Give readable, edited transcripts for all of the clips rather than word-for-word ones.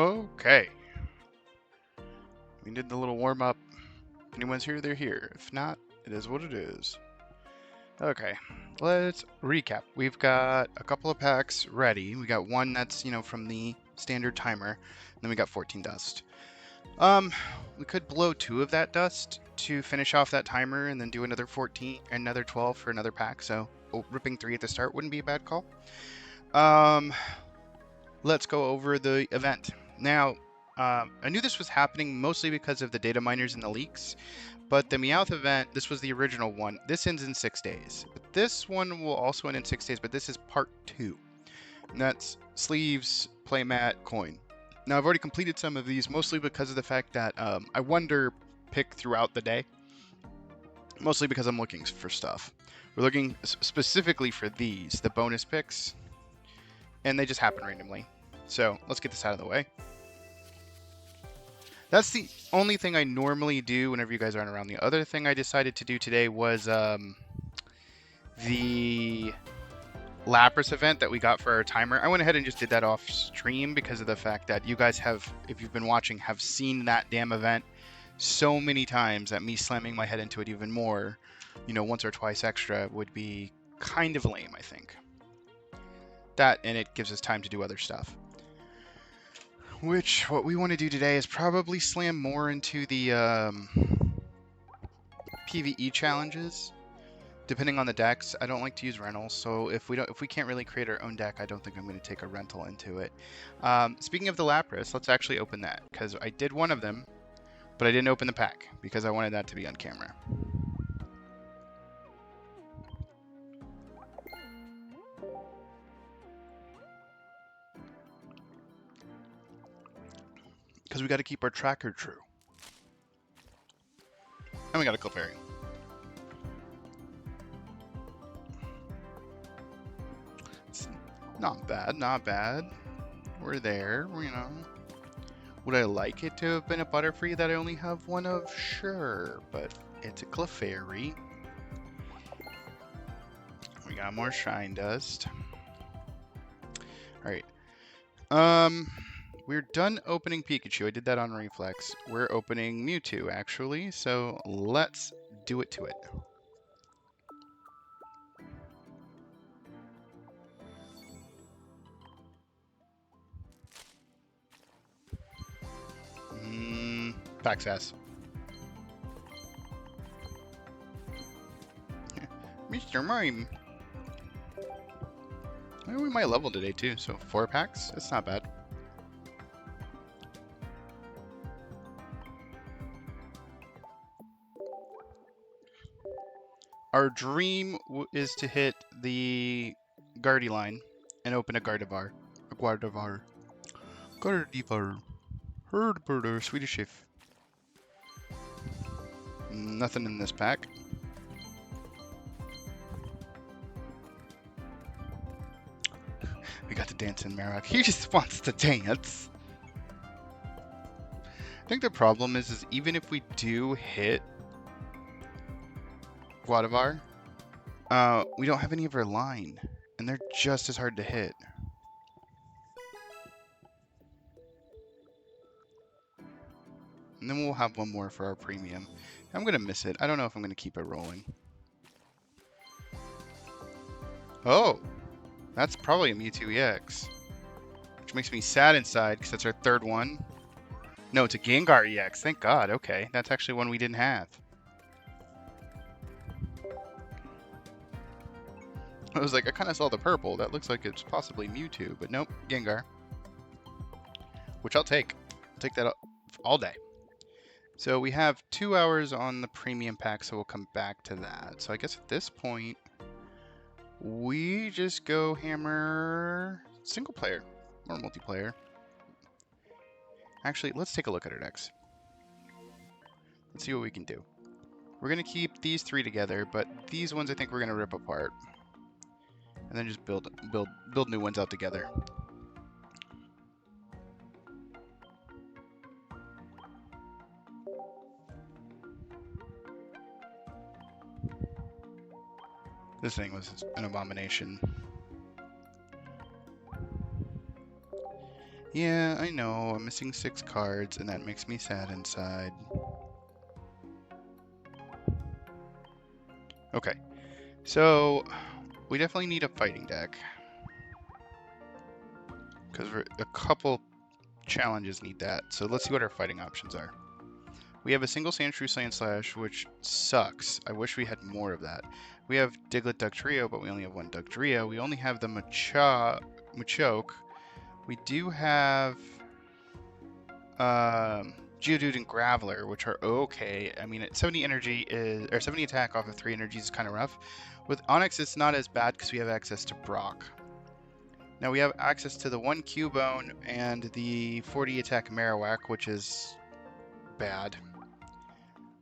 Okay. We did the little warm up. If anyone's here, they're here. If not, it is what it is. Okay, let's recap. We've got a couple of packs ready. We got one that's, from the standard timer. And then we got 14 dust. We could blow 2 of that dust to finish off that timer and then do another 14, another 12 for another pack. So ripping 3 at the start wouldn't be a bad call. Let's go over the event. Now, I knew this was happening mostly because of the data miners and the leaks, but the Meowth event, this was the original one. This ends in 6 days. But this one will also end in 6 days, but this is part 2. And that's sleeves, playmat, coin. Now, I've already completed some of these, mostly because of the fact that I wonder pick throughout the day. Mostly because I'm looking for stuff. We're looking specifically for these, the bonus picks. And they just happen randomly. So let's get this out of the way. That's the only thing I normally do whenever you guys aren't around. The other thing I decided to do today was the Lapras event that we got for our timer. I went ahead and just did that off stream because of the fact that you guys have, if you've been watching, have seen that damn event so many times that me slamming my head into it even more, once or twice extra would be kind of lame, I think. That, and it gives us time to do other stuff. What we want to do today is probably slam more into the PvE challenges, depending on the decks. I don't like to use rentals, so if we can't really create our own deck, I don't think I'm going to take a rental into it. Speaking of the Lapras, let's actually open that, because I did one of them, but I didn't open the pack because I wanted that to be on camera. Because we got to keep our tracker true. And we got a Clefairy. It's not bad, not bad. We're there, Would I like it to have been a Butterfree that I only have one of? Sure, but it's a Clefairy. We got more Shine Dust. Alright. We're done opening Pikachu. I did that on Reflex. We're opening Mewtwo, actually, so let's do it to it. Pack sass. Mr. Mime. We might level today, too, so 4 packs? That's not bad. Our dream is to hit the Guardy line and open a Gardevoir. Gardevoir. Herdbirder, Swedish Chief. Nothing in this pack. We got the dancing Marowak. He just wants to dance. I think the problem is even if we do hit Gardevoir, we don't have any of our line, and they're just as hard to hit. And then we'll have one more for our premium. I'm going to miss it. I don't know if I'm going to keep it rolling. Oh, that's probably a Mewtwo EX. Which makes me sad inside, because that's our 3rd one. No, it's a Gengar EX. Thank God. Okay, that's actually one we didn't have. I was like, I kind of saw the purple. That looks like it's possibly Mewtwo, but nope, Gengar. Which I'll take. I'll take that all day. So we have 2 hours on the premium pack, so we'll come back to that. So I guess at this point, we just go hammer single player or multiplayer. Actually, let's take a look at our decks. Let's see what we can do. We're going to keep these 3 together, but these ones I think we're going to rip apart. And then just build new ones out together. This thing was an abomination. Yeah, I know, I'm missing 6 cards, and that makes me sad inside. Okay, so we definitely need a fighting deck. Because a couple challenges need that. So let's see what our fighting options are. We have a single Sandshrew Sandslash, which sucks. I wish we had more of that. We have Diglett Dugtrio, but we only have one Dugtrio. We only have the Machoke. We do have Geodude and Graveler, which are okay. I mean, 70 energy is, or 70 attack off of 3 energies is kind of rough. With Onix, it's not as bad because we have access to Brock. Now we have access to the 1 Cubone and the 40 attack Marowak, which is bad.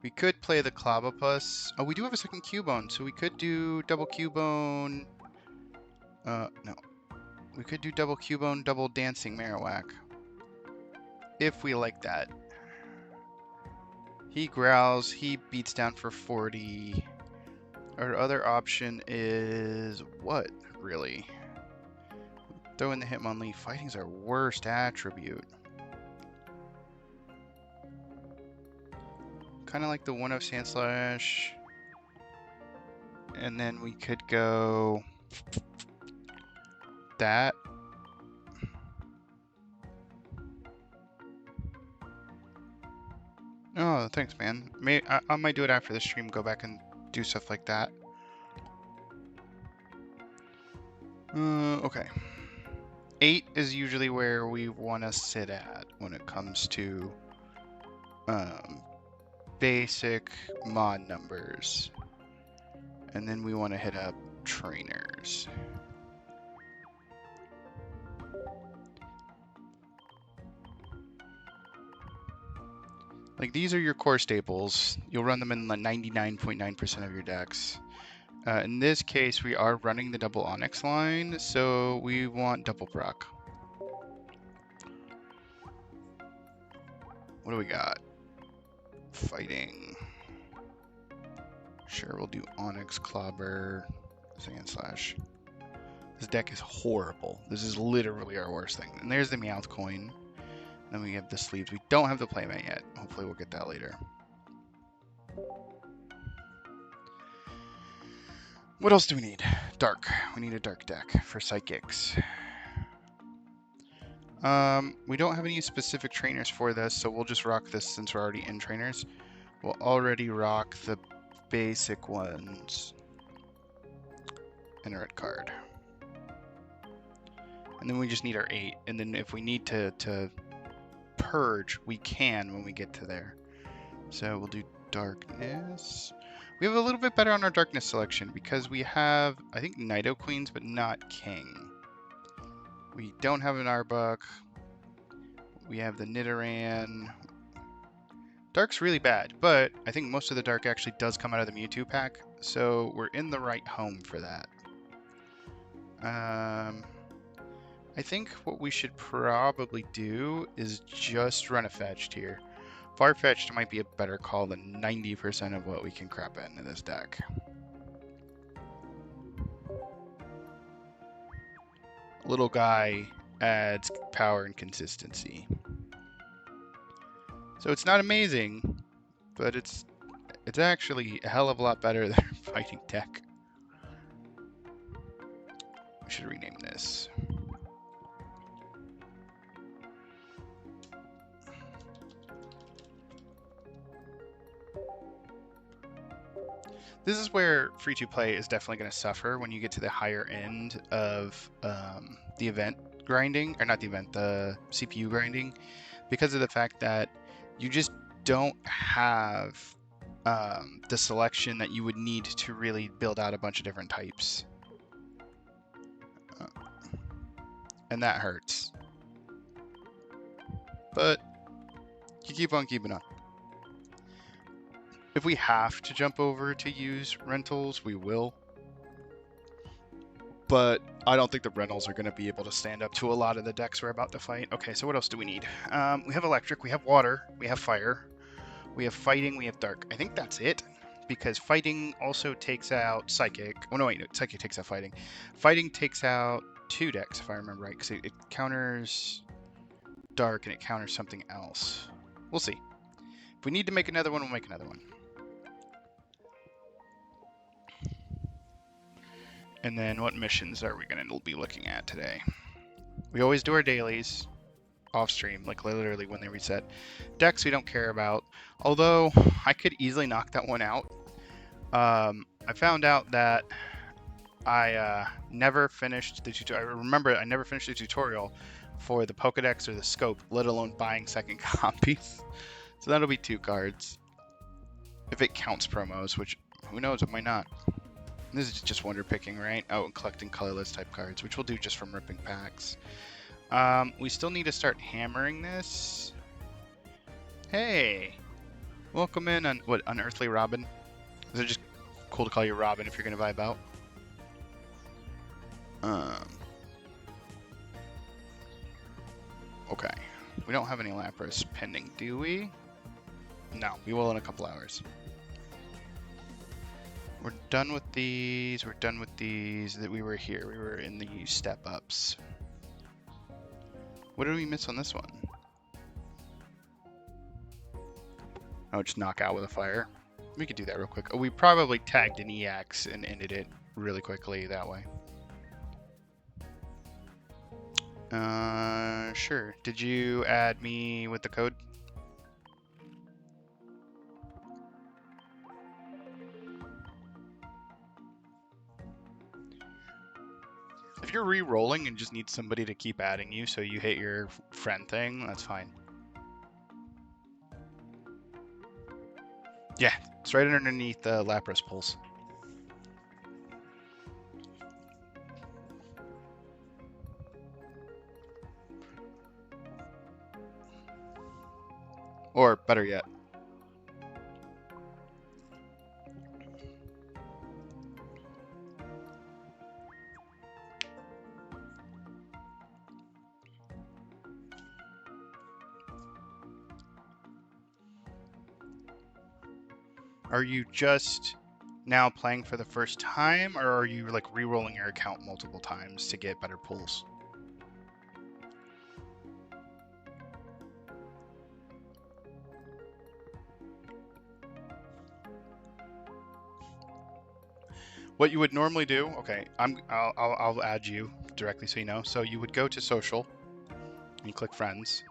We could play the Clobbopus. Oh, we do have a second Cubone, so we could do double Cubone. No. We could do double Cubone, double Dancing Marowak. If we like that. He growls, he beats down for 40. Our other option is what, really? Throw in the Hitmonlee. Fighting's our worst attribute. Kind of like the 1-of Sandslash. And then we could go that. Oh, thanks, man. I might do it after the stream, go back and do stuff like that. Okay. 8 is usually where we want to sit at when it comes to basic mod numbers. And then we want to hit up trainers. Like, these are your core staples. You'll run them in like 99.9% of your decks. In this case, we are running the double Onix line, so we want double Brock. What do we got? Fighting. Sure, we'll do Onix, Clobber, Sandslash. This deck is horrible. This is literally our worst thing. And there's the Meowth coin. Then we have the sleeves. We don't have the playmat yet. Hopefully we'll get that later. What else do we need? Dark. We need a dark deck for psychics. We don't have any specific trainers for this, so we'll just rock this since we're already in trainers. We'll already rock the basic ones. And a red card. And then we just need our 8. And then if we need to purge, we can when we get to there. So we'll do darkness. We have a little bit better on our darkness selection because we have, I think, Nido Queens, but not King. We don't have an Arbok. We have the Nidoran. Dark's really bad, but I think most of the dark actually does come out of the Mewtwo pack, so we're in the right home for that. I think what we should probably do is just run a fetched here. Farfetch'd might be a better call than 90% of what we can crap into this deck. Little guy adds power and consistency. So it's not amazing, but it's actually a hell of a lot better than a fighting deck. We should rename this. This is where free-to-play is definitely going to suffer when you get to the higher end of the event grinding, or not the event, the CPU grinding, because of the fact that you just don't have the selection that you would need to really build out a bunch of different types. And that hurts. But you keep on keeping on. If we have to jump over to use rentals, we will. But I don't think the rentals are going to be able to stand up to a lot of the decks we're about to fight. Okay, so what else do we need? We have electric, we have water, we have fire, we have fighting, we have dark. I think that's it, because fighting also takes out psychic. Oh no, wait, no, psychic takes out fighting. Fighting takes out 2 decks, if I remember right, because it counters dark and it counters something else. We'll see. If we need to make another one, we'll make another one. And then what missions are we going to be looking at today? We always do our dailies off stream, like literally when they reset. Decks we don't care about, although I could easily knock that one out. I found out that I never finished the tutorial. I remember I never finished the tutorial for the Pokedex or the Scope, let alone buying second copies. So that'll be 2 cards. If it counts promos, which who knows, it might not. This is just wonder picking, right? Oh, and collecting colorless type cards, which we'll do just from ripping packs. We still need to start hammering this. Hey! Welcome in on, what, Unearthly Robin? Is it just cool to call you Robin if you're going to vibe out? Okay. We don't have any Lapras pending, do we? No, we will in a couple hours. We're done with these. We're done with these. That we were here. We were in the step ups. What did we miss on this one? Oh, just knock out with a fire. We could do that real quick. Oh, we probably tagged an EX and ended it really quickly that way. Sure. Did you add me with the code? If you're re-rolling and just need somebody to keep adding you so you hit your friend thing, that's fine. Yeah, it's right underneath the Lapras pulse. Or better yet. Are you just now playing for the first time, or are you like re-rolling your account multiple times to get better pulls? What you would normally do, okay, I'll add you directly so you know. So you would go to social, and you click friends,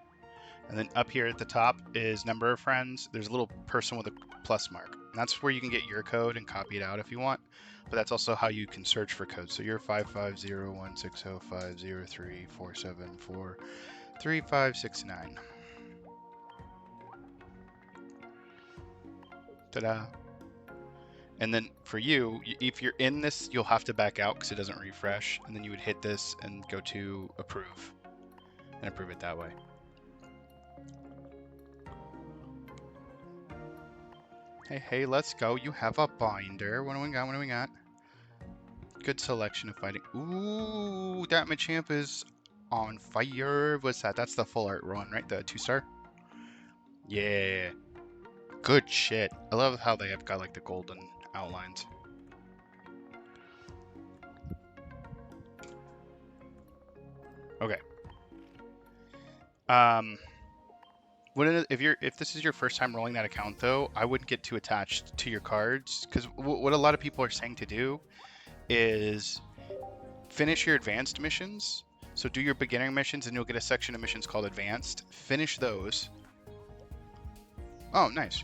and then up here at the top is number of friends. There's a little person with a plus mark. And that's where you can get your code and copy it out if you want. But that's also how you can search for codes. So you're 550160503474356 Ta-da. And then for you, if you're in this, you'll have to back out because it doesn't refresh. And then you would hit this and go to approve and approve it that way. Hey, let's go. You have a binder. What do we got? What do we got? Good selection of fighting. Ooh, that Machamp is on fire. What's that? That's the full art run, right? The 2-star? Yeah. Good shit. I love how they have got like the golden outlines. Okay. If this is your first time rolling that account though, I wouldn't get too attached to your cards, because what a lot of people are saying to do is finish your advanced missions. So do your beginner missions and you'll get a section of missions called advanced. Finish those. Oh, nice.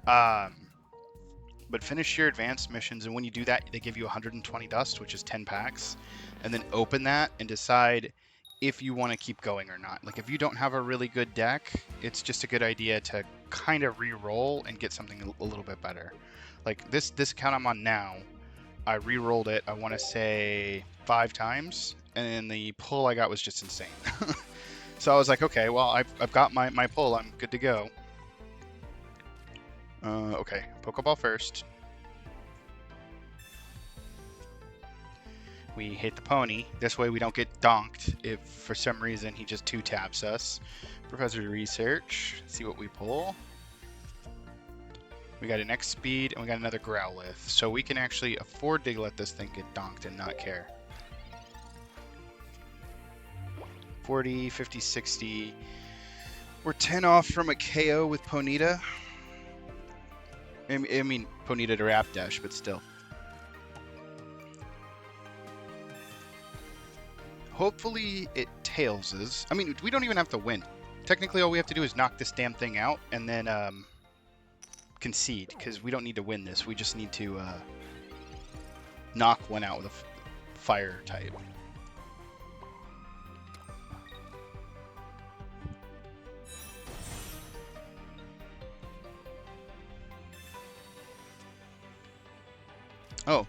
But finish your advanced missions, and when you do that, they give you 120 dust, which is 10 packs, and then open that and decide if you want to keep going or not. Like if you don't have a really good deck, it's just a good idea to kind of re-roll and get something a little bit better. Like this account I'm on now, I re-rolled it, I want to say 5 times, and the pull I got was just insane. So I was like, okay, well, I've got my pull, I'm good to go. Okay, Pokeball first. We hit the pony. This way we don't get donked if for some reason he just 2-taps us. Professor Research. See what we pull. We got an X speed and we got another Growlithe. So we can actually afford to let this thing get donked and not care. 40, 50, 60. We're 10 off from a KO with Ponyta. I mean, Ponyta to Rapdash, but still. Hopefully it tailses. I mean, we don't even have to win. Technically, all we have to do is knock this damn thing out and then concede, because we don't need to win this. We just need to knock one out with a fire type. Oh,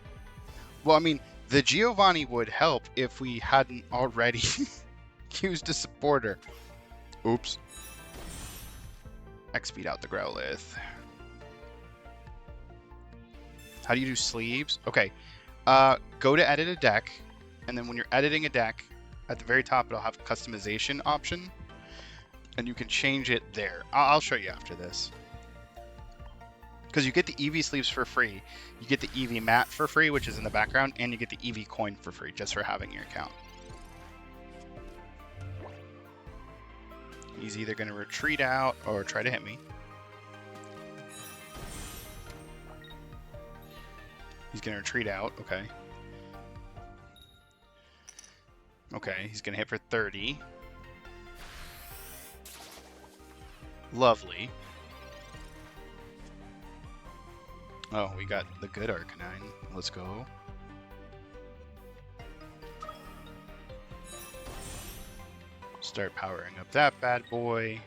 well, I mean, the Giovanni would help if we hadn't already used a supporter. Oops. X-speed out the Growlithe. How do you do sleeves? Okay. Go to edit a deck, and then when you're editing a deck, at the very top it'll have a customization option, and you can change it there. I'll show you after this. Because you get the EV sleeves for free, you get the EV mat for free, which is in the background, and you get the EV coin for free just for having your account. He's either going to retreat out or try to hit me. He's going to retreat out, okay. Okay, he's going to hit for 30. Lovely. Oh, we got the good Arcanine. Let's go. Start powering up that bad boy.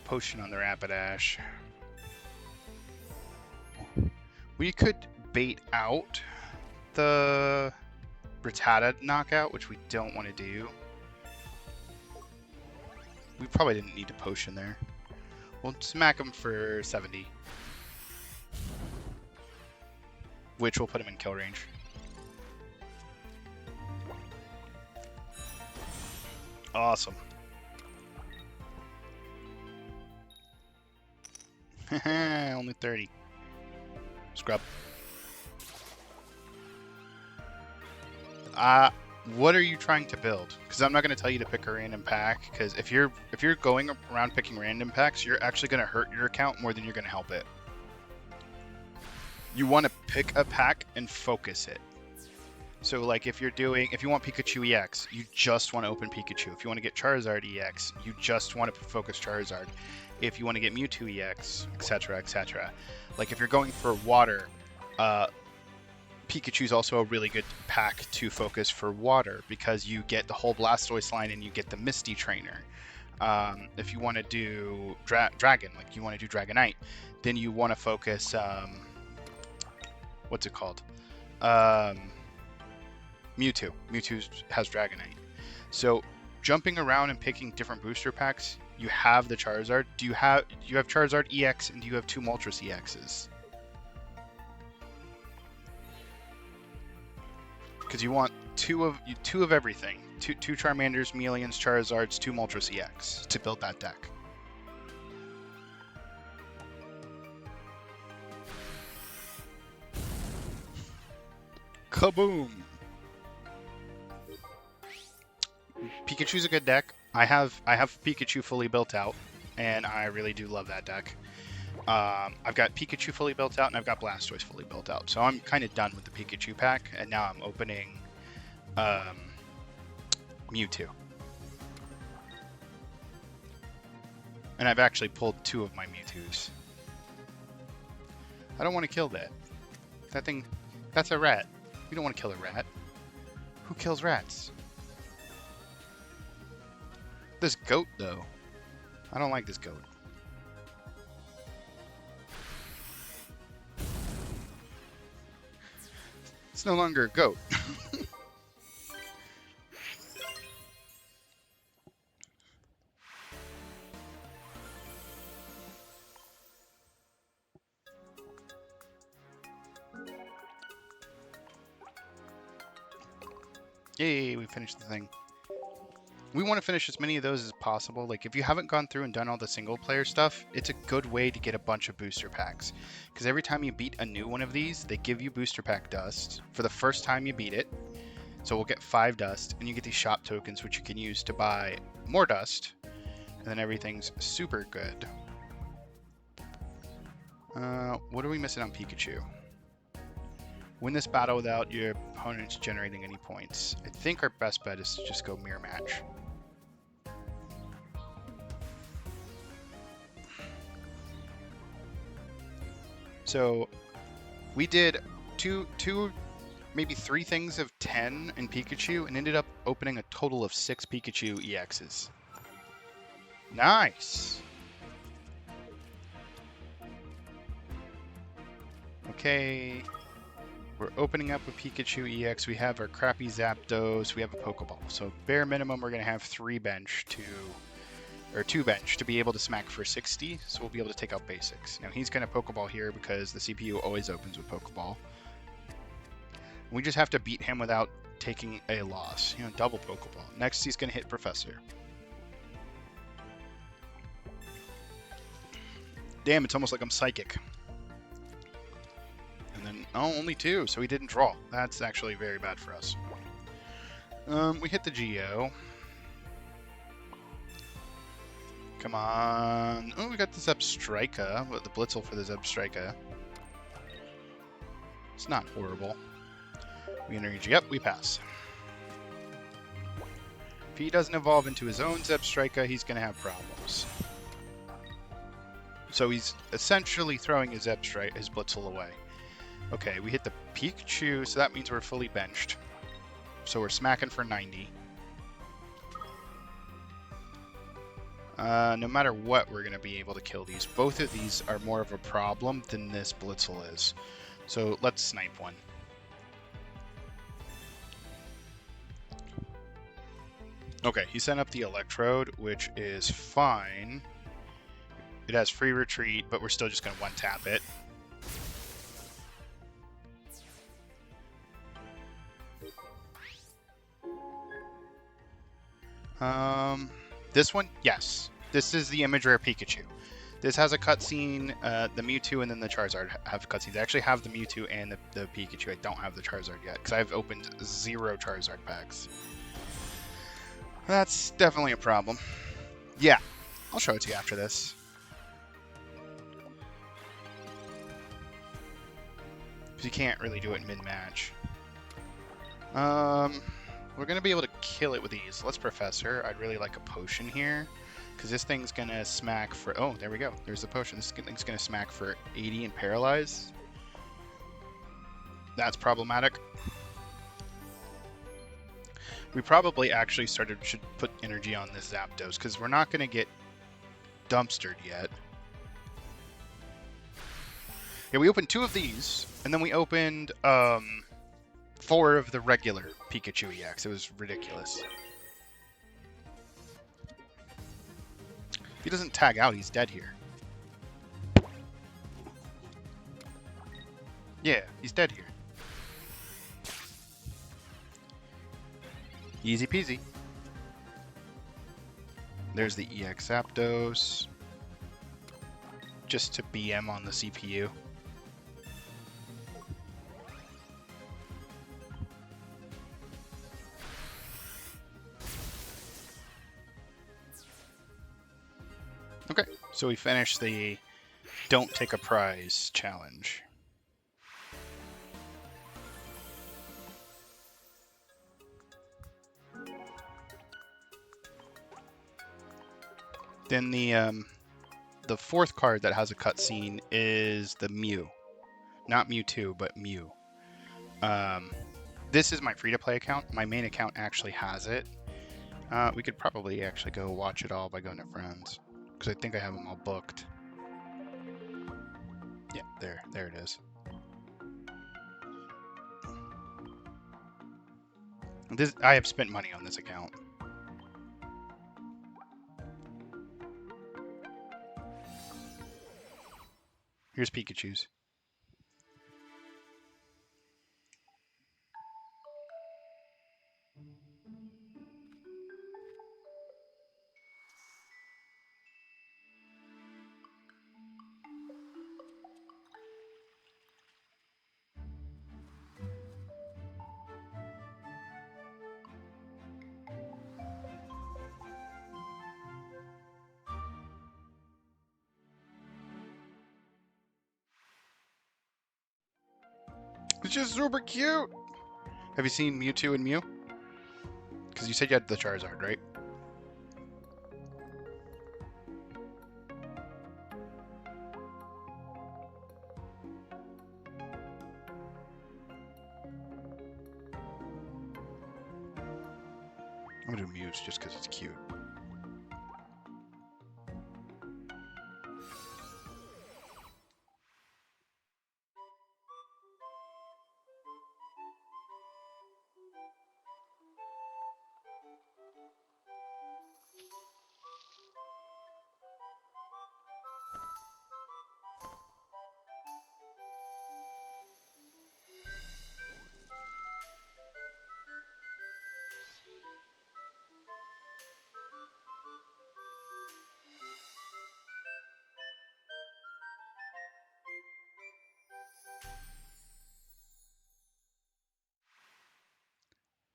Potion on the Rapidash. We could bait out the Rattata knockout, which we don't want to do. We probably didn't need to potion there. We'll smack him for 70. Which will put him in kill range. Awesome. Only 30. Scrub. What are you trying to build? Because I'm not going to tell you to pick a random pack, because if you're going around picking random packs, you're actually going to hurt your account more than you're going to help it. You want to pick a pack and focus it. So like if you want Pikachu EX, you just want to open Pikachu. If you want to get Charizard EX, you just want to focus Charizard. If you want to get Mewtwo EX, etc., etc. Like if you're going for water, Pikachu is also a really good pack to focus for water, because you get the whole Blastoise line and you get the Misty Trainer. If you want to do Dragon, like you want to do Dragonite, then you want to focus, what's it called? Mewtwo. Mewtwo has Dragonite. So jumping around and picking different booster packs, you have the Charizard. Do you have Charizard EX, and do you have 2 Moltres EXs? Because you want two of everything. Two Charmanders, Melians, Charizards, 2 Moltres EX to build that deck. Kaboom! Pikachu's a good deck. I have Pikachu fully built out, and I really do love that deck. I've got Pikachu fully built out, and I've got Blastoise fully built out. So I'm kind of done with the Pikachu pack, and now I'm opening Mewtwo. And I've actually pulled 2 of my Mewtwo's. I don't want to kill that. That thing, that's a rat. We don't want to kill a rat. Who kills rats? This goat, though. I don't like this goat. It's no longer a goat. Yay, we finished the thing. We want to finish as many of those as possible. Like, if you haven't gone through and done all the single player stuff, it's a good way to get a bunch of booster packs. Because every time you beat a new one of these, they give you booster pack dust for the first time you beat it. So we'll get 5 dust, and you get these shop tokens, which you can use to buy more dust, and then everything's super good. What are we missing on Pikachu? Win this battle without your opponents generating any points. I think our best bet is to just go mirror match. So we did two, maybe 3 things of 10 in Pikachu and ended up opening a total of 6 Pikachu EXs. Nice! Okay, we're opening up a Pikachu EX. We have our crappy Zapdos. We have a Pokeball. So bare minimum, we're going to have 2 bench to be able to smack for 60. So we'll be able to take out basics. Now he's going to Pokeball here because the CPU always opens with Pokeball. We just have to beat him without taking a loss. You know, double Pokeball. Next, he's going to hit Professor. Damn, it's almost like I'm psychic. And then, oh, only 2, so he didn't draw. That's actually very bad for us. We hit the Geo. Come on. Oh, we got the Zebstrika. The Blitzel for the Zebstrika. It's not horrible. We energy up, we pass. If he doesn't evolve into his own Zebstrika, he's going to have problems. So he's essentially throwing his Blitzel away. Okay, we hit the Pikachu, so that means we're fully benched. So we're smacking for 90. No matter what, we're going to be able to kill these. Both of these are more of a problem than this Blitzel is. So let's snipe one. Okay, he sent up the Electrode, which is fine. It has free retreat, but we're still just going to one-tap it. This one? Yes. This is the Image Rare Pikachu. This has a cutscene, the Mewtwo and then the Charizard have cutscenes. I actually have the Mewtwo and the Pikachu. I don't have the Charizard yet, because I've opened 0 Charizard packs. That's definitely a problem. Yeah, I'll show it to you after this. Because you can't really do it mid-match. We're going to be able to kill it with these. Let's Professor. I'd really like a potion here. Because this thing's going to smack for... Oh, there we go. There's the potion. This thing's going to smack for 80 and paralyze. That's problematic. We probably actually should put energy on this Zapdos. Because we're not going to get dumpstered yet. Yeah, we opened 2 of these. And then we opened... 4 of the regular Pikachu EX. It was ridiculous. If he doesn't tag out, he's dead here. Yeah, he's dead here. Easy peasy. There's the EX Zapdos. Just to BM on the CPU. Okay, so we finished the Don't Take a Prize challenge. Then the 4th card that has a cutscene is the Mew. Not Mewtwo, but Mew. This is my free-to-play account. My main account actually has it. We could probably actually go watch it all by going to friends. Because I think I have them all booked. Yeah, there it is. I have spent money on this account. Here's Pikachu's. It's just super cute. Have you seen Mewtwo and Mew? Because you said you had the Charizard, right? I'm gonna do Mew's just because it's cute.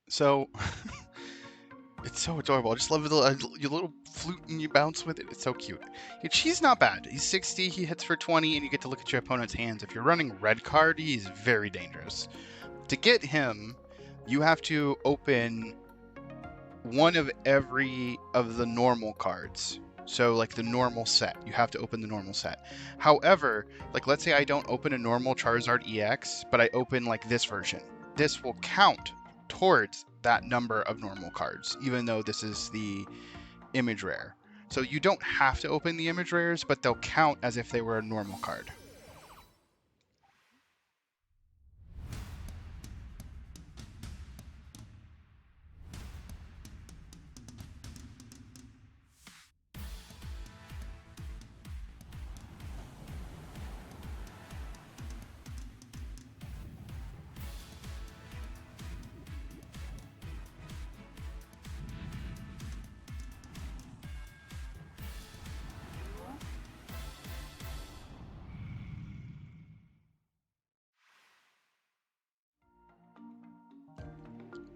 So, it's so adorable. I just love your little flute and you bounce with it. It's so cute. Yeah, she's not bad. He's 60, he hits for 20, and you get to look at your opponent's hands. If you're running red card, he's very dangerous. To get him, you have to open one of every of the normal cards. So like the normal set, you have to open the normal set. However, like let's say I don't open a normal Charizard EX, but I open like this version. This will count towards that number of normal cards, even though this is the image rare. So you don't have to open the image rares, but they'll count as if they were a normal card.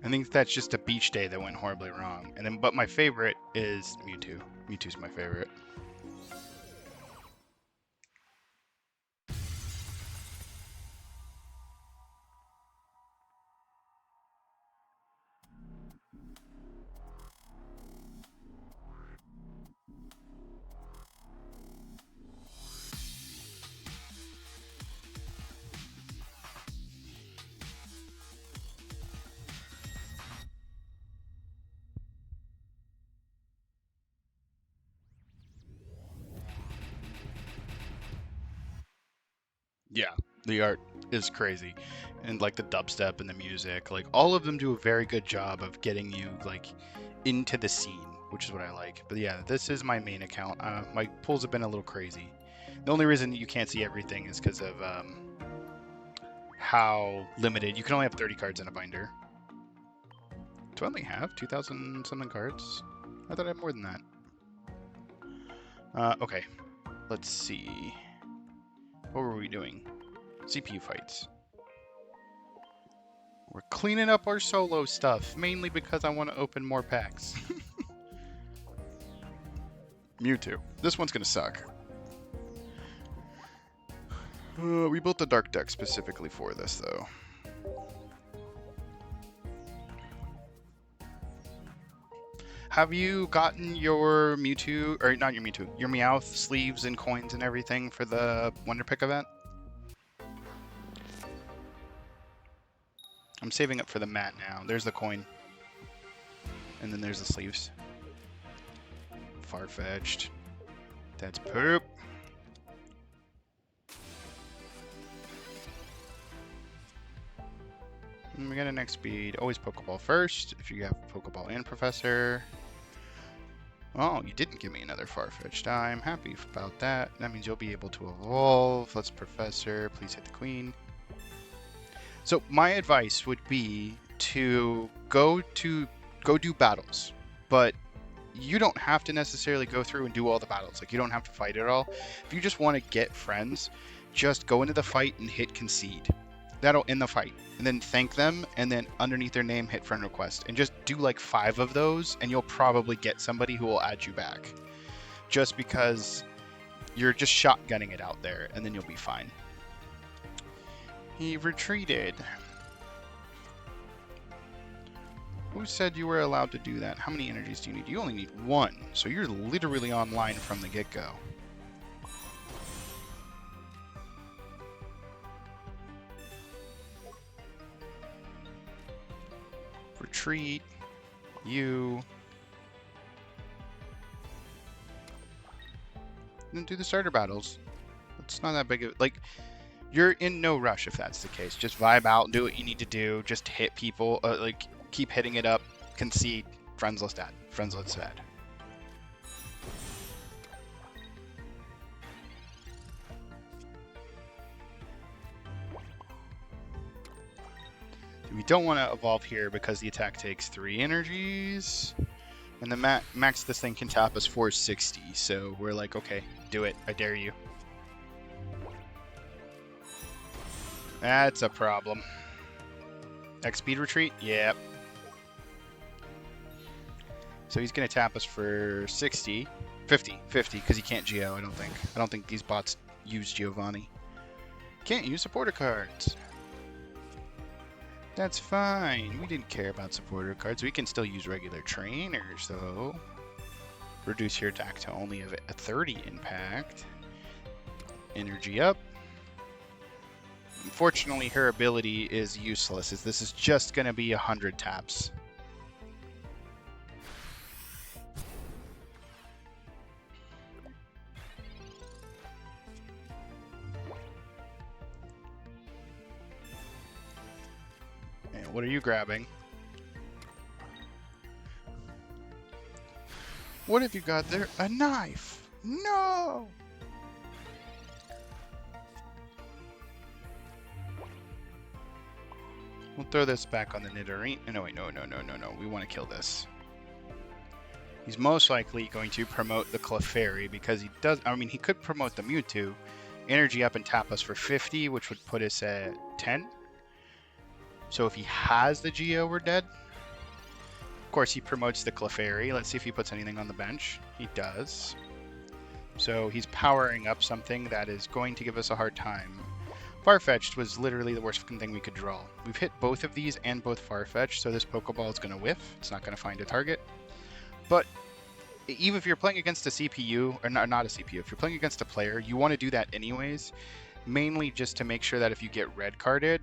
I think that's just a beach day that went horribly wrong. And then, but my favorite is Mewtwo. Mewtwo's my favorite. Yeah, the art is crazy. And like the dubstep and the music, like all of them do a very good job of getting you like into the scene, which is what I like. But yeah, this is my main account. My pulls have been a little crazy. The only reason you can't see everything is because of how limited. You can only have 30 cards in a binder. Do I only have 2,000 something cards? I thought I had more than that. Okay, let's see. What were we doing? CPU fights. We're cleaning up our solo stuff, mainly because I want to open more packs. Mewtwo. This one's going to suck. We built the dark deck specifically for this, though. Have you gotten your Mewtwo, or not your Mewtwo, your Meowth sleeves and coins and everything for the Wonder Pick event? I'm saving up for the mat now. There's the coin. And then there's the sleeves. Far-fetched. That's poop. And we got a next speed. Always Pokeball first, if you have Pokeball and Professor. Oh, you didn't give me another Farfetch'd. I'm happy about that. That means you'll be able to evolve. Let's Professor. Please hit the Queen. So my advice would be to go do battles, but you don't have to necessarily go through and do all the battles. Like you don't have to fight at all. If you just want to get friends, just go into the fight and hit concede. That'll end the fight. And then thank them, and then underneath their name, hit friend request. And just do like 5 of those, and you'll probably get somebody who will add you back. Just because you're just shotgunning it out there, and then you'll be fine. He retreated. Who said you were allowed to do that? How many energies do you need? You only need 1, so you're literally online from the get-go. Retreat. You. And do the starter battles. It's not that big of... Like, you're in no rush if that's the case. Just vibe out, do what you need to do. Just hit people. Like, keep hitting it up. Concede. Friendsless dad. Friendsless dad. We don't want to evolve here because the attack takes 3 energies. And the max this thing can tap is 460. So we're like, okay, do it. I dare you. That's a problem. X speed retreat? Yep. So he's going to tap us for 50, because he can't Geo, I don't think. I don't think these bots use Giovanni. Can't use supporter cards. That's fine. We didn't care about supporter cards. We can still use regular trainers, though. Reduce your attack to only a 30 impact. Energy up. Unfortunately, her ability is useless, as this is just going to be 100 taps. And what are you grabbing? What have you got there? A knife! No! We'll throw this back on the Nidorine. No, wait, no. We want to kill this. He's most likely going to promote the Clefairy because he does... I mean, he could promote the Mewtwo. Energy up and tap us for 50, which would put us at 10. So if he has the Geo, we're dead. Of course, he promotes the Clefairy. Let's see if he puts anything on the bench. He does. So he's powering up something that is going to give us a hard time. Farfetch'd was literally the worst fucking thing we could draw. We've hit both of these and both Farfetch'd, so this Pokeball is going to whiff. It's not going to find a target. But even if you're playing against a CPU, or not a CPU, if you're playing against a player, you want to do that anyways, mainly just to make sure that if you get red carded,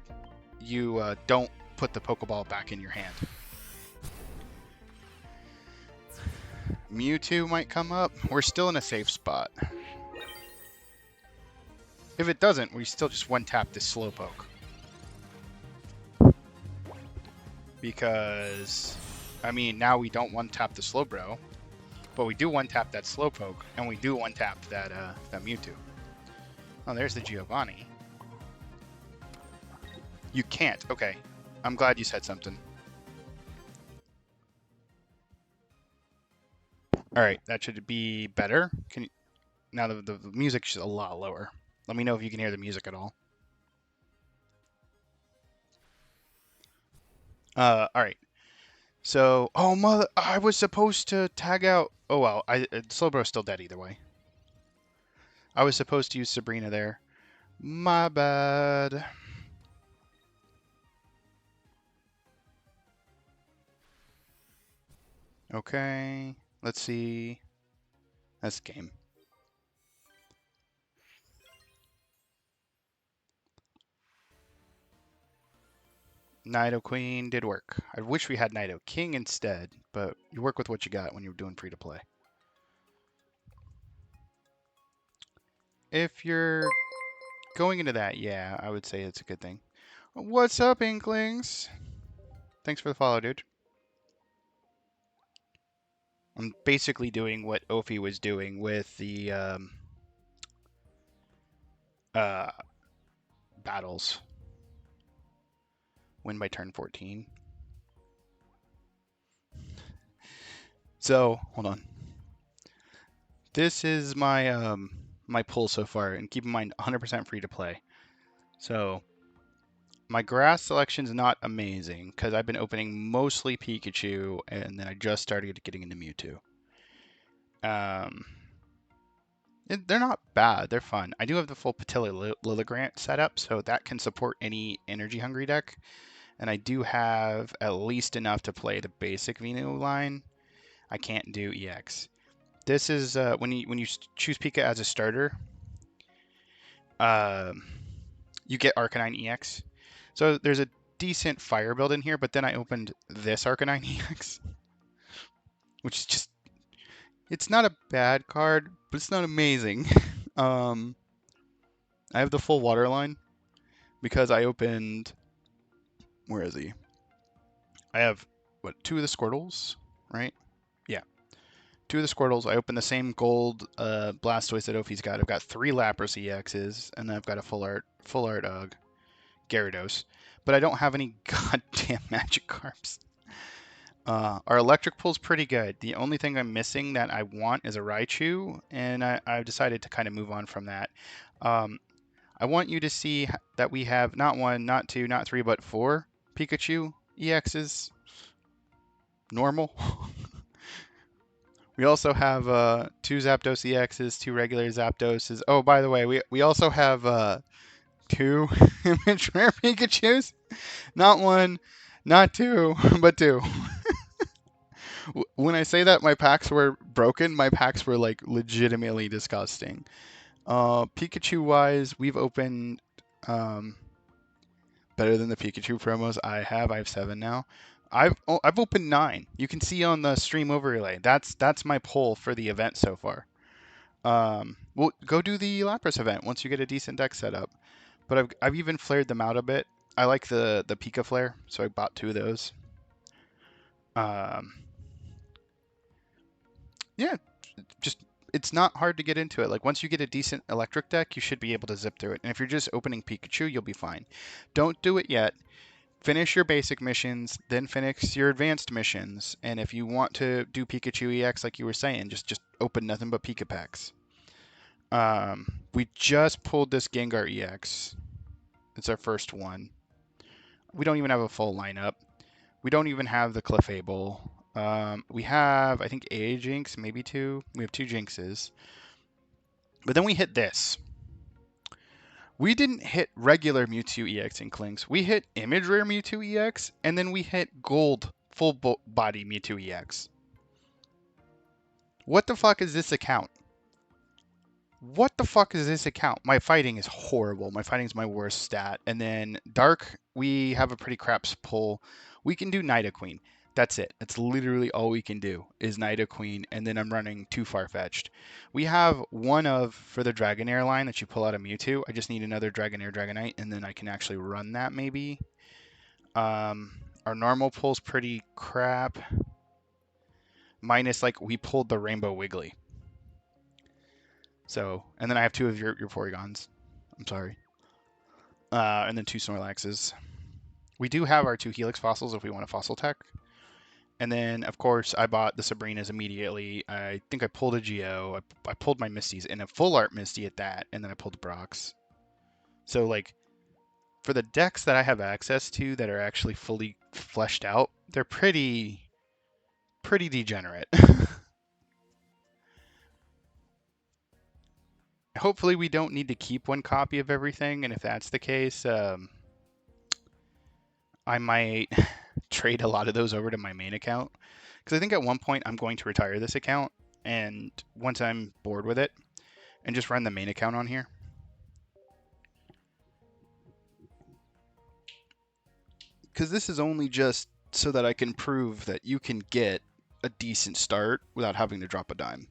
you don't put the Pokeball back in your hand. Mewtwo might come up. We're still in a safe spot. If it doesn't, we still just one-tap this Slowpoke. Because, I mean, now we don't one-tap the Slowbro, but we do one-tap that Slowpoke, and we do one-tap that Mewtwo. Oh, there's the Giovanni. You can't. Okay. I'm glad you said something. Alright, that should be better. Can you... Now the music's a lot lower. Let me know if you can hear the music at all. Alright. So, oh mother, I was supposed to tag out... Oh well, Slowbro's still dead either way. I was supposed to use Sabrina there. My bad. Okay, let's see. That's game. Nidoqueen did work. I wish we had Nidoking instead, but you work with what you got when you're doing free-to-play. If you're going into that, yeah, I would say it's a good thing. What's up, Inklings? Thanks for the follow, dude. I'm basically doing what Ophi was doing with the battles. Win by turn 14. So, hold on. This is my my pull so far, and keep in mind 100% free to play. So my grass selection's not amazing because I've been opening mostly Pikachu, and then I just started getting into Mewtwo. They're not bad. They're fun. I do have the full Patilla Lilligrant setup, so that can support any energy hungry deck. And I do have at least enough to play the basic Venu line. I can't do EX. This is when you choose Pika as a starter, you get Arcanine EX. So there's a decent fire build in here, but then I opened this Arcanine EX, which is just, it's not a bad card, but it's not amazing. I have the full water line because I opened, where is he? I have, what, 2 of the Squirtles, right? Yeah, 2 of the Squirtles. I opened the same gold Blastoise that Ophi's got. I've got 3 Lapras EXs, and then I've got a full art Gyarados. But I don't have any goddamn Magikarps. Our electric pool's pretty good. The only thing I'm missing that I want is a Raichu, and I've decided to kind of move on from that. I want you to see that we have not 1, not 2, not 3, but 4 Pikachu EXs. Normal. We also have 2 Zapdos EXs, 2 regular Zapdoses. Oh, by the way, we also have 2 image rare Pikachus. Not 1, not 2, but 2. When I say that my packs were broken, my packs were like legitimately disgusting. Pikachu wise, we've opened better than the Pikachu promos I have. I have 7 now. I've opened 9. You can see on the stream overlay. That's my poll for the event so far. We'll go do the Lapras event once you get a decent deck set up. But I've even flared them out a bit. I like the Pika Flare, so I bought 2 of those. Yeah, just it's not hard to get into it. Like once you get a decent electric deck, you should be able to zip through it. And if you're just opening Pikachu, you'll be fine. Don't do it yet. Finish your basic missions, then finish your advanced missions. And if you want to do Pikachu EX like you were saying, just open nothing but Pika packs. We just pulled this Gengar EX. It's our first one. We don't even have a full lineup. We don't even have the Clefable. We have, I think, a Jinx, maybe 2. We have 2 Jinxes. But then we hit this. We didn't hit regular Mewtwo EX and Clinks. We hit Image Rare Mewtwo EX, and then we hit Gold Full Body Mewtwo EX. What the fuck is this account? What the fuck is this account? My fighting is horrible. My fighting is my worst stat. And then Dark, we have a pretty crap pull. We can do Nidoqueen. That's it. That's literally all we can do is Nidoqueen, and then I'm running 2 Farfetch'd. We have one of, for the Dragonair line that you pull out of Mewtwo. I just need another Dragonair Dragonite, and then I can actually run that maybe. Our normal pull's pretty crap. Minus, like, we pulled the Rainbow Wiggly. So, and then I have 2 of your Porygons. I'm sorry. And then 2 Snorlaxes. We do have our 2 Helix fossils if we want a fossil tech. And then, of course, I bought the Sabrinas immediately. I think I pulled a Geo. I pulled my Misties and a full art Misty at that. And then I pulled the Brox. So, like, for the decks that I have access to that are actually fully fleshed out, they're pretty degenerate. Hopefully we don't need to keep 1 copy of everything. And if that's the case, I might trade a lot of those over to my main account. Because I think at one point I'm going to retire this account, and once I'm bored with it, and just run the main account on here. Because this is only just so that I can prove that you can get a decent start without having to drop a dime.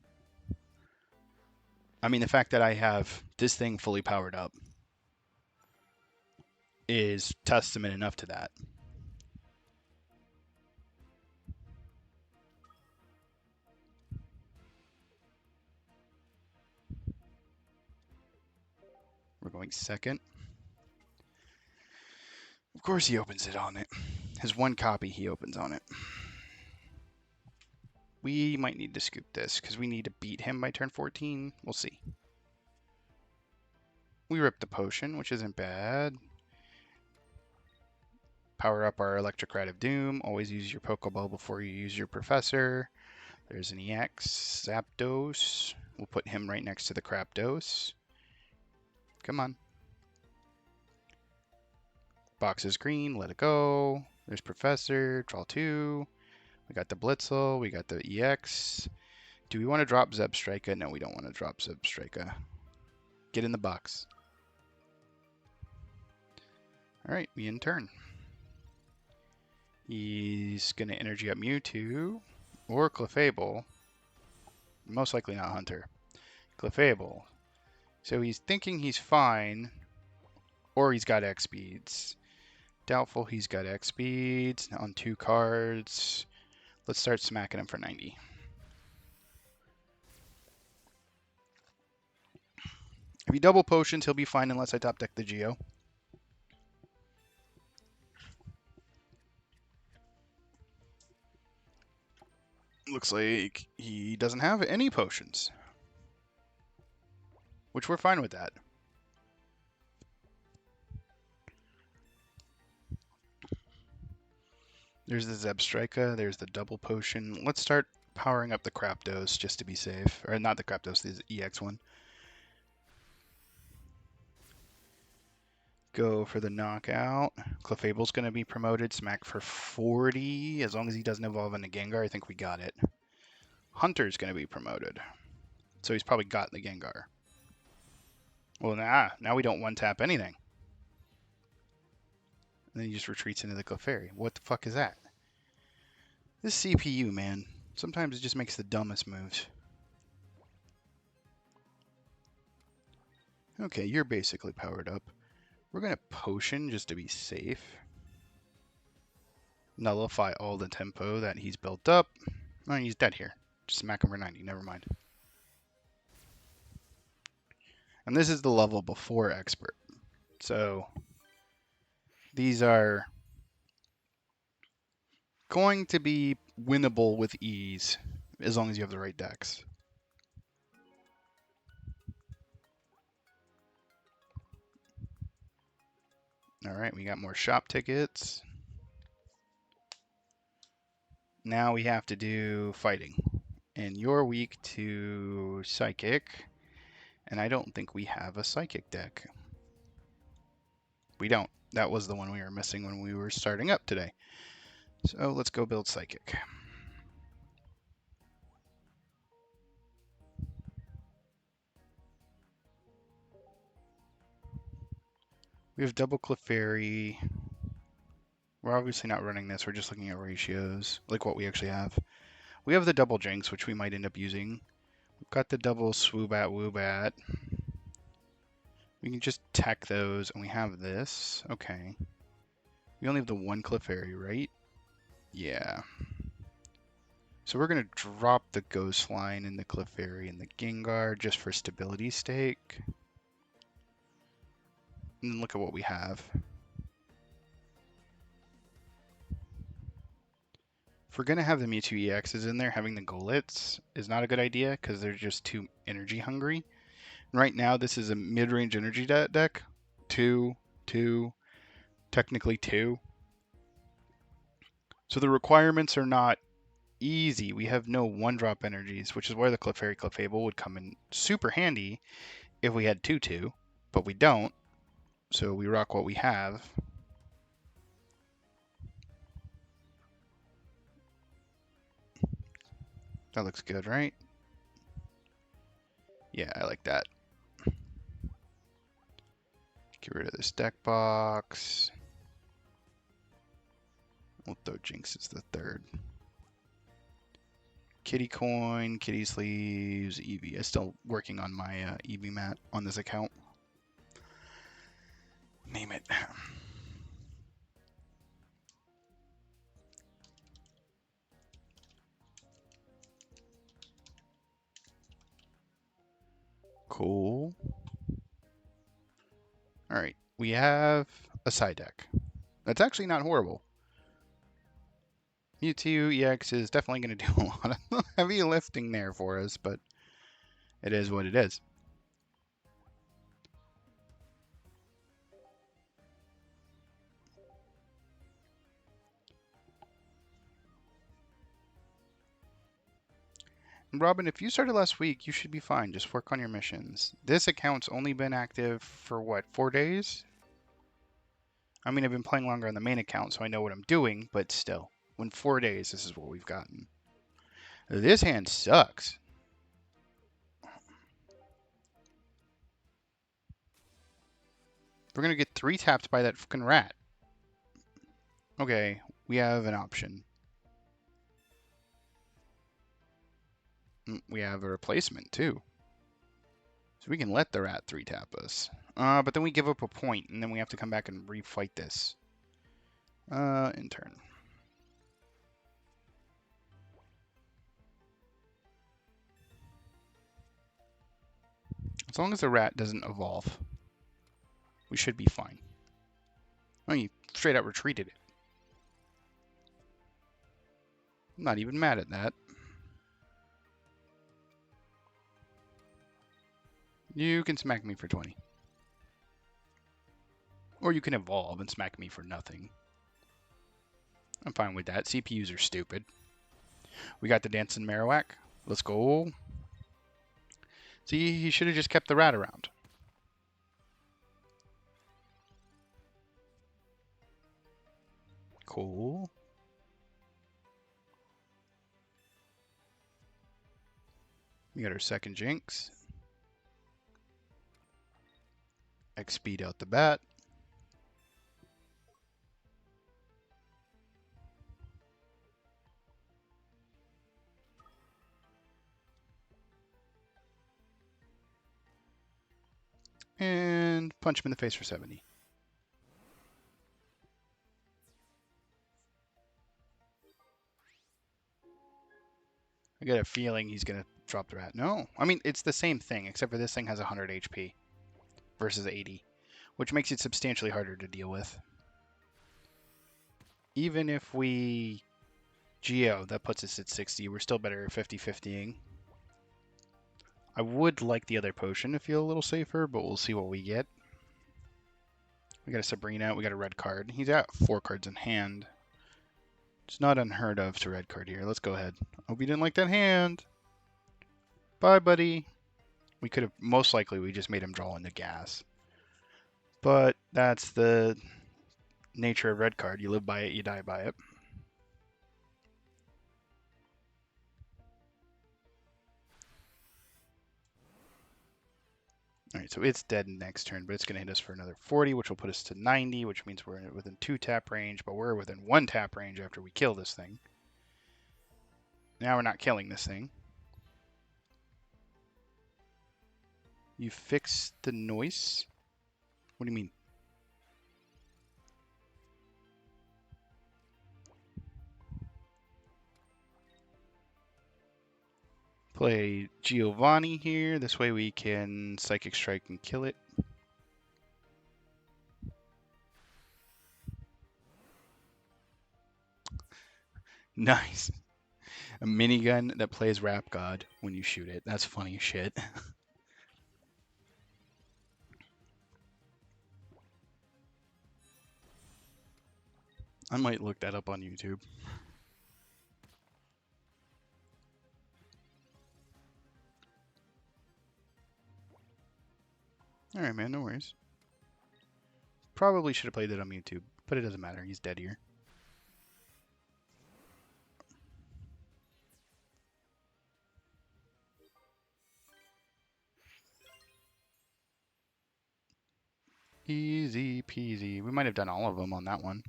I mean, the fact that I have this thing fully powered up is testament enough to that. We're going second. Of course he opens it on it. His 1 copy he opens on it. We might need to scoop this because we need to beat him by turn 14. We'll see. We rip the potion, which isn't bad. Power up our Electric Rite of Doom. Always use your Pokeball before you use your Professor. There's an EX. Zapdos. We'll put him right next to the Crapdos. Come on. Box is green, let it go. There's Professor, draw 2. We got the Blitzel, we got the EX. Do we want to drop Zebstrika? No, we don't want to drop Zebstrika. Get in the box. Alright, we in turn. He's going to energy up Mewtwo or Clefable. Most likely not Hunter. Clefable. So he's thinking he's fine, or he's got X speeds. Doubtful he's got X speeds on 2 cards. Let's start smacking him for 90. If he double potions, he'll be fine unless I top deck the Geo. Looks like he doesn't have any potions, which we're fine with that. There's the Zebstrika, there's the double potion. Let's start powering up the Crapdos just to be safe. Or not the Crapdos, the EX one. Go for the knockout. Clefable's going to be promoted. Smack for 40. As long as he doesn't evolve into Gengar, I think we got it. Hunter's going to be promoted. So he's probably got the Gengar. Well, now we don't one-tap anything. And then he just retreats into the Clefairy. What the fuck is that? This CPU, man. Sometimes it just makes the dumbest moves. Okay, you're basically powered up. We're going to potion just to be safe. Nullify all the tempo that he's built up. Oh, he's dead here. Just smack him for 90. Never mind. And this is the level before Expert. So these are going to be winnable with ease as long as you have the right decks. Alright, we got more shop tickets. Now we have to do fighting. And you're weak to Psychic. And I don't think we have a Psychic deck. We don't. That was the one we were missing when we were starting up today. So let's go build Psychic. We have double Clefairy. We're obviously not running this. We're just looking at ratios, like what we actually have. We have the double Jinx, which we might end up using. We've got the double Swoobat Woobat. We can just tech those, and we have this. Okay. We only have the one Clefairy, right? Yeah. So we're going to drop the Ghost Line and the Clefairy and the Gengar just for stability's sake. And then look at what we have. If we're going to have the Mewtwo EXs in there, having the Golets is not a good idea because they're just too energy hungry. And right now, this is a mid-range energy deck. 2, 2, technically 2. So the requirements are not easy. We have no one-drop energies, which is where the Clefairy Clefable would come in super handy if we had 2-2, but we don't. So we rock what we have. That looks good, right? Yeah, I like that. Get rid of this deck box. We'll throw Jinx as the third. Kitty coin, kitty sleeves, Eevee. I'm still working on my Eevee mat on this account. Name it. Cool. Alright, we have a side deck. That's actually not horrible. Mewtwo EX is definitely going to do a lot of heavy lifting there for us, but it is what it is. Robin, if you started last week, you should be fine. Just work on your missions. This account's only been active for what, 4 days? I mean, I've been playing longer on the main account, so I know what I'm doing, but still. In 4 days, this is what we've gotten. This hand sucks. We're gonna get 3 tapped by that fucking rat. Okay, we have an option. We have a replacement, too. So we can let the rat 3 tap us. But then we give up a point, and then we have to come back and refight this. Intern. As long as the rat doesn't evolve, we should be fine. Oh, you straight out retreated it. I'm not even mad at that. You can smack me for 20. Or you can evolve and smack me for nothing. I'm fine with that. CPUs are stupid. We got the dancing Marowak. Let's go. See, he should have just kept the rat around. Cool. We got our second Jinx. X-speed out the bat. And punch him in the face for 70. I got a feeling he's going to drop the rat. No. I mean, it's the same thing, except for this thing has 100 HP versus 80, which makes it substantially harder to deal with. Even if we Geo, that puts us at 60. We're still better at 50-50ing. I would like the other potion to feel a little safer, but we'll see what we get. We got a Sabrina. We got a red card. He's got 4 cards in hand. It's not unheard of to red card here. Let's go ahead. Hope you didn't like that hand. Bye, buddy. We could have, most likely, we just made him draw into gas. But that's the nature of red card. You live by it, you die by it. Alright, so it's dead next turn, but it's going to hit us for another 40, which will put us to 90, which means we're within 2 tap range, but we're within 1 tap range after we kill this thing. Now we're not killing this thing. You fixed the noise? What do you mean? Play Giovanni here. This way we can Psychic Strike and kill it. Nice. A minigun that plays Rap God when you shoot it. That's funny shit. I might look that up on YouTube. Alright, man, no worries. Probably should have played it on YouTube, but it doesn't matter. He's dead here. Easy peasy. We might have done all of them on that one.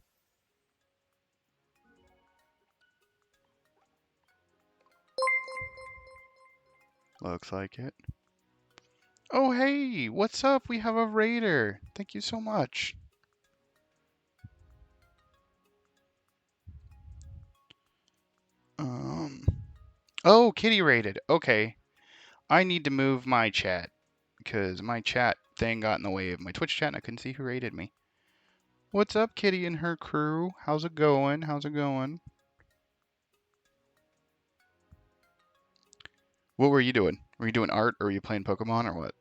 Looks like it. Oh, hey! What's up? We have a raider. Thank you so much. Oh, Kitty raided. Okay. I need to move my chat because my chat thing got in the way of my Twitch chat and I couldn't see who raided me. What's up, Kitty and her crew? How's it going? How's it going? What were you doing? Were you doing art or were you playing Pokemon or what?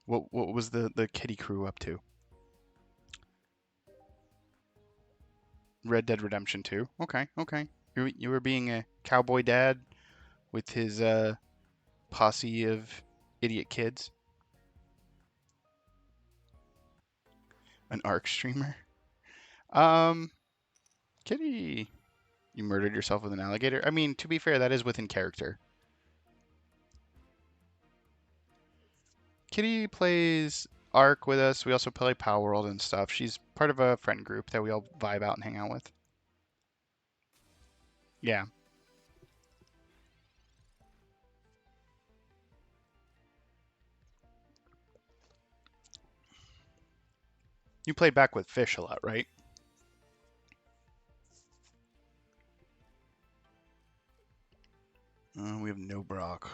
What was the kitty crew up to? Red Dead Redemption 2. Okay, okay. You were being a cowboy dad with his posse of idiot kids. An ARC streamer. Um, Kitty, you murdered yourself with an alligator. I mean, to be fair, that is within character. Kitty plays ARC with us. We also play Power World and stuff. She's part of a friend group that we all vibe out and hang out with. Yeah. You play back with Fish a lot, right? We have no Brock.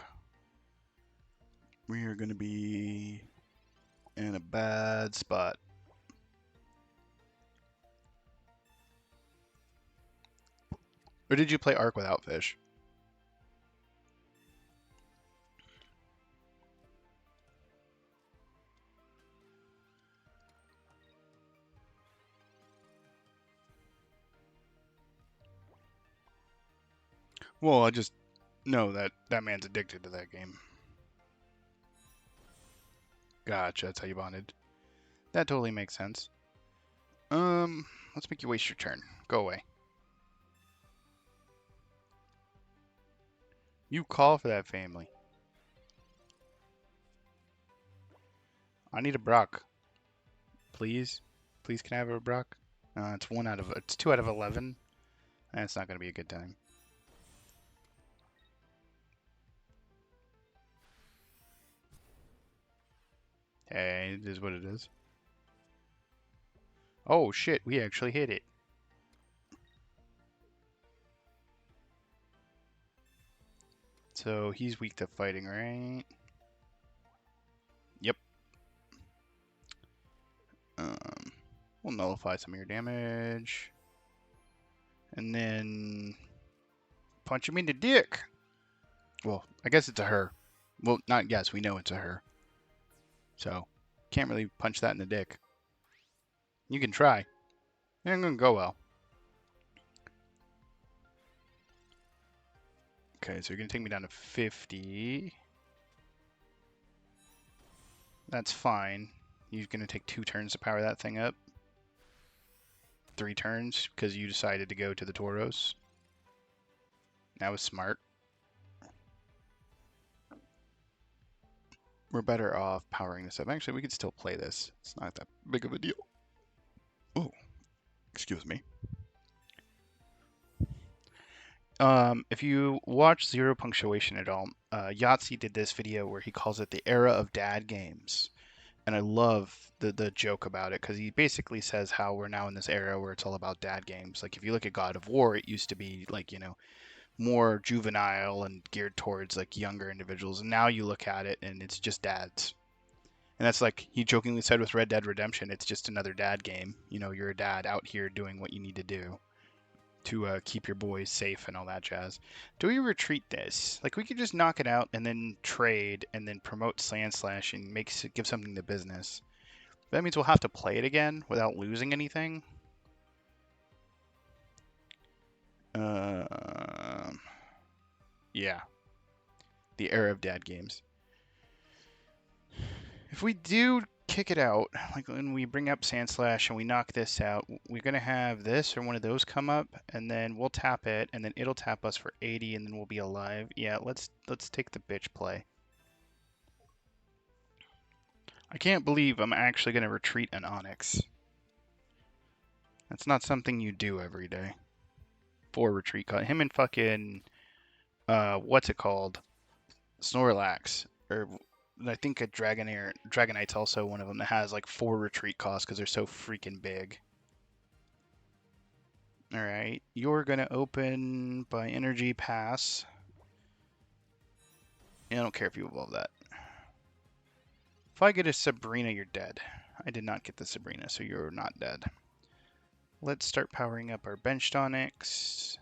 We are going to be in a bad spot. Or did you play ARC without Fish? Well, I just know that that man's addicted to that game. Gotcha, that's how you bonded. That totally makes sense. Let's make you waste your turn. Go away. You call for that family. I need a Brock. Please? Please can I have a Brock? It's 2 out of 11. That's not gonna be a good time. Hey, it is what it is. Oh shit, we actually hit it. So he's weak to fighting, right? Yep. We'll nullify some of your damage. And then punch him in the dick. Well, I guess it's a her. Well, not guess, we know it's a her. So, can't really punch that in the dick. You can try. It ain't gonna go well. Okay, so you're gonna take me down to 50. That's fine. You're gonna take 2 turns to power that thing up. 3 turns, because you decided to go to the Tauros. That was smart. We're better off powering this up. Actually, we could still play this. It's not that big of a deal. Oh, excuse me. If you watch Zero Punctuation at all, Yahtzee did this video where he calls it the era of dad games. And I love the joke about it because he basically says how we're now in this era where it's all about dad games. Like if you look at God of War, it used to be like, you know, more juvenile and geared towards like younger individuals. And now you look at it and it's just dads. And that's like he jokingly said with Red Dead Redemption, it's just another dad game. You know, you're a dad out here doing what you need to do to keep your boys safe and all that jazz. Do we retreat this? Like we could just knock it out and then trade and then promote Sand Slash and give something to business. That means we'll have to play it again without losing anything. Yeah. The era of dad games. If we do kick it out, like when we bring up Sand Slash and we knock this out, we're going to have this or one of those come up, and then we'll tap it, and then it'll tap us for 80, and then we'll be alive. Yeah, let's take the bitch play. I can't believe I'm actually going to retreat an Onyx. That's not something you do every day. 4 retreat cut. Him and fucking, what's it called? Snorlax. Or I think a Dragonite's also one of them that has like 4 retreat costs because they're so freaking big. Alright, you're going to open by energy pass. I don't care if you evolve that. If I get a Sabrina, you're dead. I did not get the Sabrina, so you're not dead. Let's start powering up our benched Onyx.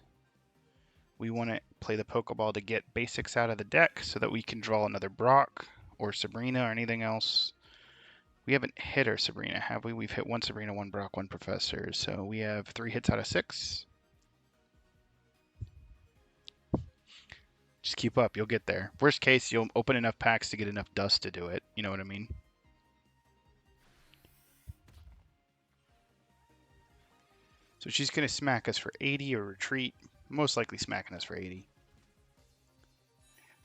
We want to play the Pokeball to get basics out of the deck so that we can draw another Brock or Sabrina or anything else. We haven't hit our Sabrina, have we? We've hit one Sabrina, one Brock, one Professor. So we have 3 hits out of 6. Just keep up. You'll get there. Worst case, you'll open enough packs to get enough dust to do it. You know what I mean? So she's going to smack us for 80 or retreat. Most likely smacking us for 80.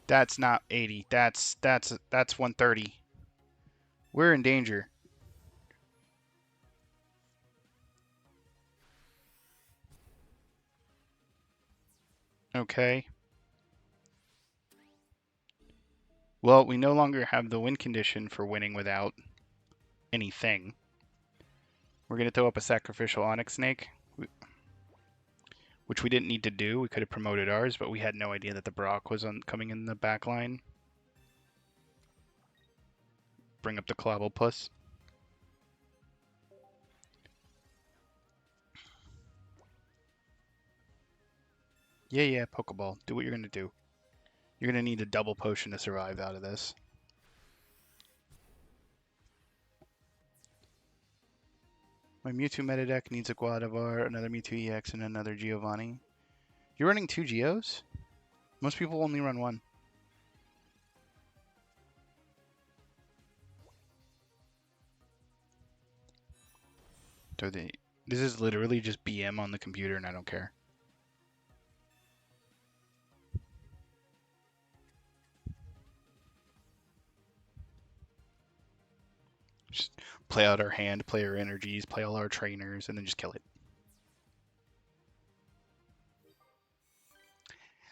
That's not 80. That's 130. We're in danger. Okay. Well, we no longer have the win condition for winning without anything. We're going to throw up a sacrificial Onyx Snake, which we didn't need to do. We could have promoted ours, but we had no idea that the Brock was coming in the back line. Bring up the Clobblepuss. Yeah, Pokeball. Do what you're going to do. You're going to need a double potion to survive out of this. My Mewtwo meta deck needs a Guadavar, another Mewtwo EX, and another Giovanni. You're running 2 Geos? Most people only run 1. So this is literally just BM on the computer, and I don't care. Just play out our hand, play our energies, play all our trainers, and then just kill it.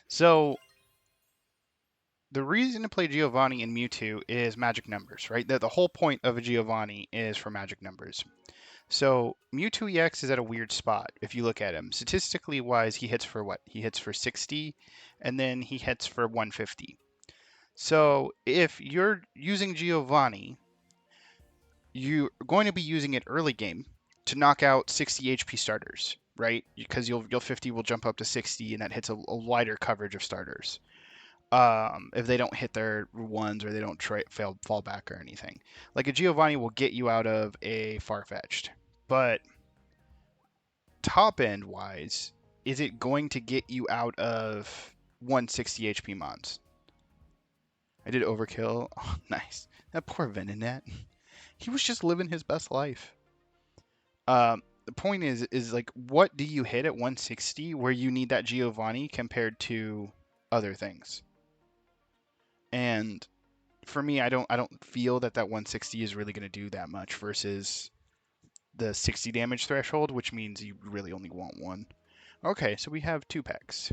So the reason to play Giovanni and Mewtwo is magic numbers, right? The whole point of a Giovanni is for magic numbers. So Mewtwo EX is at a weird spot if you look at him. Statistically wise, he hits for what? He hits for 60, and then he hits for 150. So if you're using Giovanni, you're going to be using it early game to knock out 60 HP starters, right? Because your 50 will jump up to 60, and that hits a wider coverage of starters. If they don't hit their ones or they don't fall back or anything. Like a Giovanni will get you out of a Farfetch'd. But top end wise, is it going to get you out of 160 HP mons? I did overkill. Oh, nice. That poor Venonat. He was just living his best life. The point is like, what do you hit at 160 where you need that Giovanni compared to other things? And for me, I don't feel that 160 is really going to do that much versus the 60 damage threshold, which means you really only want 1. Okay, so we have 2 packs.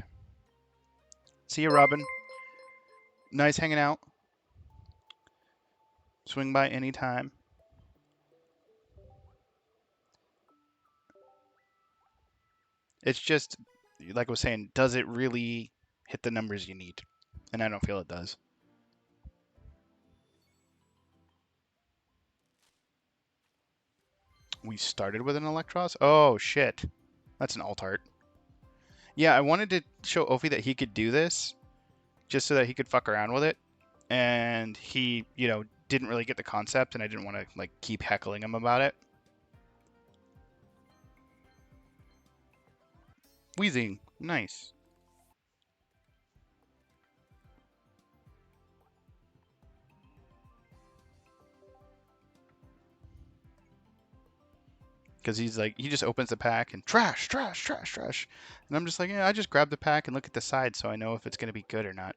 See you, Robin. Nice hanging out. Swing by anytime. It's just, like I was saying, does it really hit the numbers you need? And I don't feel it does. We started with an Electros? Oh, shit. That's an alt-art. Yeah, I wanted to show Ophi that he could do this, just so that he could fuck around with it. And he, didn't really get the concept, and I didn't want to, like, keep heckling him about it. Wheezing. Nice. Because he's like, he just opens the pack and trash. And I'm just like, yeah, I just grab the pack and look at the side so I know if it's going to be good or not.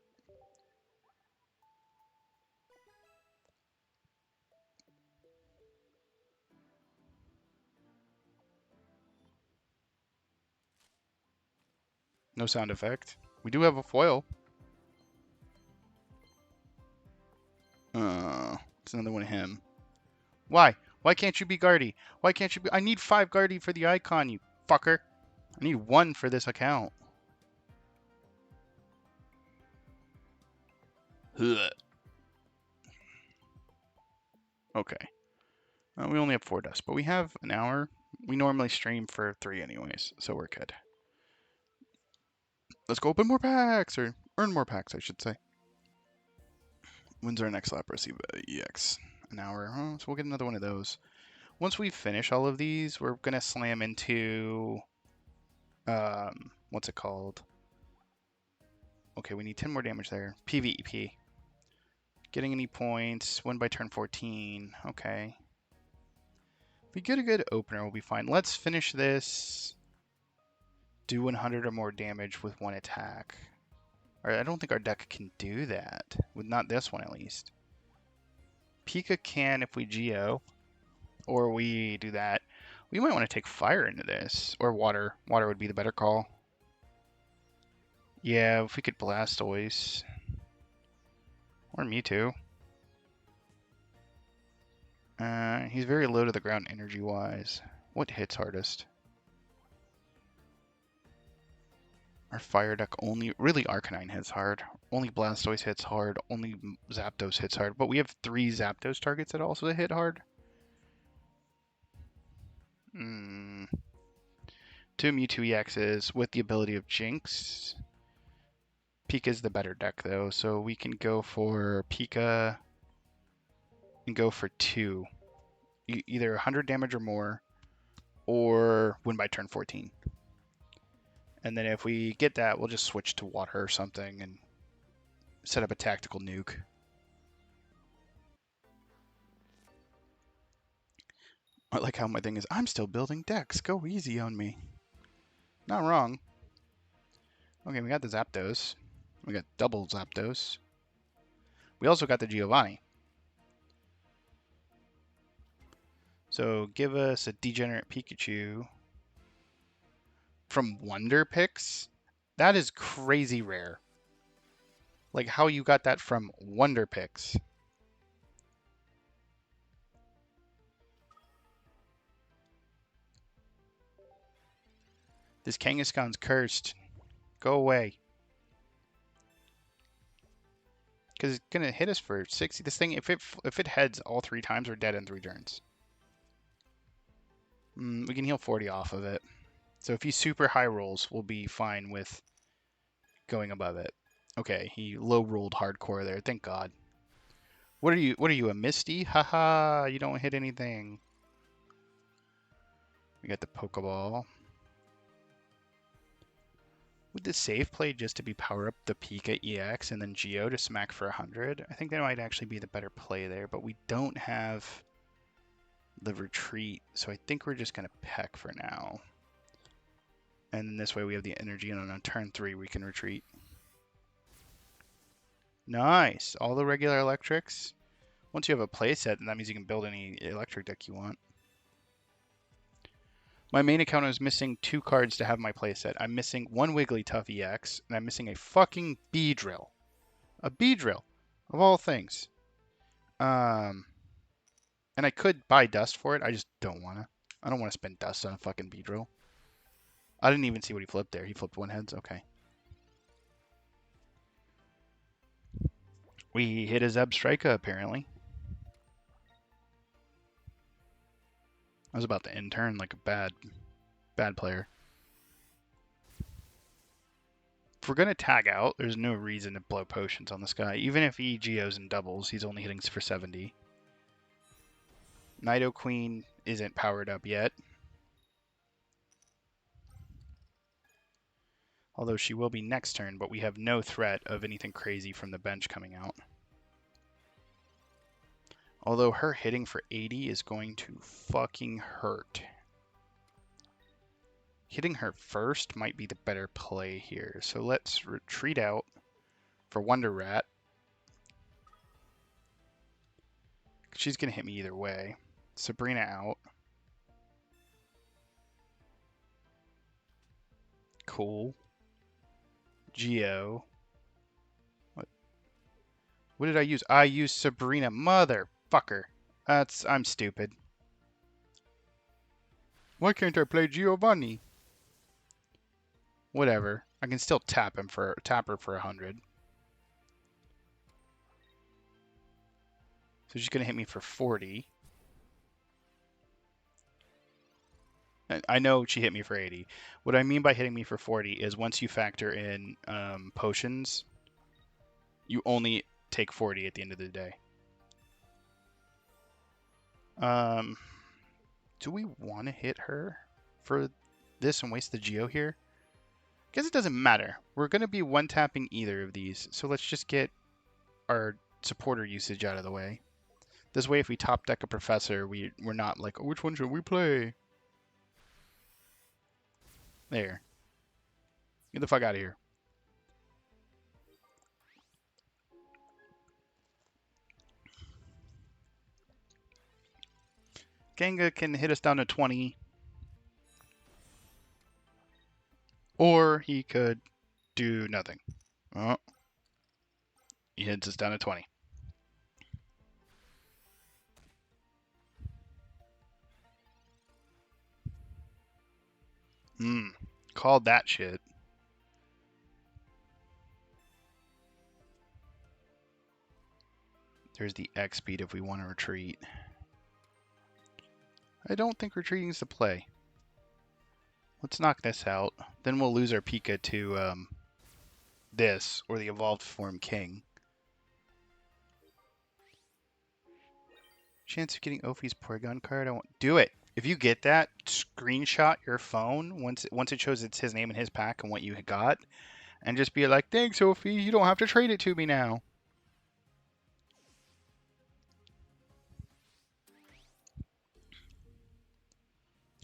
No sound effect. We do have a foil. It's another one of him. Why? Why can't you be Guardy? Why can't you be... I need 5 Guardy for the icon, you fucker. I need 1 for this account. Ugh. Okay. We only have 4 dust, but we have an hour. We normally stream for 3 anyways, so we're good. Let's go open more packs, or earn more packs, I should say. When's our next lap? Receive EX. an hour. Oh, so we'll get another one of those. Once we finish all of these, we're gonna slam into what's it called? Okay, we need 10 more damage there. PvP. Getting any points? Win by turn 14. Okay. If we get a good opener, we'll be fine. Let's finish this. Do 100 or more damage with one attack. I don't think our deck can do that. With not this one, at least. Pika can if we Geo. Or we do that. We might want to take fire into this. Or water. Water would be the better call. Yeah, if we could Blastoise. Or Mewtwo. He's very low to the ground energy-wise. What hits hardest? Our fire deck only... Really, Arcanine hits hard. Only Blastoise hits hard. Only Zapdos hits hard. But we have 3 Zapdos targets that also hit hard. 2 Mewtwo EXs with the ability of Jinx. Pika's the better deck, though. So we can go for Pika and go for 2. Either 100 damage or more. Or win by turn 14. And then if we get that, we'll just switch to water or something and set up a tactical nuke. I like how my thing is, I'm still building decks. Go easy on me. Not wrong. Okay, we got the Zapdos. We got double Zapdos. We also got the Giovanni. So give us a degenerate Pikachu. From Wonder Picks? That is crazy rare. Like how you got that from Wonder Picks. This Kangaskhan's cursed. Go away. Because it's going to hit us for 60. This thing, if it heads all 3 times, we're dead in 3 turns. We can heal 40 off of it. So if he super high rolls, we'll be fine with going above it. Okay, he low rolled hardcore there. Thank God. What are you, a Misty? Haha, you don't hit anything. We got the Pokeball. Would the save play just to be power up the Pika EX and then Geo to smack for 100? I think that might actually be the better play there, but we don't have the retreat, so I think we're just going to peck for now. And this way we have the energy, and on turn 3 we can retreat. Nice! All the regular electrics. Once you have a playset, then that means you can build any electric deck you want. My main account is missing 2 cards to have my playset. I'm missing 1 Wigglytuff EX, and I'm missing a fucking Beedrill. A Beedrill, of all things. And I could buy dust for it, I just don't want to. I don't want to spend dust on a fucking Beedrill. I didn't even see what he flipped there. He flipped 1 heads? Okay. We hit a Zebstrika, apparently. I was about to end turn like a bad player. If we're going to tag out, there's no reason to blow potions on this guy. Even if he Geos and doubles, he's only hitting for 70. Nidoqueen isn't powered up yet. Although she will be next turn, but we have no threat of anything crazy from the bench coming out. Although her hitting for 80 is going to fucking hurt. Hitting her first might be the better play here. So let's retreat out for Wonder Rat. She's going to hit me either way. Sabrina out. Cool. Geo. What did I use? I used Sabrina. Motherfucker. I'm stupid. Why can't I play Giovanni? Whatever. I can still tap her for 100. So she's gonna hit me for 40. I know she hit me for 80. What I mean by hitting me for 40 is once you factor in potions, you only take 40 at the end of the day. Do we want to hit her for this and waste the Geo here? Guess it doesn't matter. We're going to be one-tapping either of these, so let's just get our supporter usage out of the way. This way, if we top deck a Professor, we're not like, oh, which one should we play? There. Get the fuck out of here. Genga can hit us down to 20. Or he could do nothing. Oh. He hits us down to 20. Called that shit. There's the X speed if we want to retreat. I don't think retreating is the play. Let's knock this out. Then we'll lose our Pika to this, or the evolved form King. Chance of getting Ophi's Porygon card? I won't do it. If you get that, screenshot your phone once it shows it's his name and his pack and what you got, and just be like, thanks, Ophi, you don't have to trade it to me now.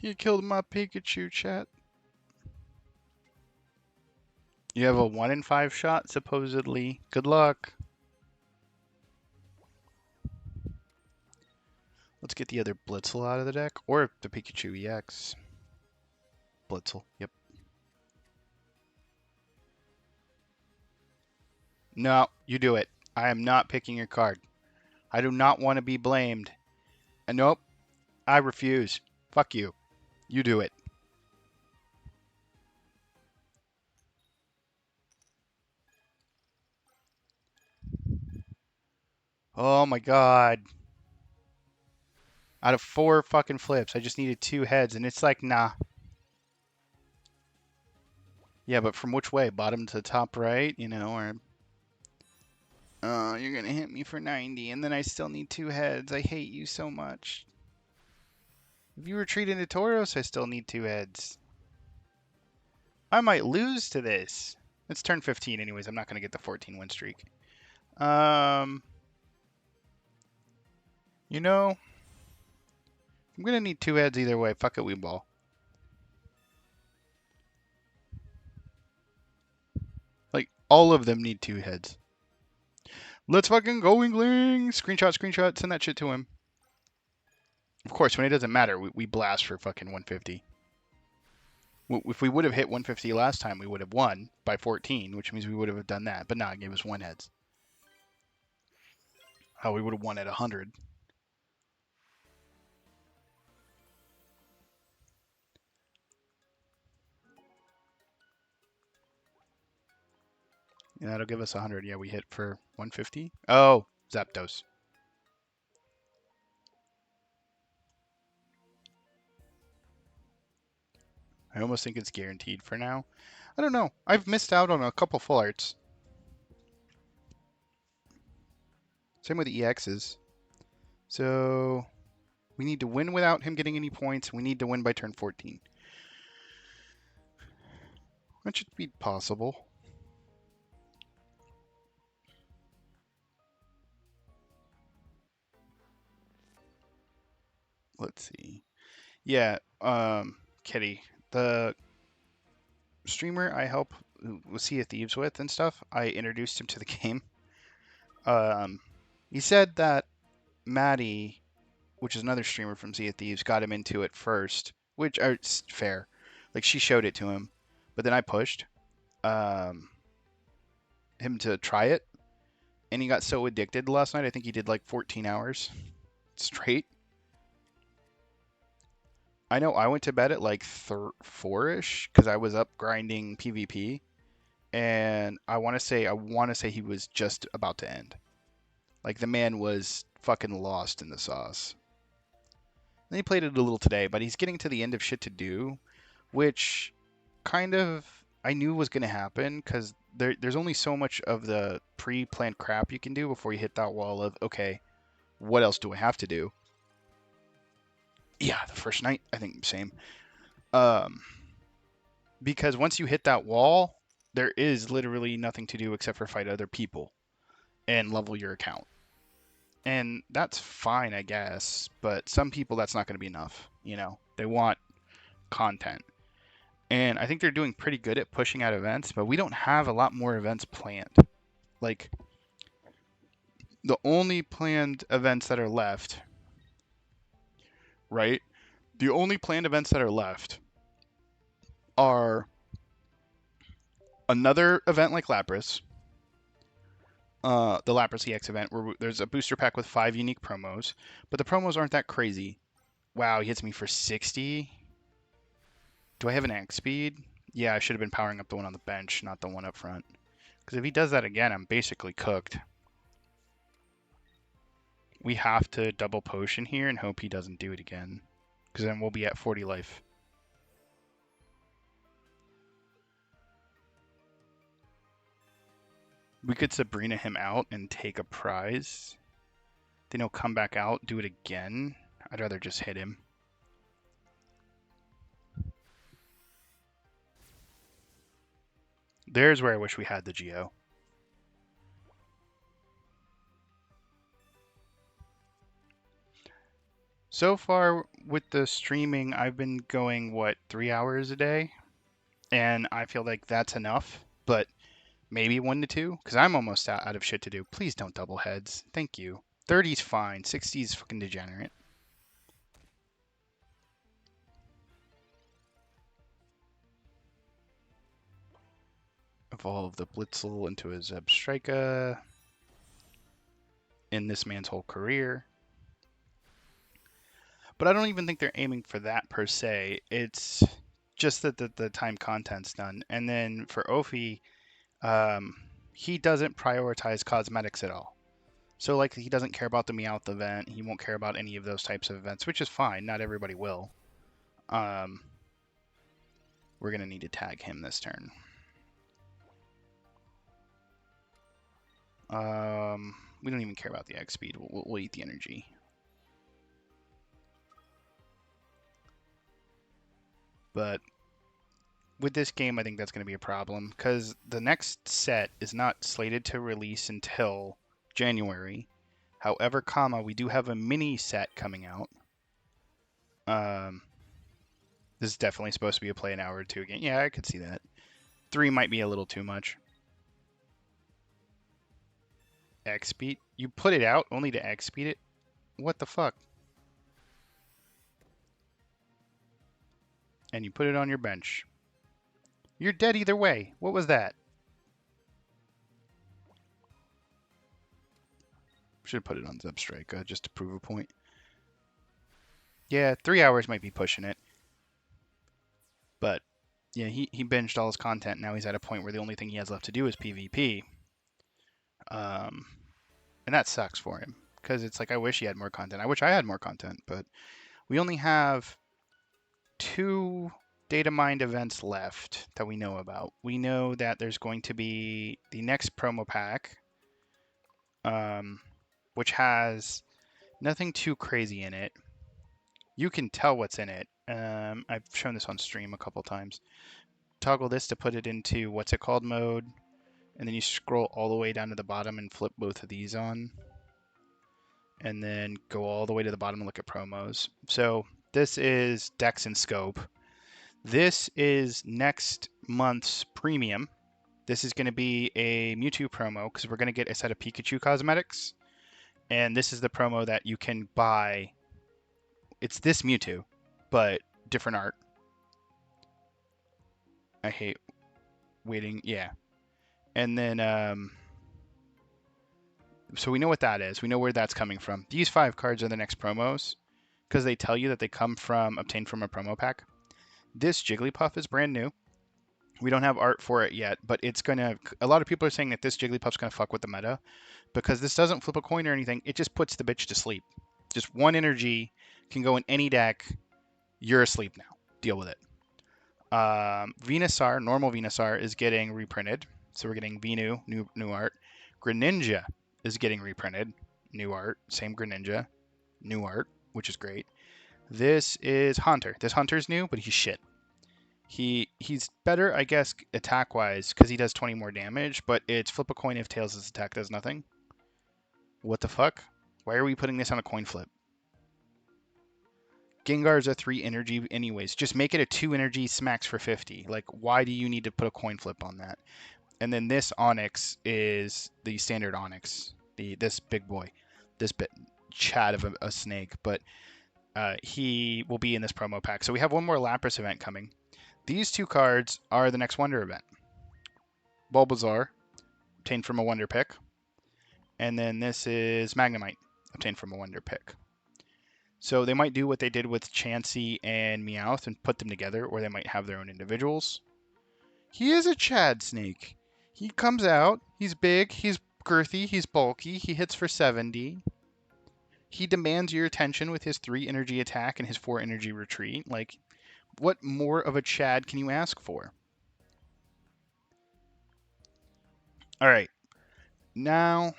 You killed my Pikachu, chat. You have a 1 in 5 shot, supposedly. Good luck. Let's get the other Blitzel out of the deck, or the Pikachu EX. Blitzel, yep. No, you do it. I am not picking your card. I do not want to be blamed. And nope, I refuse. Fuck you. You do it. Oh my god. Out of 4 fucking flips, I just needed 2 heads, and it's like, nah. Yeah, but from which way? Bottom to top right, you know, or... Oh, you're gonna hit me for 90, and then I still need 2 heads. I hate you so much. If you retreat into Tauros, I still need 2 heads. I might lose to this. It's turn 15 anyways. I'm not gonna get the 14 win streak. You know, I'm gonna need 2 heads either way. Fuck it, we ball. Like, all of them need 2 heads. Let's fucking go, Wingling! Screenshot, send that shit to him. Of course, when it doesn't matter, we blast for fucking 150. If we would have hit 150 last time, we would have won by 14, which means we would have done that. But nah, it gave us 1 heads. Oh, we would have won at 100. Yeah, that'll give us 100. Yeah, we hit for 150. Oh, Zapdos. I almost think it's guaranteed for now. I don't know. I've missed out on a couple full arts. Same with the EXs. So we need to win without him getting any points. We need to win by turn 14. That should be possible. Let's see. Yeah, Kitty, the streamer I help with Sea of Thieves with and stuff, I introduced him to the game. He said that Maddie, which is another streamer from Sea of Thieves, got him into it first, which is fair. Like, she showed it to him, but then I pushed him to try it, and he got so addicted last night. I think he did like 14 hours straight. I know I went to bed at like 4-ish because I was up grinding PvP, and I want to say he was just about to end. Like, the man was fucking lost in the sauce. And he played it a little today, but he's getting to the end of shit to do, which kind of I knew was going to happen because there's only so much of the pre-planned crap you can do before you hit that wall of, okay, what else do I have to do? Yeah, the first night, I think same. Because once you hit that wall, there is literally nothing to do except for fight other people and level your account. And that's fine, I guess, but some people that's not going to be enough, you know. They want content. And I think they're doing pretty good at pushing out events, but we don't have a lot more events planned. Like, the only planned events that are left, right? The only planned events that are left are another event like Lapras, the Lapras EX event, where there's a booster pack with 5 unique promos, but the promos aren't that crazy. Wow, he hits me for 60. Do I have an X speed? Yeah, I should have been powering up the one on the bench, not the one up front. Because if he does that again, I'm basically cooked. We have to double potion here and hope he doesn't do it again. Because then we'll be at 40 life. We could Sabrina him out and take a prize. Then he'll come back out, do it again. I'd rather just hit him. There's where I wish we had the Geo. So far with the streaming, I've been going, what, 3 hours a day? And I feel like that's enough, but maybe 1 to 2, because I'm almost out of shit to do. Please don't double heads. Thank you. 30's fine. 60's fucking degenerate. Evolve the Blitzel into a Zebstrika in this man's whole career. But I don't even think they're aiming for that per se. It's just that the time content's done. And then for Ophi, he doesn't prioritize cosmetics at all. So like he doesn't care about the Meowth event. He won't care about any of those types of events, which is fine. Not everybody will. We're gonna need to tag him this turn. We don't even care about the X speed. We'll eat the energy. But with this game, I think that's going to be a problem because the next set is not slated to release until January. However, we do have a mini set coming out. This is definitely supposed to be a play an hour or 2 again. Yeah, I could see that. 3 might be a little too much. X speed? You put it out only to X speed it? What the fuck? And you put it on your bench. You're dead either way. What was that? Should have put it on Zebstrika just to prove a point. Yeah, 3 hours might be pushing it. But yeah, he binged all his content. Now he's at a point where the only thing he has left to do is PvP. And that sucks for him because it's like I wish he had more content. I wish I had more content, but we only have 2 data mined events left that we know about. We know that there's going to be the next promo pack, which has nothing too crazy in it. You can tell what's in it. I've shown this on stream a couple times. Toggle this to put it into what's it called mode, and then you scroll all the way down to the bottom and flip both of these on, and then go all the way to the bottom and look at promos. So this is Dex and Scope. This is next month's premium. This is going to be a Mewtwo promo because we're going to get a set of Pikachu cosmetics. And this is the promo that you can buy. It's this Mewtwo, but different art. I hate waiting. Yeah. And then, so we know what that is. We know where that's coming from. These 5 cards are the next promos because they tell you that they come from, obtained from a promo pack. This Jigglypuff is brand new. We don't have art for it yet, but it's going to... A lot of people are saying that this Jigglypuff's going to fuck with the meta because this doesn't flip a coin or anything. It just puts the bitch to sleep. Just 1 energy can go in any deck. You're asleep now. Deal with it. Venusaur, normal Venusaur, is getting reprinted. So we're getting Venu, new art. Greninja is getting reprinted. New art. Same Greninja. New art, which is great. This is Hunter. This Hunter's new, but he's shit. He's better, I guess, attack-wise, because he does 20 more damage, but it's flip a coin if Tails' attack does nothing. What the fuck? Why are we putting this on a coin flip? Gengar's a 3 energy anyways. Just make it a 2 energy smacks for 50. Like, why do you need to put a coin flip on that? And then this Onyx is the standard Onyx. This big boy. This bit chat of a snake, but he will be in this promo pack. So we have one more Lapras event coming. These two cards are the next Wonder event. Bulbasaur, obtained from a Wonder pick. And then this is Magnemite, obtained from a Wonder pick. So they might do what they did with Chansey and Meowth and put them together, or they might have their own individuals. He is a Chad snake. He comes out, he's big, he's girthy, he's bulky, he hits for 70. He demands your attention with his 3 energy attack and his 4 energy retreat. Like, what more of a Chad can you ask for? Alright. Now,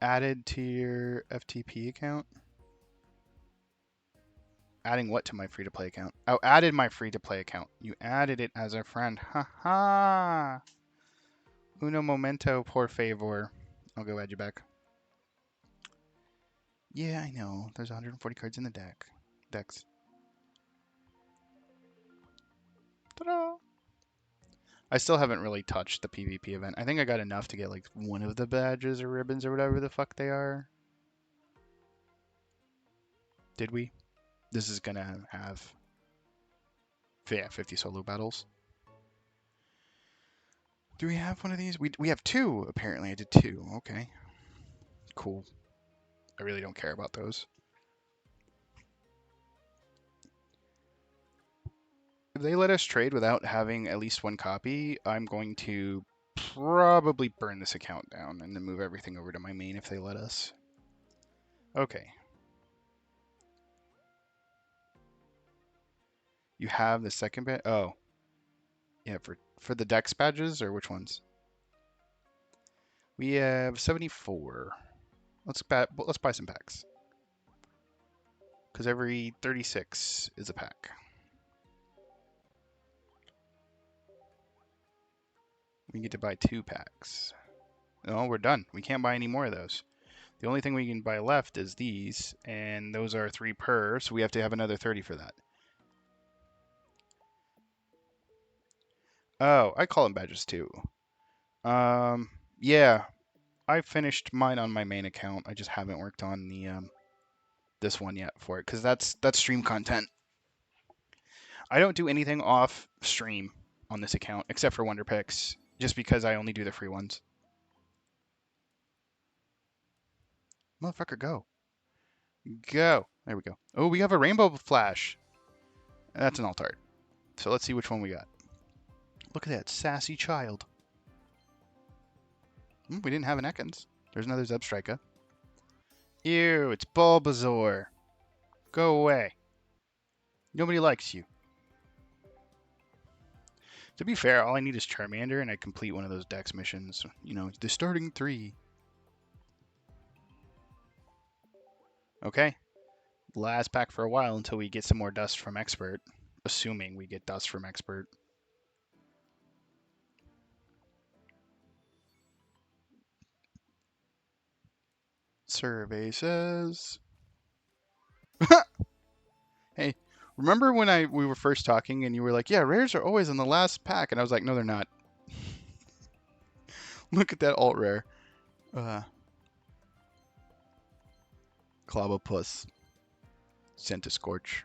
added to your F2P account. Adding what to my free-to-play account? Oh, added my free-to-play account. You added it as a friend. Ha-ha! Uno momento, por favor. I'll go add you back. Yeah, I know. There's 140 cards in the decks. Ta-da! I still haven't really touched the PvP event. I think I got enough to get like one of the badges or ribbons or whatever the fuck they are. Did we? This is gonna have 50 solo battles. Do we have one of these? We have 2, apparently. I did 2. Okay. Cool. I really don't care about those. If they let us trade without having at least 1 copy, I'm going to probably burn this account down and then move everything over to my main if they let us. Okay. You have the second badge? Oh. Yeah, for the dex badges, or which ones? We have 74. Let's buy some packs. Because every 36 is a pack. We get to buy 2 packs. No, we're done. We can't buy any more of those. The only thing we can buy left is these, and those are 3 per, so we have to have another 30 for that. Oh, I call them badges too. Yeah, I finished mine on my main account. I just haven't worked on the this one yet for it, because that's stream content. I don't do anything off stream on this account except for Wonder Picks, just because I only do the free ones. Motherfucker, go. Go. There we go. Oh, we have a Rainbow Flash. That's an alt art. So let's see which one we got. Look at that sassy child. We didn't have an Ekans. There's another Zebstrika. Ew, it's Bulbasaur. Go away. Nobody likes you. To be fair, all I need is Charmander, and I complete one of those Dex missions. You know, the starting 3. Okay. Last pack for a while until we get some more dust from Expert. Assuming we get dust from Expert. Survey says... Hey, remember when we were first talking and you were like, yeah, rares are always in the last pack. And I was like, no, they're not. Look at that alt rare. Clobbopus. Centiscorch.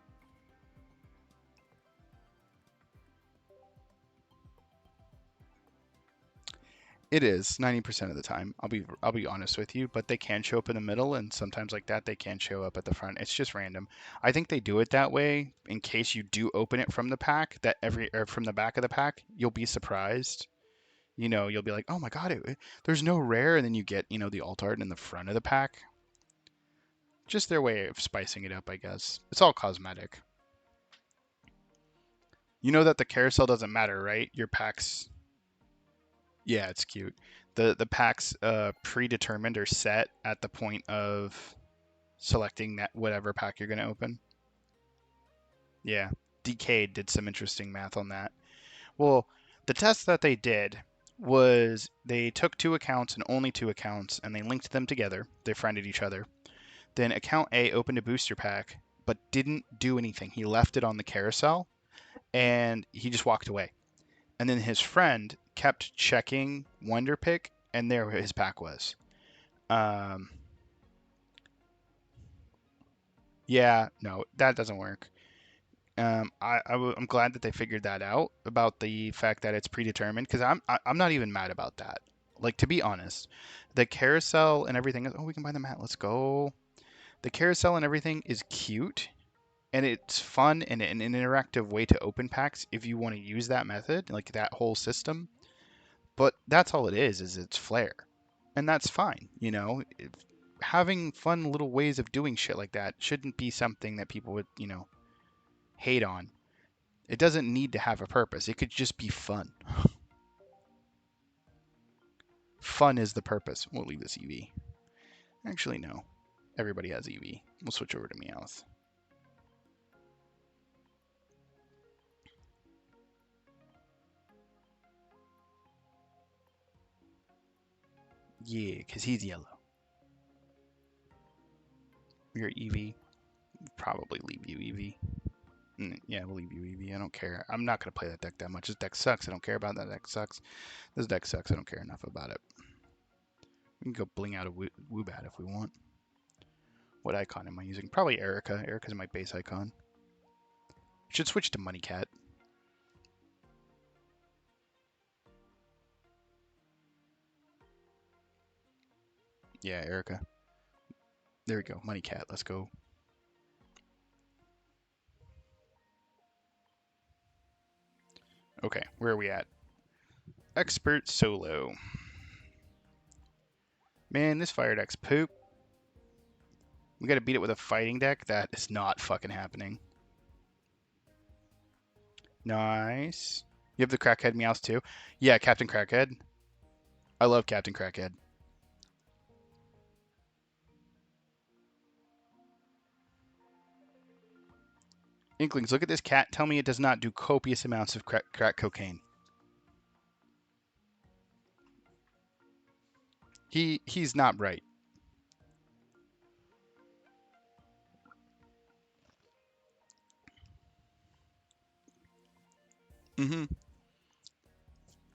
It is 90% of the time. I'll be honest with you, but they can show up in the middle, and sometimes like that they can show up at the front. It's just random. I think they do it that way in case you do open it from the pack. Or from the back of the pack, you'll be surprised. You know, you'll be like, oh my god, there's no rare, and then you get the alt art in the front of the pack. Just their way of spicing it up, I guess. It's all cosmetic. You know that the carousel doesn't matter, right? Your packs. Yeah, it's cute. The packs predetermined or set at the point of selecting that whatever pack you're going to open. Yeah, Decade did some interesting math on that. Well, the test that they did was they took 2 accounts and only 2 accounts, and they linked them together. They friended each other. Then account A opened a booster pack, but didn't do anything. He left it on the carousel, and he just walked away. And then his friend kept checking Wonder Pick, and there his pack was. Yeah, no, that doesn't work. I'm glad that they figured that out about the fact that it's predetermined, because I'm not even mad about that. Like, to be honest, the carousel and everything is, oh, we can buy the mat. Let's go. The carousel and everything is cute, and it's fun and an interactive way to open packs if you want to use that method, like that whole system. But that's all it is it's flair. And that's fine, you know. Having fun little ways of doing shit like that shouldn't be something that people would, hate on. It doesn't need to have a purpose. It could just be fun. Fun is the purpose. We'll leave this EV. Actually, no. Everybody has EV. We'll switch over to Meowth. Yeah, because he's yellow. You're EV. Probably leave you EV. Yeah, we'll leave you EV. I don't care. I'm not going to play that deck that much. This deck sucks. I don't care about that deck sucks. This deck sucks. I don't care enough about it. We can go bling out a Woobat if we want. What icon am I using? Probably Erica. Erica's my base icon. Should switch to Money Cat. Yeah, Erica. There we go. Money Cat. Let's go. Okay, where are we at? Expert Solo. Man, this fire deck's poop. We gotta beat it with a fighting deck? That is not fucking happening. Nice. You have the Crackhead Meowth too? Yeah, Captain Crackhead. I love Captain Crackhead. Inklings, look at this cat. Tell me it does not do copious amounts of crack cocaine. He's not right. Mm-hmm.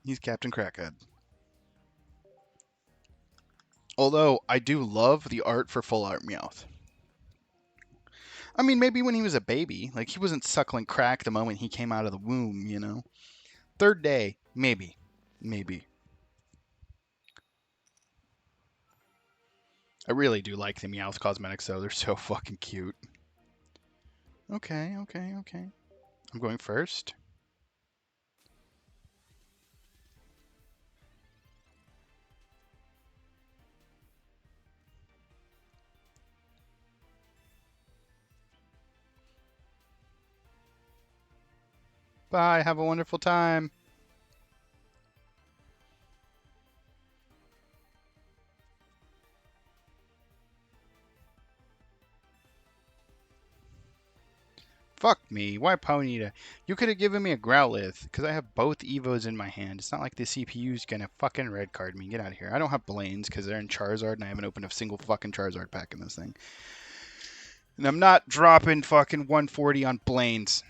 He's Captain Crackhead. Although, I do love the art for Full Art Meowth. I mean, maybe when he was a baby. Like, he wasn't suckling crack the moment he came out of the womb, you know? Third day, maybe. Maybe. I really do like the Meowth cosmetics, though. They're so fucking cute. Okay. I'm going first. Bye. Have a wonderful time. Fuck me. Why Ponyta? You could have given me a Growlithe, because I have both Evos in my hand. It's not like the CPU's gonna fucking red card me. Get out of here. I don't have Blaines, because they're in Charizard, and I haven't opened a single fucking Charizard pack in this thing. And I'm not dropping fucking 140 on Blaines.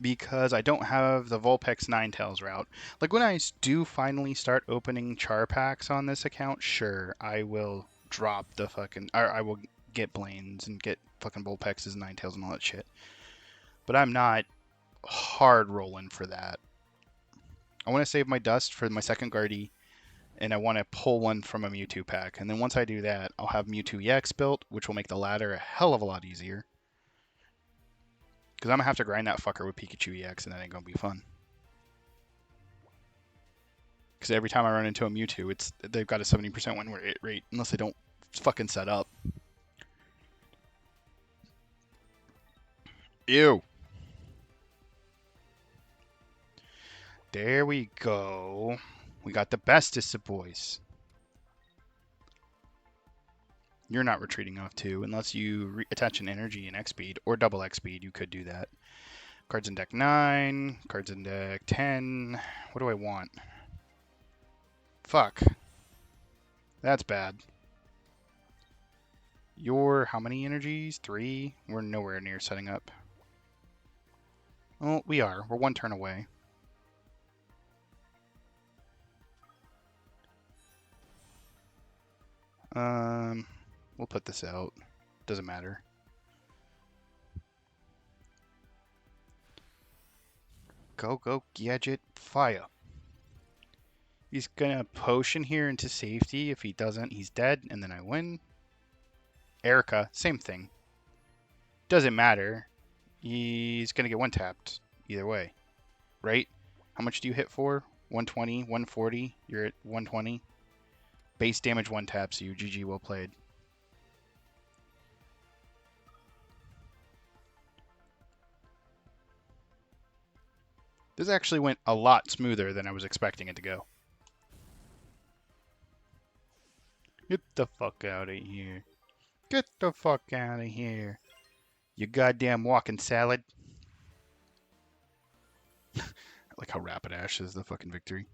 Because I don't have the Vulpix Ninetales route. Like, when I do finally start opening char packs on this account, sure, I will drop the fucking... Or I will get Blaines and get fucking Vulpixes and Ninetales and all that shit. But I'm not hard rolling for that. I want to save my dust for my second Guardy, and I want to pull one from a Mewtwo pack. And then once I do that, I'll have Mewtwo EX built, which will make the ladder a hell of a lot easier. Because I'm going to have to grind that fucker with Pikachu EX, and that ain't going to be fun. Because every time I run into a Mewtwo, they've got a 70% win rate, unless they don't fucking set up. Ew. There we go. We got the bestest of boys. You're not retreating off 2 unless you attach an energy and X speed or double X speed. You could do that. Cards in deck 9. Cards in deck 10. What do I want? Fuck. That's bad. You're how many energies? 3? We're nowhere near setting up. Well, we are. We're 1 turn away. We'll put this out. Doesn't matter. Go, gadget, fire. He's gonna potion here into safety. If he doesn't, he's dead, and then I win. Erica, same thing. Doesn't matter. He's gonna get 1-tapped either way, right? How much do you hit for? 120, 140. You're at 120. Base damage 1-taps you. GG, well played. This actually went a lot smoother than I was expecting it to go. Get the fuck out of here. Get the fuck out of here. You goddamn walking salad. I like how Rapidash is the fucking victory.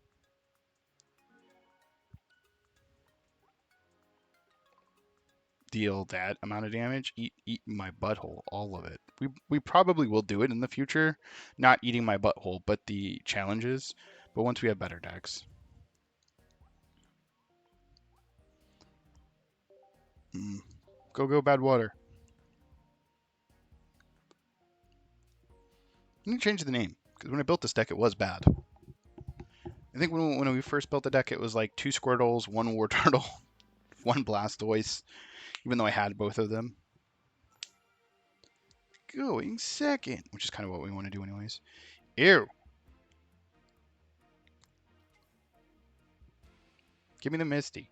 Deal that amount of damage. Eat my butthole. All of it. We probably will do it in the future. Not eating my butthole, but the challenges. But once we have better decks. Go, bad water. I'm going to change the name. Because when I built this deck, it was bad. I think when we first built the deck, it was like 2 Squirtles, 1 War Turtle, 1 Blastoise. Even though I had both of them. Going second. Which is kind of what we want to do anyways. Ew. Give me the Misty.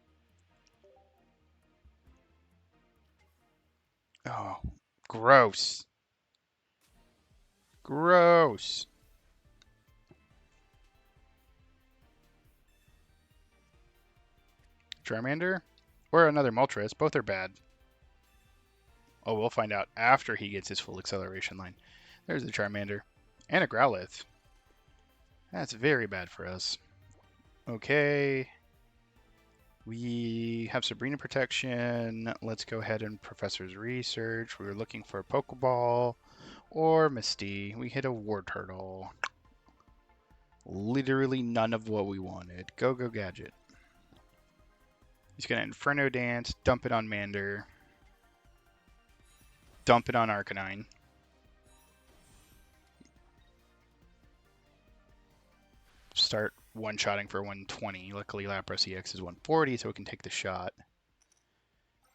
Oh, gross. Gross. Charmander? Or another Moltres. Both are bad. Oh, we'll find out after he gets his full acceleration line. There's the Charmander. And a Growlithe. That's very bad for us. Okay. We have Sabrina Protection. Let's go ahead and Professor's Research. We were looking for a Pokeball or Misty. We hit a War Turtle. Literally none of what we wanted. Go Gadget. He's going to Inferno Dance, dump it on Mander. Dump it on Arcanine. Start one-shotting for 120. Luckily, Lapras EX is 140, so we can take the shot.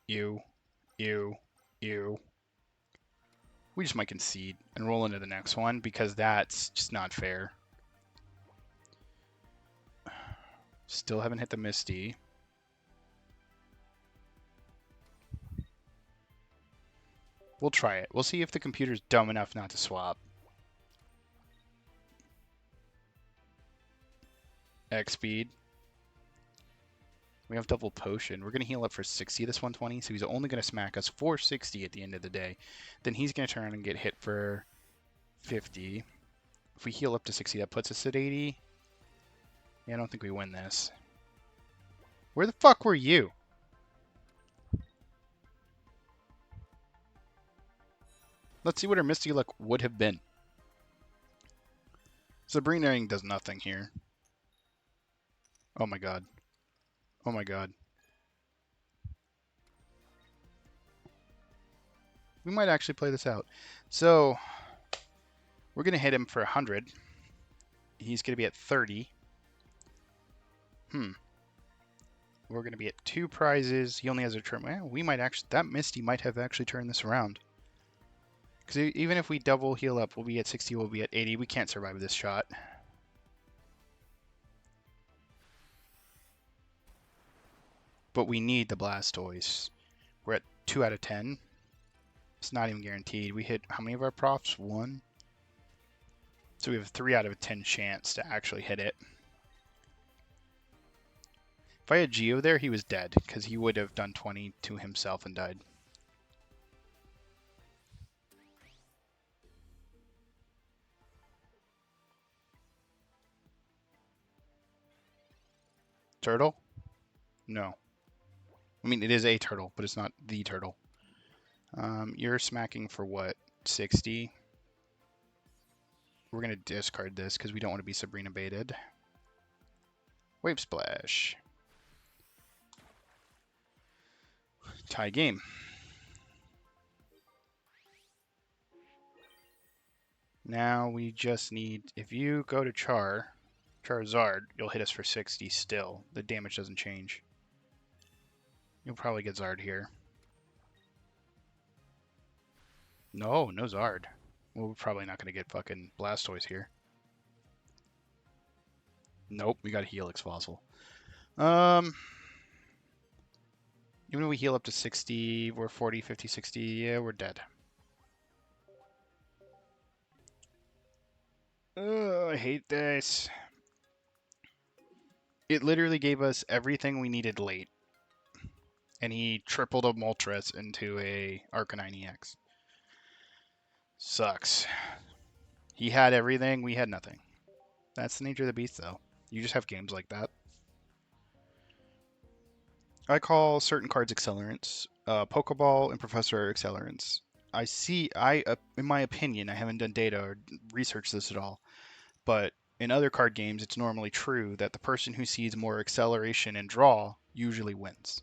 Ew. Ew. Ew. We just might concede and roll into the next one because that's just not fair. Still haven't hit the Misty. We'll try it. We'll see if the computer's dumb enough not to swap. X speed. We have double potion. We're going to heal up for 60 this 120, so he's only going to smack us for 60 at the end of the day. Then he's going to turn and get hit for 50. If we heal up to 60, that puts us at 80. Yeah, I don't think we win this. Where the fuck were you? Let's see what our Misty Luck would have been. Sabrina does nothing here. Oh my god. Oh my god. We might actually play this out. So, we're going to hit him for 100. He's going to be at 30. We're going to be at 2 prizes. He only has a turn. Well, we might actually... That Misty might have actually turned this around. Because even if we double heal up, we'll be at 60, we'll be at 80. We can't survive this shot. But we need the Blastoise. We're at 2 out of 10. It's not even guaranteed. We hit how many of our profs? 1. So we have a 3 out of 10 chance to actually hit it. If I had Geo there, he was dead, because he would have done 20 to himself and died. Turtle? No. I mean, it is a turtle, but it's not the turtle. You're smacking for what? 60? We're going to discard this because we don't want to be Sabrina baited. Wave Splash. Tie game. Now we just need, if you go to Charizard, you'll hit us for 60 still. The damage doesn't change. You'll probably get Zard here. No Zard. Well, we're probably not going to get fucking Blastoise here. Nope, we got a Helix Fossil. Even if we heal up to 60, we're 40, 50, 60, yeah, we're dead. I hate this. It literally gave us everything we needed late. And he tripled a Moltres into a Arcanine EX. Sucks. He had everything, we had nothing. That's the nature of the beast, though. You just have games like that. I call certain cards accelerants. Pokeball and Professor are accelerants. In my opinion, I haven't done data or researched this at all, but in other card games, it's normally true that the person who sees more acceleration and draw usually wins.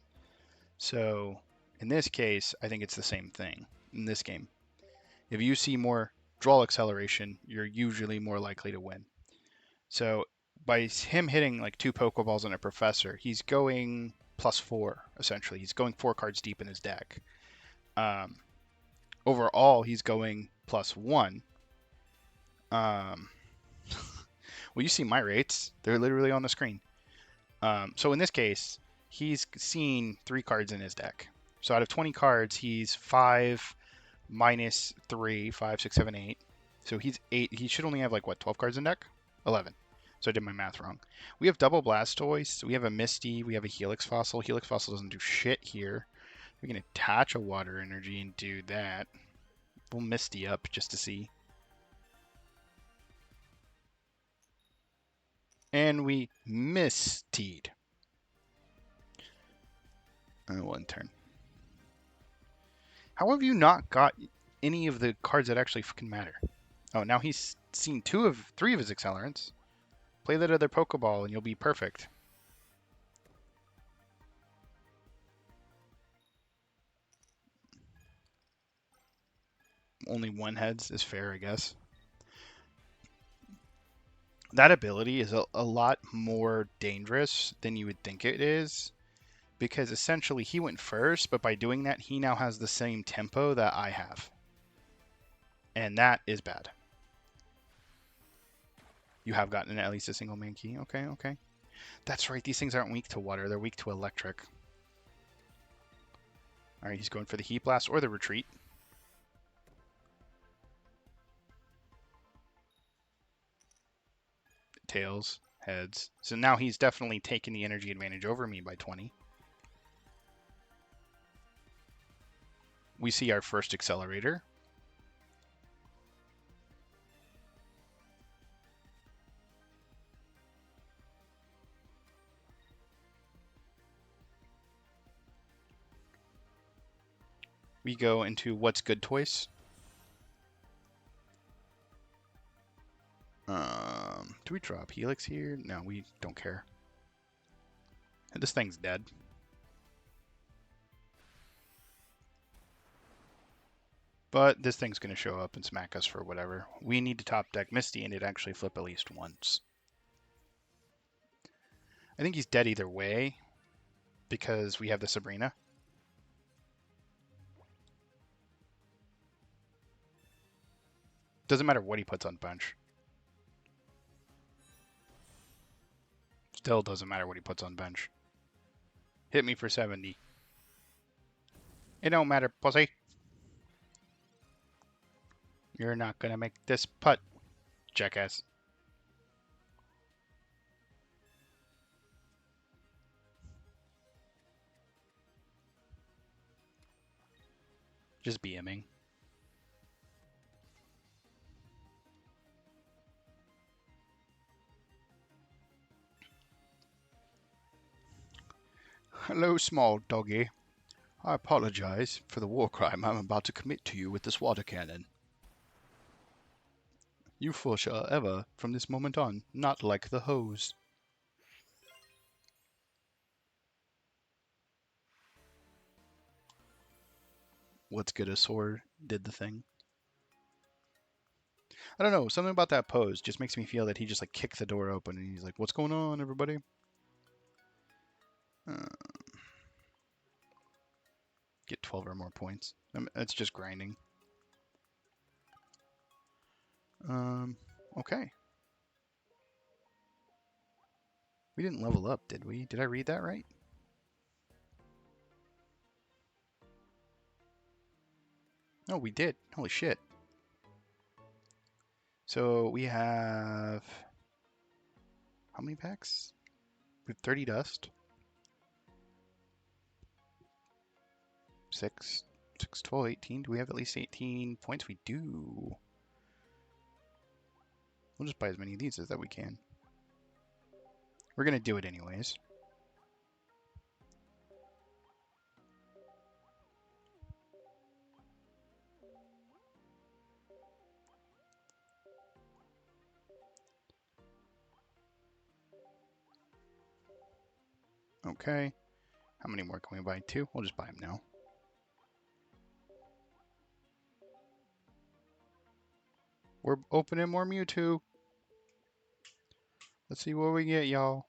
So, in this case, I think it's the same thing in this game. If you see more draw acceleration, you're usually more likely to win. So, by him hitting like 2 Pokeballs and a Professor, he's going +4, essentially. He's going 4 cards deep in his deck. Overall, he's going +1. Well, you see my rates. They're literally on the screen. So in this case, he's seen 3 cards in his deck. So out of 20 cards, he's 5 minus 3, 5, 6, 7, 8. So he's 8. He should only have like, what, 12 cards in deck? 11. So I did my math wrong. We have double Blastoise. We have a Misty. We have a Helix Fossil. Helix Fossil doesn't do shit here. We can attach a Water Energy and do that. We'll Misty up just to see. And we Mistied. 1 turn. How have you not got any of the cards that actually fucking matter? Oh, now he's seen 3 of his accelerants. Play that other Pokeball and you'll be perfect. Only 1 heads is fair, I guess. That ability is a lot more dangerous than you would think it is, because essentially he went first, but by doing that, he now has the same tempo that I have. And that is bad. You have gotten at least a single main key. Okay. That's right, these things aren't weak to water, they're weak to electric. Alright, he's going for the Heat Blast or the Retreat. Tails, heads. So now he's definitely taken the energy advantage over me by 20. We see our first accelerator. We go into What's Good Toys. Do we drop Helix here? No, we don't care. This thing's dead. But this thing's going to show up and smack us for whatever. We need to top deck Misty and it actually flip at least once. I think he's dead either way because we have the Sabrina. Doesn't matter what he puts on bench. Still doesn't matter what he puts on bench. Hit me for 70. It don't matter, pussy. You're not gonna make this putt, jackass. Just BMing. Hello, small doggy. I apologize for the war crime I'm about to commit to you with this water cannon. You fool shall ever, from this moment on, not like the hose. What's good, a sword did the thing. I don't know, something about that pose just makes me feel that he just like kicked the door open and he's like, what's going on, everybody? Get 12 or more points. It's just grinding. Okay. We didn't level up, did we? Did I read that right? No, we did. Holy shit. So we have... How many packs? We have 30 dust. 6, 12, 18. Do we have at least 18 points? We do. We'll just buy as many of these as that we can. We're going to do it anyways. Okay. How many more can we buy? 2? We'll just buy them now. We're opening more Mewtwo. Let's see what we get, y'all.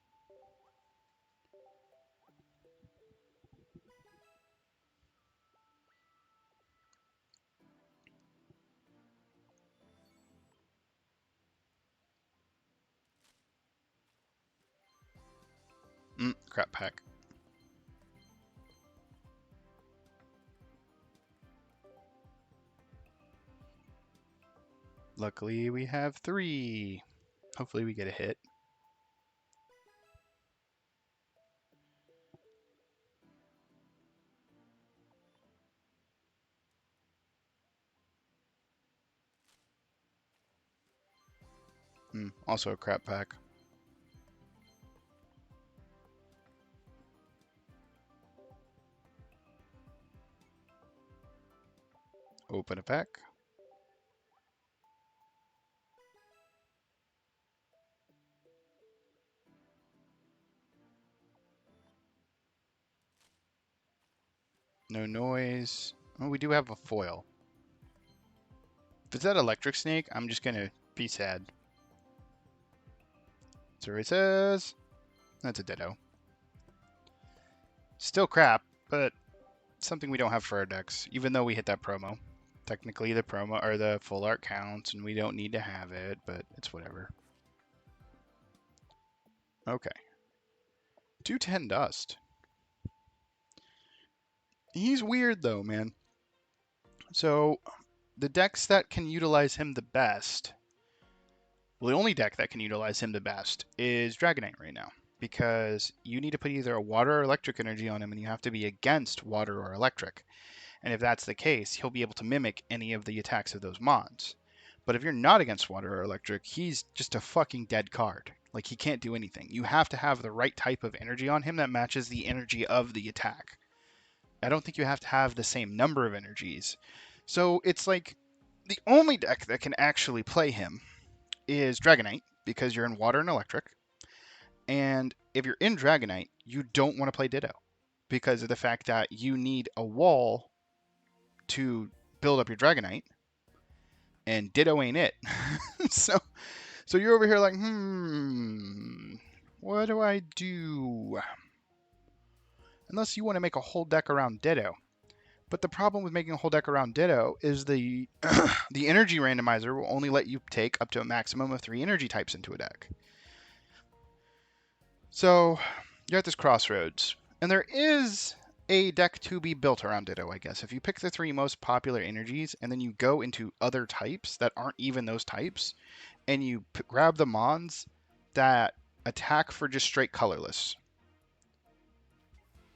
Crap pack. Luckily, we have 3. Hopefully we get a hit. Also a crap pack. Open a pack. No noise. Oh, we do have a foil. If it's that electric snake, I'm just gonna be sad. So it says that's a ditto. Still crap, but something we don't have for our decks, even though we hit that promo. Technically the promo or the full art counts and we don't need to have it, but it's whatever. Okay. 210 dust. He's weird though, man. So the decks that can utilize him the best, well, the only deck that can utilize him the best is Dragonite right now, because you need to put either a water or electric energy on him and you have to be against water or electric. And if that's the case, he'll be able to mimic any of the attacks of those mons. But if you're not against water or electric, he's just a fucking dead card. Like, he can't do anything. You have to have the right type of energy on him that matches the energy of the attack. I don't think you have to have the same number of energies. So it's like the only deck that can actually play him is Dragonite, because you're in water and electric. And if you're in Dragonite, you don't want to play Ditto, because of the fact that you need a wall to build up your Dragonite, and Ditto ain't it. so you're over here like, what do I do? Unless you want to make a whole deck around Ditto. But the problem with making a whole deck around Ditto is the the energy randomizer will only let you take up to a maximum of 3 energy types into a deck. So you're at this crossroads, and there is a deck to be built around Ditto, I guess. If you pick the 3 most popular energies and then you go into other types that aren't even those types, and you grab the mons that attack for just straight colorless,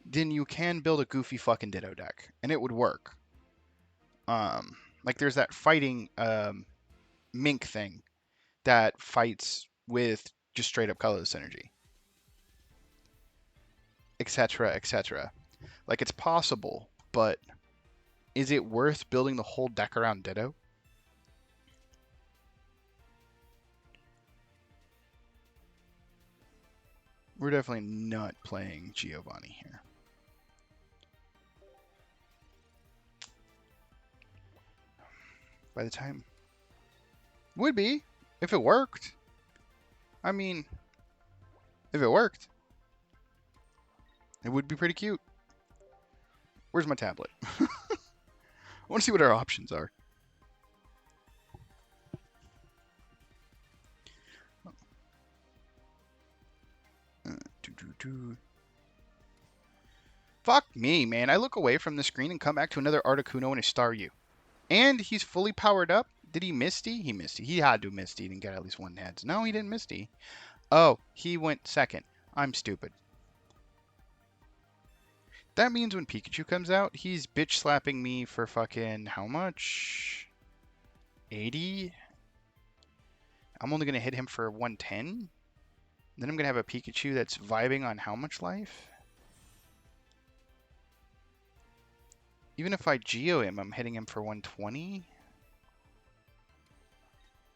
then you can build a goofy fucking Ditto deck, and it would work. Like there's that fighting mink thing that fights with just straight up colorless energy, etc., etc. Like it's possible, but is it worth building the whole deck around Ditto? We're definitely not playing Giovanni here. By the time... Would be, if it worked. I mean, if it worked, it would be pretty cute. Where's my tablet? I want to see what our options are. Fuck me, man. I look away from the screen and come back to another Articuno and a Staryu. And he's fully powered up. Did he Misty? He Misty. He had to Misty and get at least one heads. No, he didn't Misty. Oh, he went second. I'm stupid. That means when Pikachu comes out, he's bitch slapping me for fucking how much? 80? I'm only going to hit him for 110? Then I'm going to have a Pikachu that's vibing on how much life? Even if I Geo him, I'm hitting him for 120?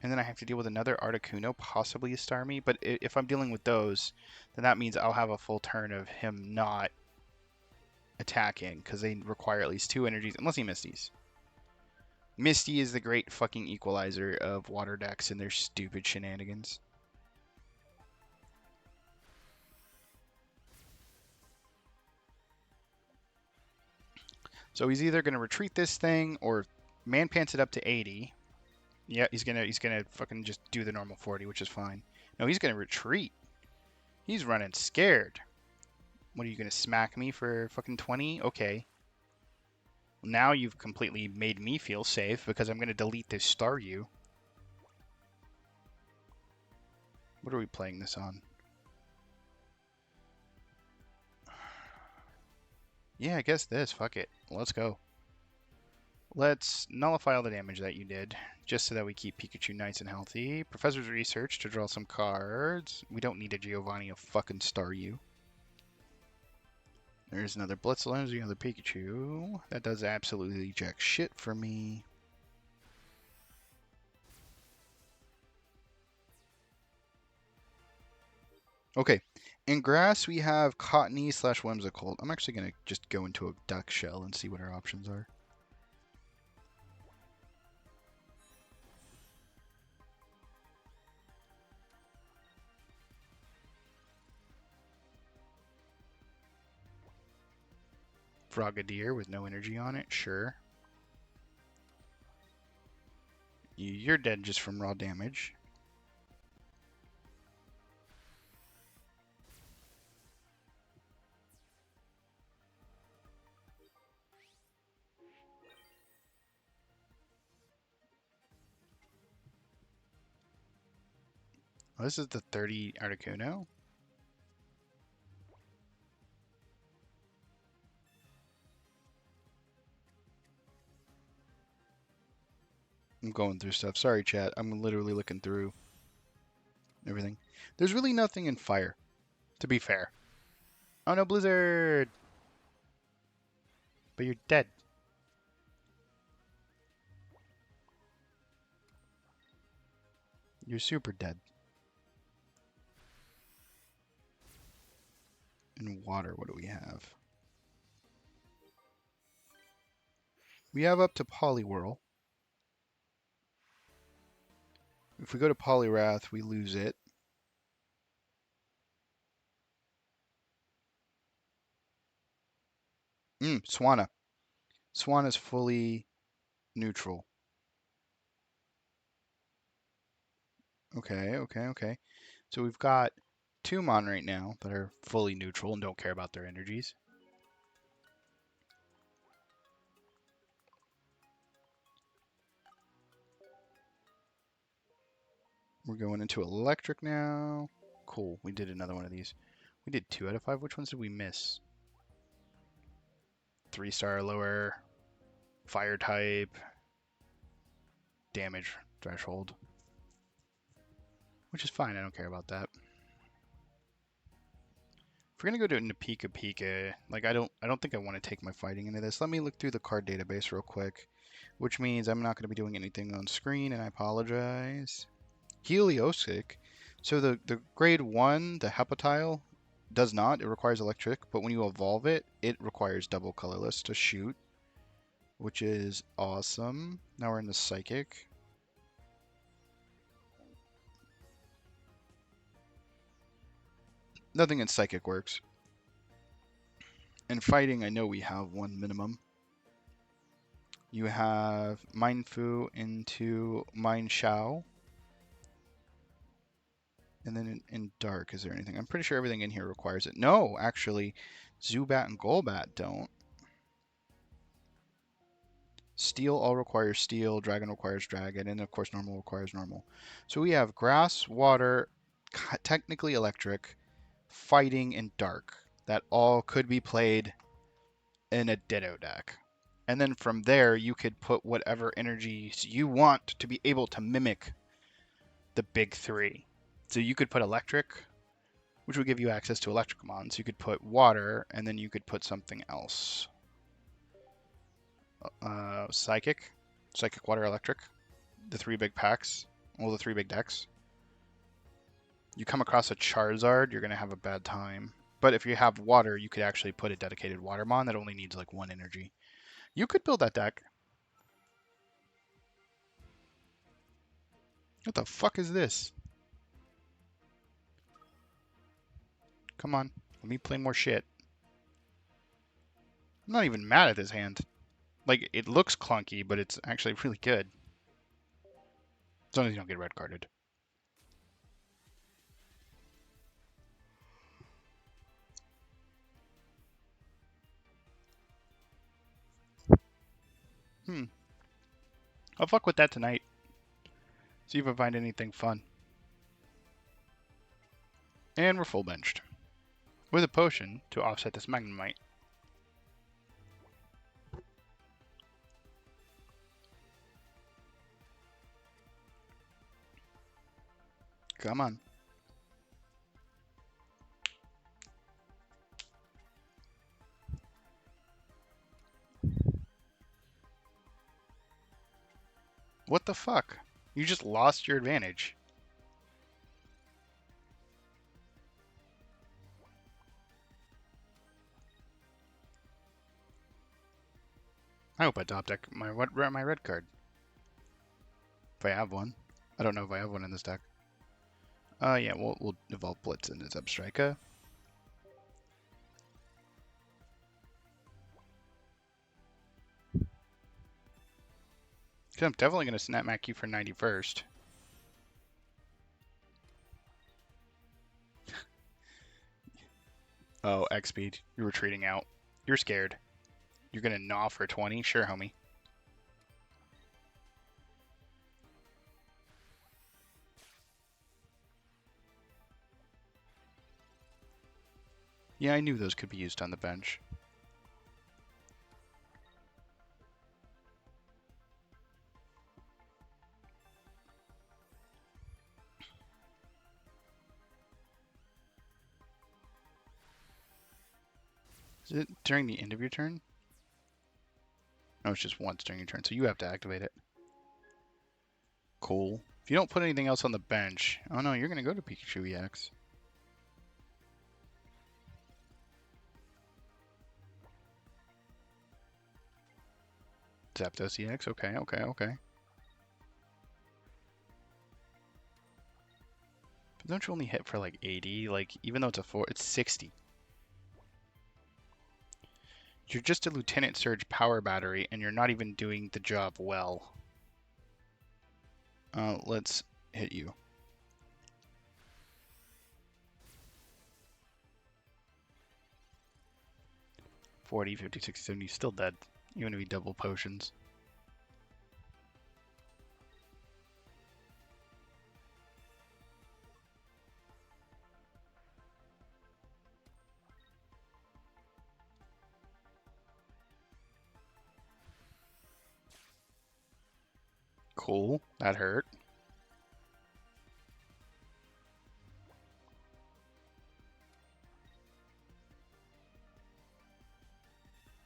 And then I have to deal with another Articuno, possibly a Starmie. But if I'm dealing with those, then that means I'll have a full turn of him not attacking, because they require at least 2 energies, unless he Misties. Misty is the great fucking equalizer of water decks and their stupid shenanigans. So he's either going to retreat this thing or man pants it up to 80. Yeah, he's gonna fucking just do the normal 40, which is fine. No, he's gonna retreat. He's running scared. What are you gonna smack me for fucking 20? Okay. Now you've completely made me feel safe because I'm gonna delete this Staryu. What are we playing this on? Yeah, I guess this. Fuck it. Let's go. Let's nullify all the damage that you did, just so that we keep Pikachu nice and healthy. Professor's Research to draw some cards. We don't need a Giovanni, a fucking Staryu. There's another Blitz, there's another Pikachu. That does absolutely jack shit for me. Okay, in grass we have Cottony / Whimsicott. I'm actually going to just go into a duck shell and see what our options are. Frogadier with no energy on it, sure. You're dead just from raw damage. Oh, this is the 30 Articuno. I'm going through stuff. Sorry, chat. I'm literally looking through everything. There's really nothing in fire, to be fair. Oh no, Blizzard! But you're dead. You're super dead. In water, what do we have? We have up to Poliwhirl. If we go to Poliwrath, we lose it. Swanna. Swanna's fully neutral. Okay. So we've got 2 Mon right now that are fully neutral and don't care about their energies. We're going into electric now. Cool, we did another one of these. We did 2 out of 5. Which ones did we miss? 3-star or lower. fire type, damage threshold, which is fine. I don't care about that. If we're gonna go to Pika Pika, like I don't think I want to take my fighting into this. Let me look through the card database real quick, which means I'm not going to be doing anything on screen, and I apologize. Heliosic. So the grade 1, the Hepatile, does not. It requires electric, but when you evolve it, it requires double colorless to shoot, which is awesome. Now we're in the Psychic. Nothing in Psychic works. In fighting, I know we have one minimum. You have Mindfu into Mind Shao. And then in dark, is there anything? I'm pretty sure everything in here requires it. No, actually, Zubat and Golbat don't. Steel all requires steel, dragon requires dragon, and of course normal requires normal. So we have grass, water, technically electric, fighting, and dark. That all could be played in a Ditto deck. And then from there, you could put whatever energies you want to be able to mimic the big three. So you could put electric, which would give you access to electric mons. You could put water, and then you could put something else. Psychic, water, electric. The three big packs, all the three big decks. You come across a Charizard, you're going to have a bad time. But if you have water, you could actually put a dedicated water mon that only needs like 1 energy. You could build that deck. What the fuck is this? Come on, let me play more shit. I'm not even mad at this hand. Like, it looks clunky, but it's actually really good. As long as you don't get red carded. I'll fuck with that tonight. See if I find anything fun. And we're full benched. With a potion to offset this Magnemite. Come on. What the fuck? You just lost your advantage. I hope I top deck my red card. If I have one. I don't know if I have one in this deck. Yeah, we'll evolve Blitz into Zebstrika. I'm definitely going to snap Mac you for 91st. Oh, X speed. You're retreating out. You're scared. You're going to gnaw for 20? Sure, homie. Yeah, I knew those could be used on the bench. Is it during the end of your turn? No, it's just once during your turn, so you have to activate it. Cool. If you don't put anything else on the bench... Oh no, you're going to go to Pikachu EX. Zapdos EX? Okay. But don't you only hit for like 80? Like, even though it's a 4, it's 60. You're just a Lieutenant Surge power battery, and you're not even doing the job well. Let's hit you. 40, 50, 60, 70, still dead. You're going to be double potions. Cool. That hurt.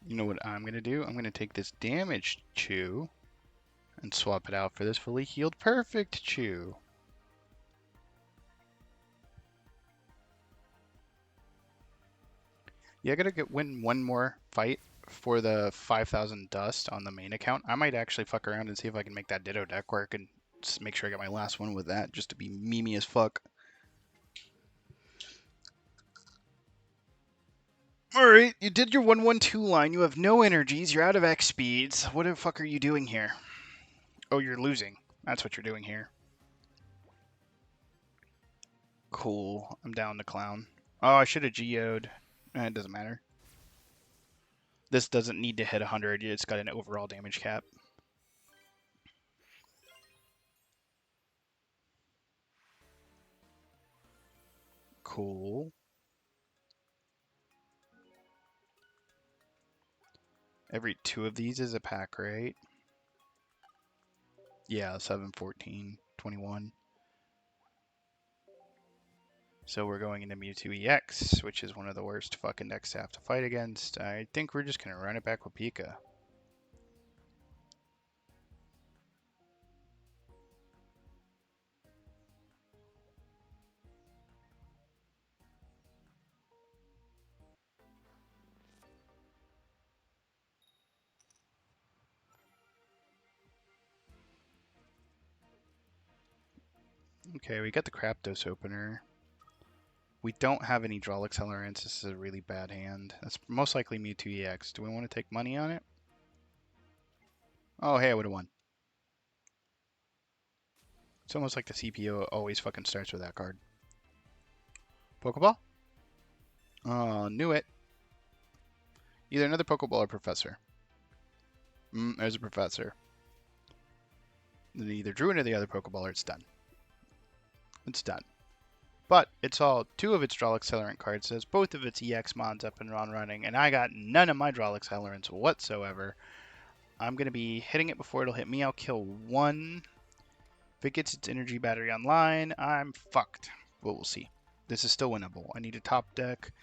You know what I'm going to do? I'm going to take this damaged Chew and swap it out for this fully healed perfect Chew. Yeah, I gotta win one more fight for the 5,000 dust on the main account. I might actually fuck around and see if I can make that Ditto deck work and just make sure I get my last one with that, just to be memey as fuck. Alright, you did your 1-1-2 line. You have no energies. You're out of X speeds. What the fuck are you doing here? Oh, you're losing. That's what you're doing here. Cool. I'm down to clown. Oh, I should have geoed. It doesn't matter. This doesn't need to hit 100. It's got an overall damage cap. Cool. Every 2 of these is a pack, right? Yeah, 7, 14, 21. So we're going into Mewtwo EX, which is one of the worst fucking decks to have to fight against. I think we're just going to run it back with Pika. Okay, we got the Crapdos opener. We don't have any Draw Accelerants. This is a really bad hand. That's most likely Mewtwo EX. Do we want to take money on it? Oh, hey, I would have won. It's almost like the CPU always fucking starts with that card. Pokeball? Oh, knew it. Either another Pokeball or Professor. There's a Professor. Then either drew into the other Pokeball or it's done. It's done. But it's all 2 of its Draw Accelerant cards, says both of its EX mods up and running, and I got none of my Draw Accelerants whatsoever. I'm going to be hitting it before it'll hit me. I'll kill 1. If it gets its energy battery online, I'm fucked. But we'll see. This is still winnable. I need a top deck,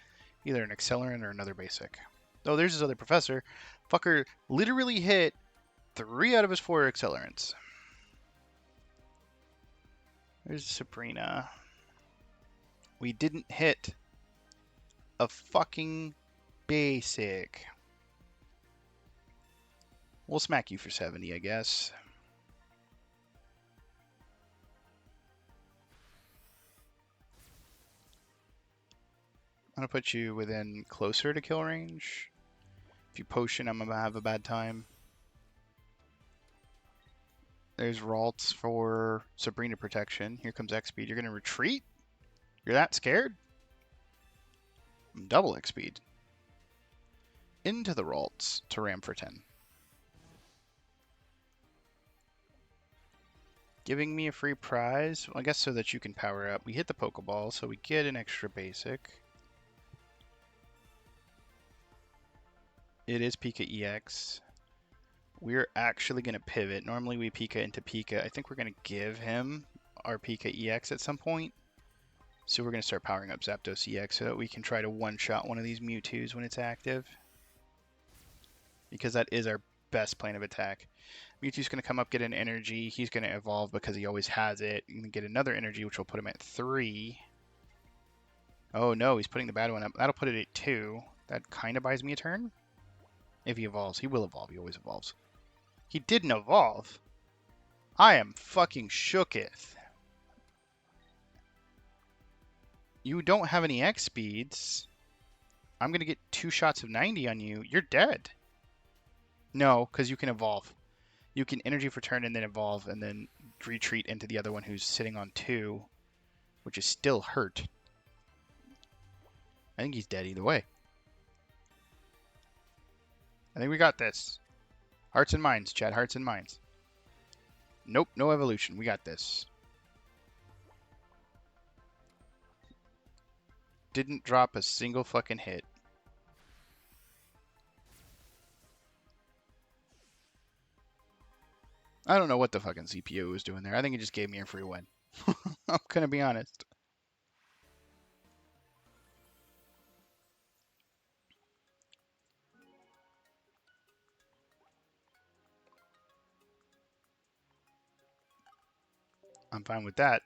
either an Accelerant or another basic. Oh, there's his other Professor. Fucker literally hit 3 out of his 4 Accelerants. There's Sabrina. We didn't hit a fucking basic. We'll smack you for 70, I guess. I'm gonna put you within closer to kill range. If you potion, I'm gonna have a bad time. There's Ralts for Sabrina protection. Here comes X-Speed. You're gonna retreat? You're that scared? Double X-Speed. Into the Ralts to ram for 10. Giving me a free prize? Well, I guess so that you can power up. We hit the Pokeball, so we get an extra basic. It is Pika EX. We're actually going to pivot. Normally we Pika into Pika. I think we're going to give him our Pika EX at some point. So we're going to start powering up Zapdos EX so that we can try to one-shot one of these Mewtwo's when it's active. Because that is our best plan of attack. Mewtwo's going to come up, get an energy. He's going to evolve because he always has it. You can get another energy, which will put him at 3. Oh no, he's putting the bad one up. That'll put it at 2. That kind of buys me a turn. If he evolves. He will evolve. He always evolves. He didn't evolve. I am fucking shooketh. You don't have any X speeds. I'm going to get 2 shots of 90 on you. You're dead. No, because you can evolve. You can energy for turn and then evolve and then retreat into the other one who's sitting on 2, which is still hurt. I think he's dead either way. I think we got this. Hearts and minds, Chad. Hearts and minds. Nope, no evolution. We got this. Didn't drop a single fucking hit. I don't know what the fucking CPU was doing there. I think it just gave me a free win. I'm gonna be honest. I'm fine with that.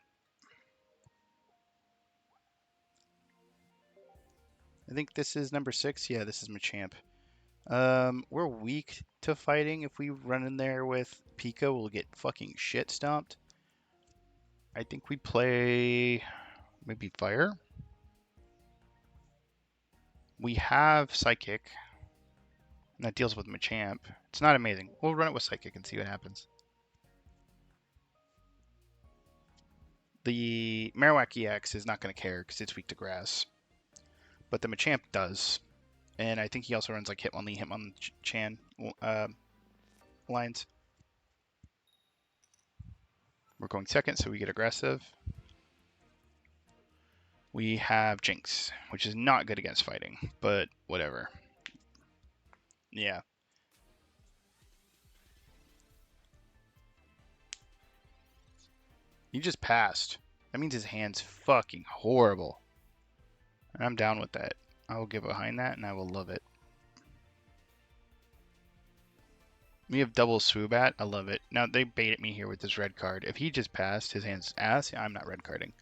I think this is number 6. Yeah, this is Machamp. We're weak to fighting. If we run in there with Pika, we'll get fucking shit stomped. I think we play maybe Fire. We have Psychic. And that deals with Machamp. It's not amazing. We'll run it with Psychic and see what happens. The Marowak EX is not going to care because it's weak to grass. But the Machamp does. And I think he also runs like Hitmonchan lines. We're going second, so we get aggressive. We have Jinx, which is not good against fighting, but whatever. Yeah. He just passed. That means his hand's fucking horrible. And I'm down with that. I will get behind that, and I will love it. We have double Swoobat. I love it. Now, they baited me here with this red card. If he just passed, his hand's ass, I'm not red carding.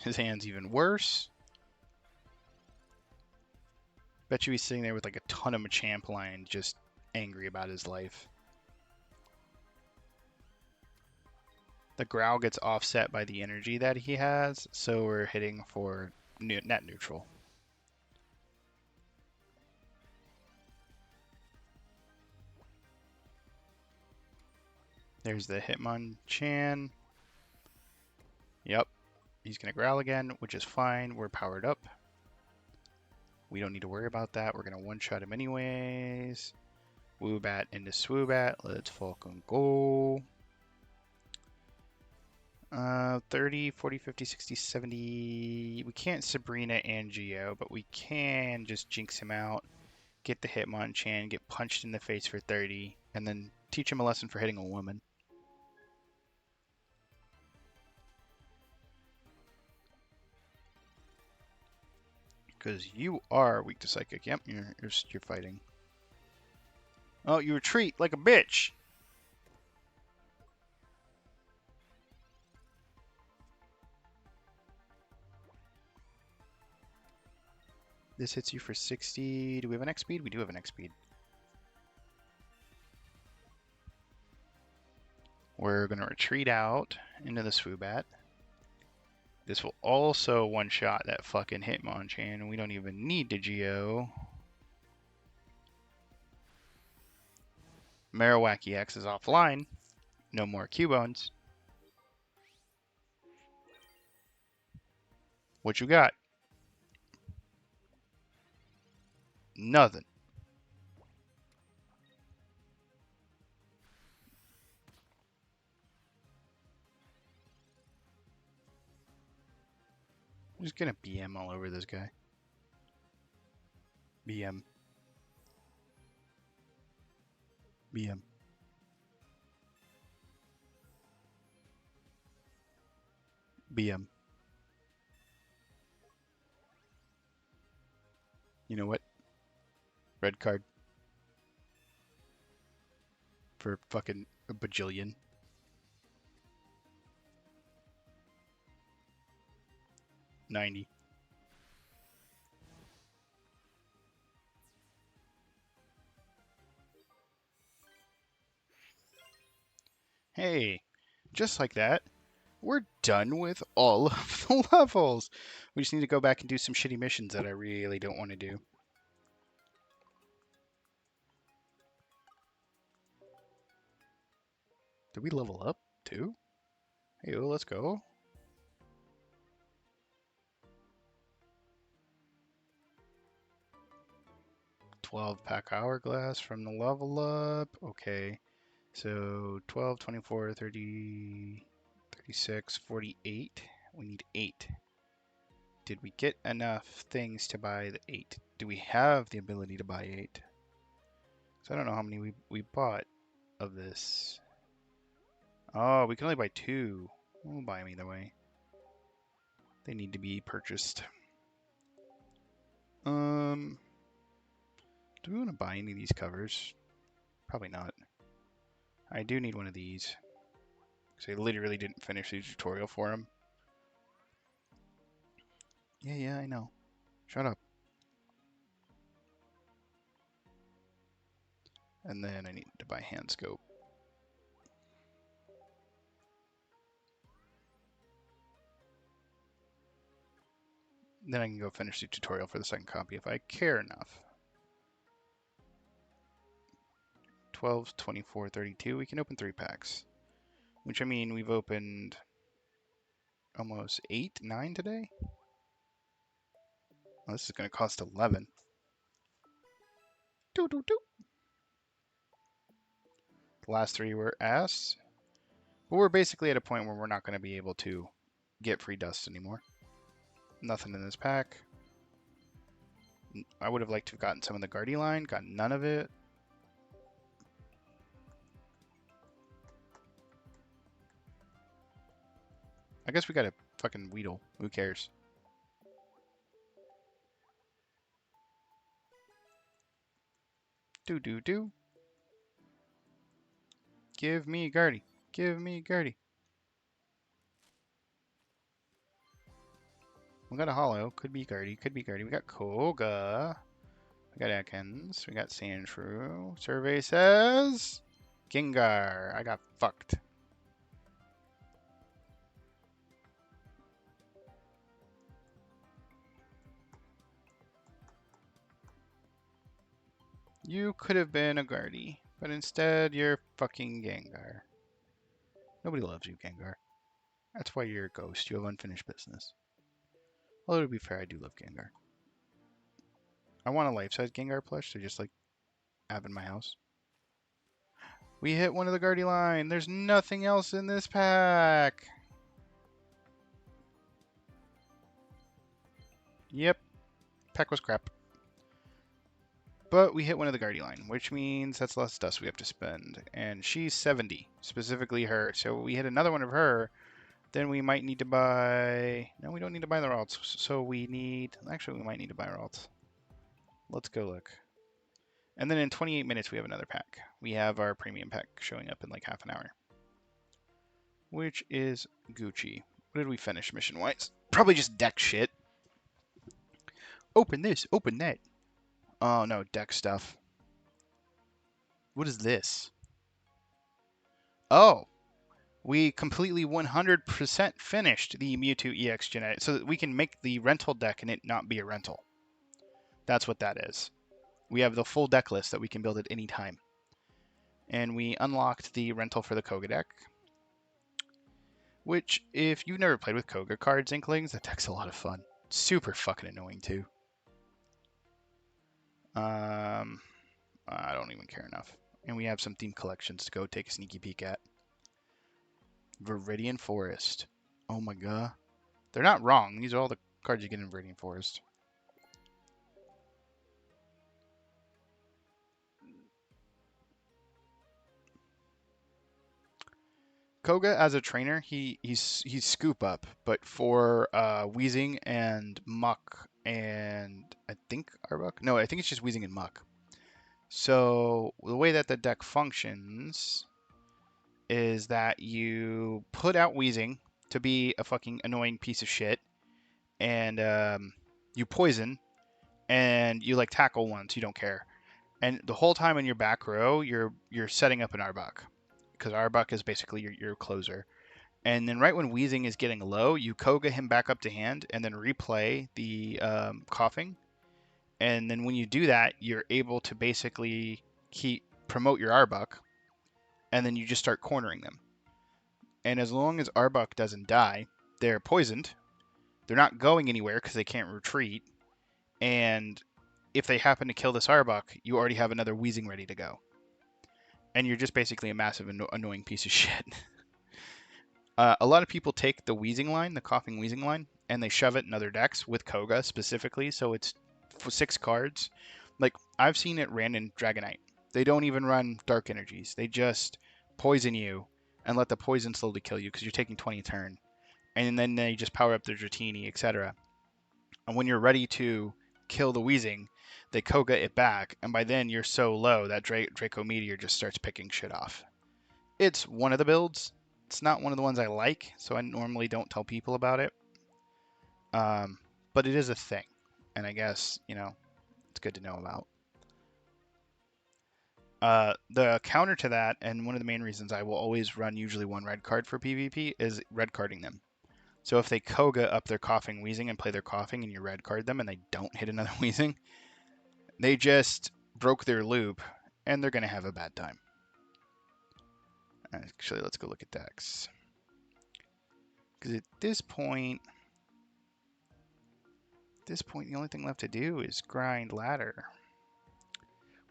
His hand's even worse. Bet you he's sitting there with like a ton of Machamp line, just angry about his life. The growl gets offset by the energy that he has, so we're hitting for net neutral. There's the Hitmonchan. Yep. He's going to growl again, which is fine. We're powered up. We don't need to worry about that. We're going to one-shot him anyways. Woobat into Swoobat. Let's fucking go. 30, 40, 50, 60, 70. We can't Sabrina and Geo, but we can just jinx him out. Get the Hitmonchan, get punched in the face for 30, and then teach him a lesson for hitting a woman. Because you are weak to Psychic. Yep, you're fighting. Oh, you retreat like a bitch! This hits you for 60. Do we have an X speed? We do have an X speed. We're going to retreat out into the Swoobat. This will also one-shot that fucking Hitmonchan. We don't even need to Geo. Marowak EX is offline. No more Cubone. What you got? Nothing. I'm just gonna BM all over this guy. BM. BM. BM. You know what? Red card. For fucking a bajillion. $90. Hey, just like that, we're done with all of the levels. We just need to go back and do some shitty missions that I really don't want to do. Did we level up too? Hey, well, let's go. $12 hourglass from the level up. Okay. So 12, 24, 30, 36, 48. We need 8. Did we get enough things to buy the 8? Do we have the ability to buy 8? So I don't know how many we bought of this. Oh, we can only buy 2. We'll buy them either way. They need to be purchased. Do we want to buy any of these covers? Probably not. I do need one of these. Because I literally didn't finish the tutorial for them. Yeah, I know. Shut up. And then I need to buy hand scope. Then I can go finish the tutorial for the second copy if I care enough. 12, 24, 32. We can open 3 packs. Which, I mean, we've opened almost 8, 9 today? Well, this is going to cost 11. Doo doo doo. The last 3 were ass. But we're basically at a point where we're not going to be able to get free dust anymore. Nothing in this pack. I would have liked to have gotten some of the Guardy line. Got none of it. I guess we got a fucking Weedle. Who cares? Do do do. Give me Guardy. Give me Guardy. We got a Hollow. Could be Guardy. Could be Guardy. We got Koga. We got Ekans. We got Sandshrew. Survey says Gengar. I got fucked. You could have been a Guardy, but instead you're fucking Gengar. Nobody loves you, Gengar. That's why you're a ghost. You have unfinished business. Although to be fair, I do love Gengar. I want a life-size Gengar plush to just like have in my house. We hit one of the Guardy line. There's nothing else in this pack. Yep. Pack was crap. But we hit one of the Guardy line, which means that's less dust we have to spend. And she's 70, specifically her. So we hit another one of her, then we might need to buy... No, we don't need to buy the Ralts. So we need... Actually, we might need to buy Ralts. Let's go look. And then in 28 minutes, we have another pack. We have our premium pack showing up in like half an hour. Which is Gucci. What did we finish mission-wise? Probably just deck shit. Open this, open that. Oh, no, deck stuff. What is this? Oh, we completely 100% finished the Mewtwo EX genetic so that we can make the rental deck and it not be a rental. That's what that is. We have the full deck list that we can build at any time. And we unlocked the rental for the Koga deck. Which, if you've never played with Koga cards, Inklings, that deck's a lot of fun. Super fucking annoying, too. I don't even care enough. And we have some themed collections to go take a sneaky peek at. Viridian Forest. Oh my god. They're not wrong. These are all the cards you get in Viridian Forest. Koga, as a trainer, he's Scoop Up, but for Weezing and Muck and I think Arbok? No, I think it's just Weezing and Muck. So the way that the deck functions is that you put out Weezing to be a fucking annoying piece of shit, and you poison, and you like tackle once, you don't care. And the whole time in your back row, you're setting up an Arbok, because Arbok is basically your closer. And then right when Weezing is getting low, you Koga him back up to hand, and then replay the coughing. And then when you do that, you're able to basically promote your Arbok, and then you just start cornering them. And as long as Arbok doesn't die, they're poisoned. They're not going anywhere because they can't retreat. And if they happen to kill this Arbok, you already have another Weezing ready to go. And you're just basically a massive annoying piece of shit. A lot of people take the Weezing line, the coughing Weezing line, and they shove it in other decks with Koga specifically, so it's for 6 cards. Like, I've seen it ran in Dragonite. They don't even run Dark Energies. They just poison you and let the poison slowly kill you because you're taking 20 a turn. And then they just power up their Dratini, etc. And when you're ready to kill the Weezing, they Koga it back, and by then you're so low that Draco Meteor just starts picking shit off. It's one of the builds. It's not one of the ones I like, so I normally don't tell people about it. But it is a thing, and I guess, it's good to know about. The counter to that, and one of the main reasons I will always run usually 1 red card for PvP, is red carding them. So if they Koga up their Coughing Weezing and play their Coughing and you red card them and they don't hit another Weezing, they just broke their loop and they're going to have a bad time. Actually, let's go look at decks. Because at this point, the only thing left to do is grind ladder.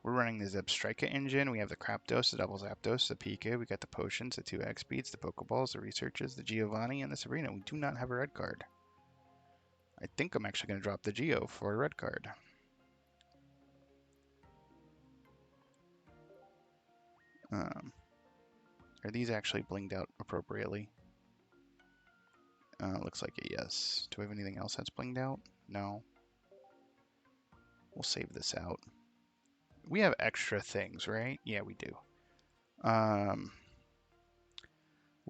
We're running the Zebstrika engine. We have the Crapdos, the Double Zapdos, the Pika. We got the Potions, the 2x speeds, the Pokeballs, the Researches, the Giovanni, and the Sabrina. We do not have a red card. I think I'm actually going to drop the Geo for a red card. Are these actually blinged out appropriately? Looks like it, yes. Do we have anything else that's blinged out? No. We'll save this out. We have extra things, right? Yeah, we do.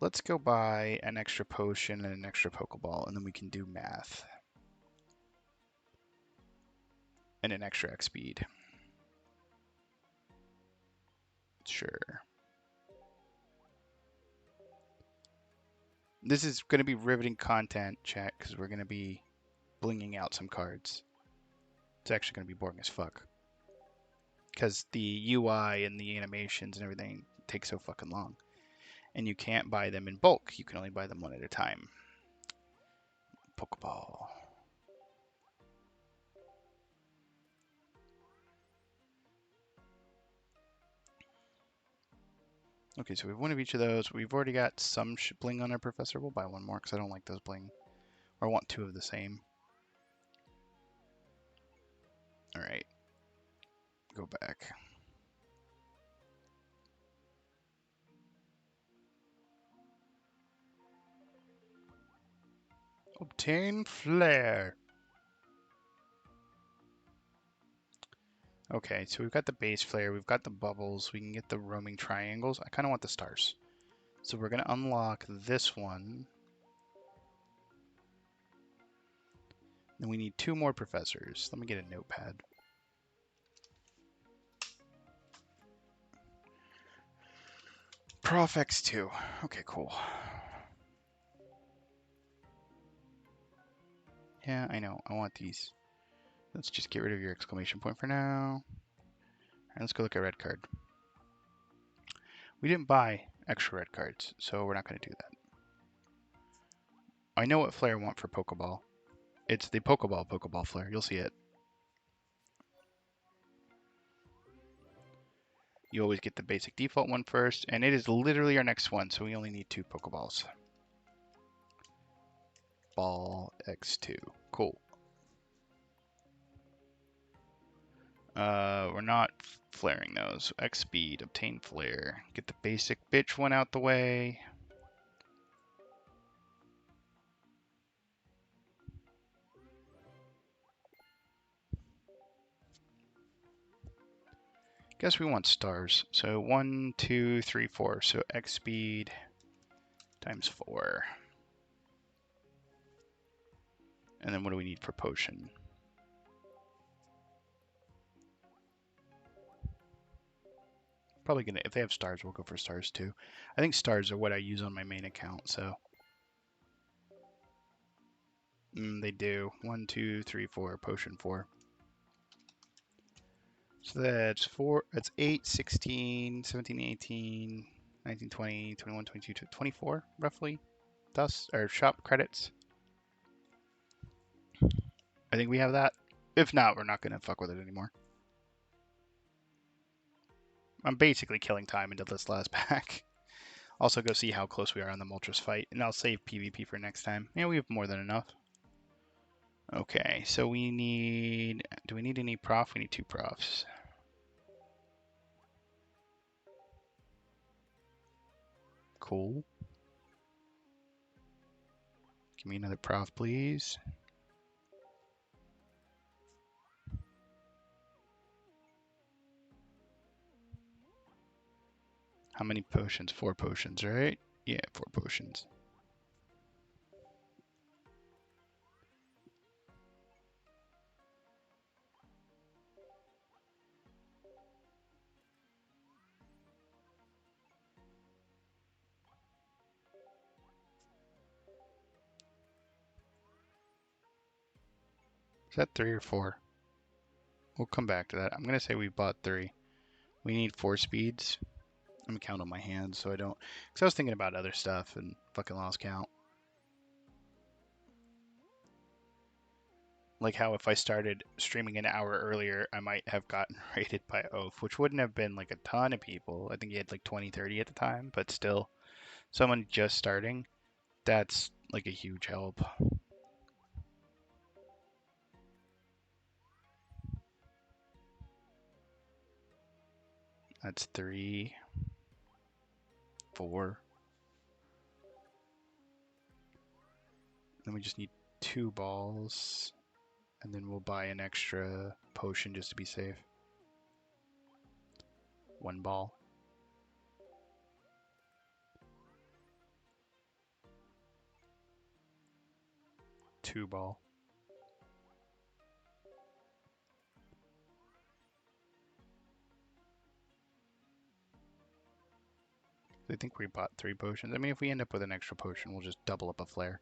Let's go buy an extra potion and an extra Pokeball, and then we can do math. And an extra X speed. Sure. This is going to be riveting content, chat, because we're going to be blinging out some cards. It's actually going to be boring as fuck. Because the UI and the animations and everything take so fucking long. And you can't buy them in bulk. You can only buy them one at a time. Pokeball. Okay, so we have one of each of those. We've already got some bling on our Professor. We'll buy one more because I don't like those bling. Or I want 2 of the same. Alright. Go back. Obtain Flare. Okay, so we've got the base flare, we've got the bubbles, we can get the roaming triangles. I kind of want the stars. So we're going to unlock this one. Then we need 2 more professors. Let me get a notepad. Prof X2. Okay, cool. Yeah, I know. I want these. Let's just get rid of your exclamation point for now. Alright, let's go look at red card. We didn't buy extra red cards, so we're not going to do that. I know what flare I want for Pokeball. It's the Pokeball flare. You'll see it. You always get the basic default one first, and it is literally our next one, so we only need 2 Pokeballs. Ball X2. Cool. We're not flaring those. X speed, obtain flare. Get the basic bitch one out the way. Guess we want stars. So 1, 2, 3, 4. So X speed times 4. And then what do we need for potion? Probably gonna, if they have stars, we'll go for stars too. I think stars are what I use on my main account, so. They do. 1, 2, 3, 4, potion 4. So that's 4, that's 8, 16, 17, 18, 19, 20, 21, 22, 24, roughly. Thus, or shop credits. I think we have that. If not, we're not going to fuck with it anymore. I'm basically killing time into this last pack. Also, go see how close we are on the Moltres fight, and I'll save PvP for next time. Yeah, we have more than enough. Okay, so we need... Do we need any prof? We need 2 profs. Cool. Give me another prof, please. How many potions? 4 potions, right? Yeah, 4 potions. Is that 3 or 4? We'll come back to that. I'm going to say we bought 3. We need 4 speeds. I'm going to count on my hands so I don't... Because I was thinking about other stuff and fucking lost count. Like how if I started streaming an hour earlier, I might have gotten rated by Oaf, which wouldn't have been like a ton of people. I think he had like 20, 30 at the time, but still, someone just starting, that's like a huge help. That's 3, 4. Then we just need 2 balls, and then we'll buy an extra potion just to be safe. 1 ball. 2 ball. I think we bought 3 potions. I mean, if we end up with an extra potion, we'll just double up a flare.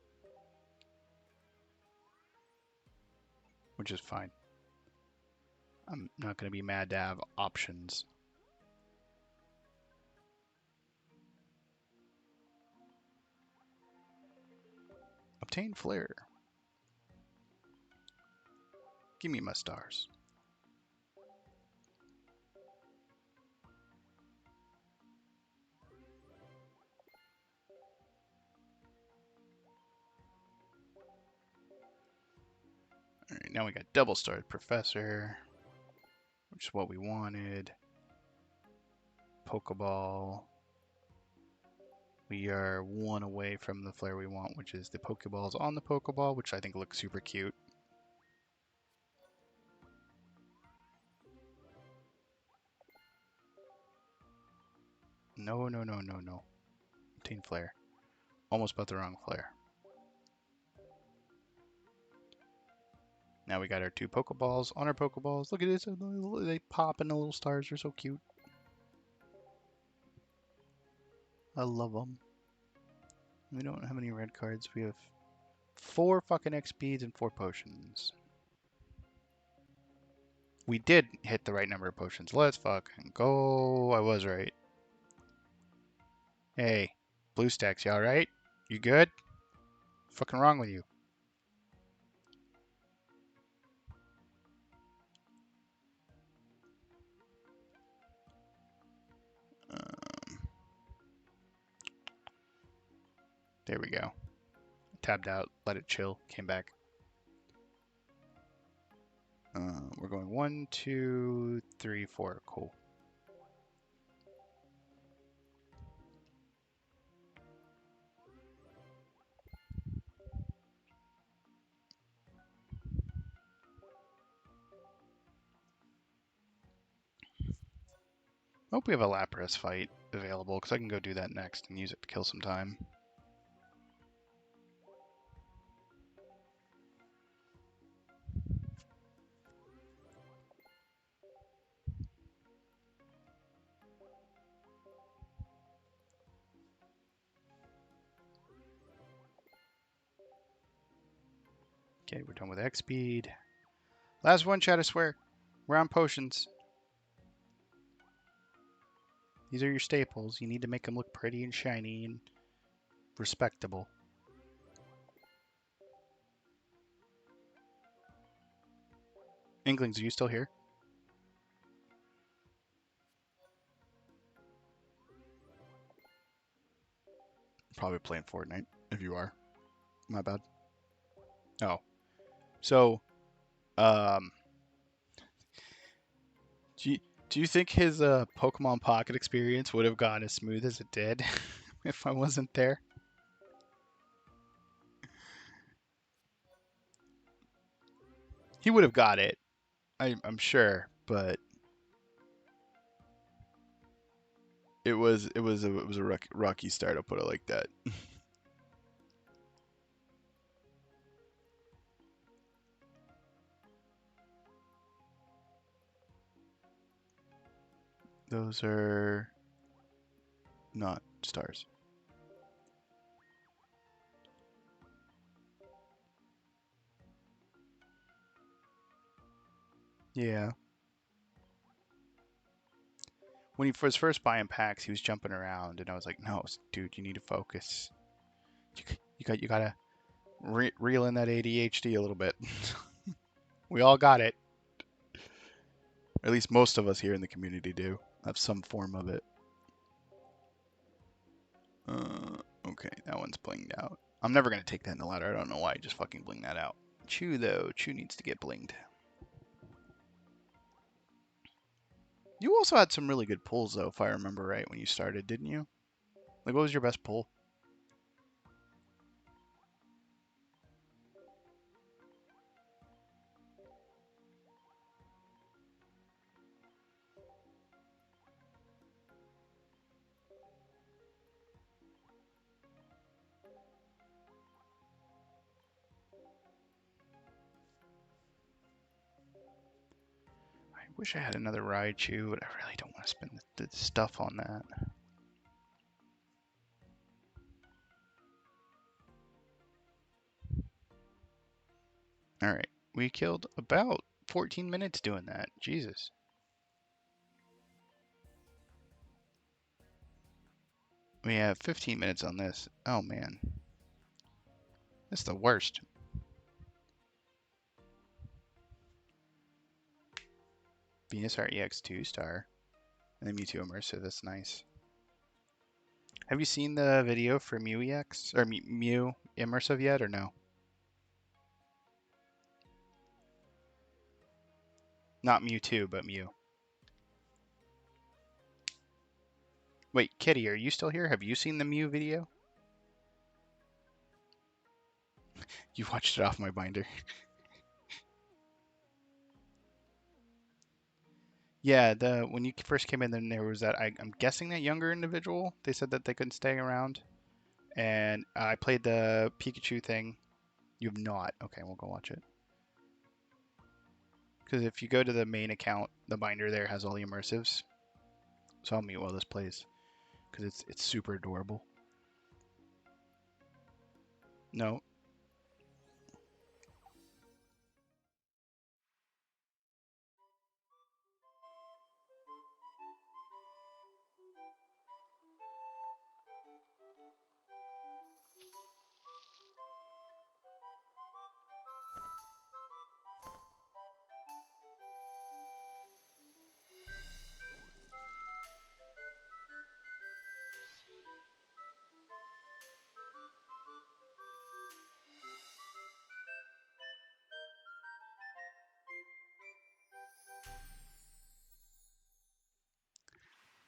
Which is fine. I'm not going to be mad to have options. Obtain flare. Give me my stars. Alright, now we got double starred professor, which is what we wanted. Pokeball. We are 1 away from the flare we want, which is the Pokeballs on the Pokeball, which I think looks super cute. No, no, no, no, no. Obtain flare. Almost bought the wrong flare. Now we got our 2 Pokeballs on our Pokeballs. Look at this. They pop and the little stars are so cute. I love them. We don't have any red cards. We have 4 fucking XPs and 4 potions. We did hit the right number of potions. Let's fucking go. I was right. Hey, BlueStacks, you alright? You good? What's fucking wrong with you? There we go. Tabbed out, let it chill, came back. We're going 1, 2, 3, 4. Cool. I hope we have a Lapras fight available, because I can go do that next and use it to kill some time. Okay, we're done with X speed. Last one, chat, I swear. We're on potions. These are your staples. You need to make them look pretty and shiny and respectable. Inklings, are you still here? Probably playing Fortnite, if you are. My bad. Oh. So, um, do you, do you think his Pokemon Pocket experience would have gone as smooth as it did if I wasn't there? He would have got it, I'm sure, but it was a rocky start. I'll put it like that. Those are not stars. Yeah. When he was first buying packs, he was jumping around, and I was like, "No, dude, you need to focus. You gotta reel in that ADHD a little bit. We all got it. Or at least most of us here in the community do have some form of it." Okay, that one's blinged out. I'm never gonna take that in the ladder. I don't know why I just fucking bling that out. Chew though, Chew needs to get blinged. You also had some really good pulls though, if I remember right, when you started, didn't you? Like, what was your best pull? I wish I had another Raichu, but I really don't want to spend the stuff on that. Alright, we killed about 14 minutes doing that. Jesus. We have 15 minutes on this. Oh man. That's the worst. Venusaur EX 2-star. And the Mewtwo Immersive, that's nice. Have you seen the video for Mew EX? Or Mew Immersive yet, or no? Not Mewtwo, but Mew. Wait, Kitty, are you still here? Have you seen the Mew video? You watched it off my binder. Yeah, when you first came in, then there was that. I'm guessing that younger individual. They said that they couldn't stay around, and I played the Pikachu thing. You have not. Okay, we'll go watch it. Because if you go to the main account, the binder there has all the immersives. So I'll mute while this plays, because it's super adorable. No.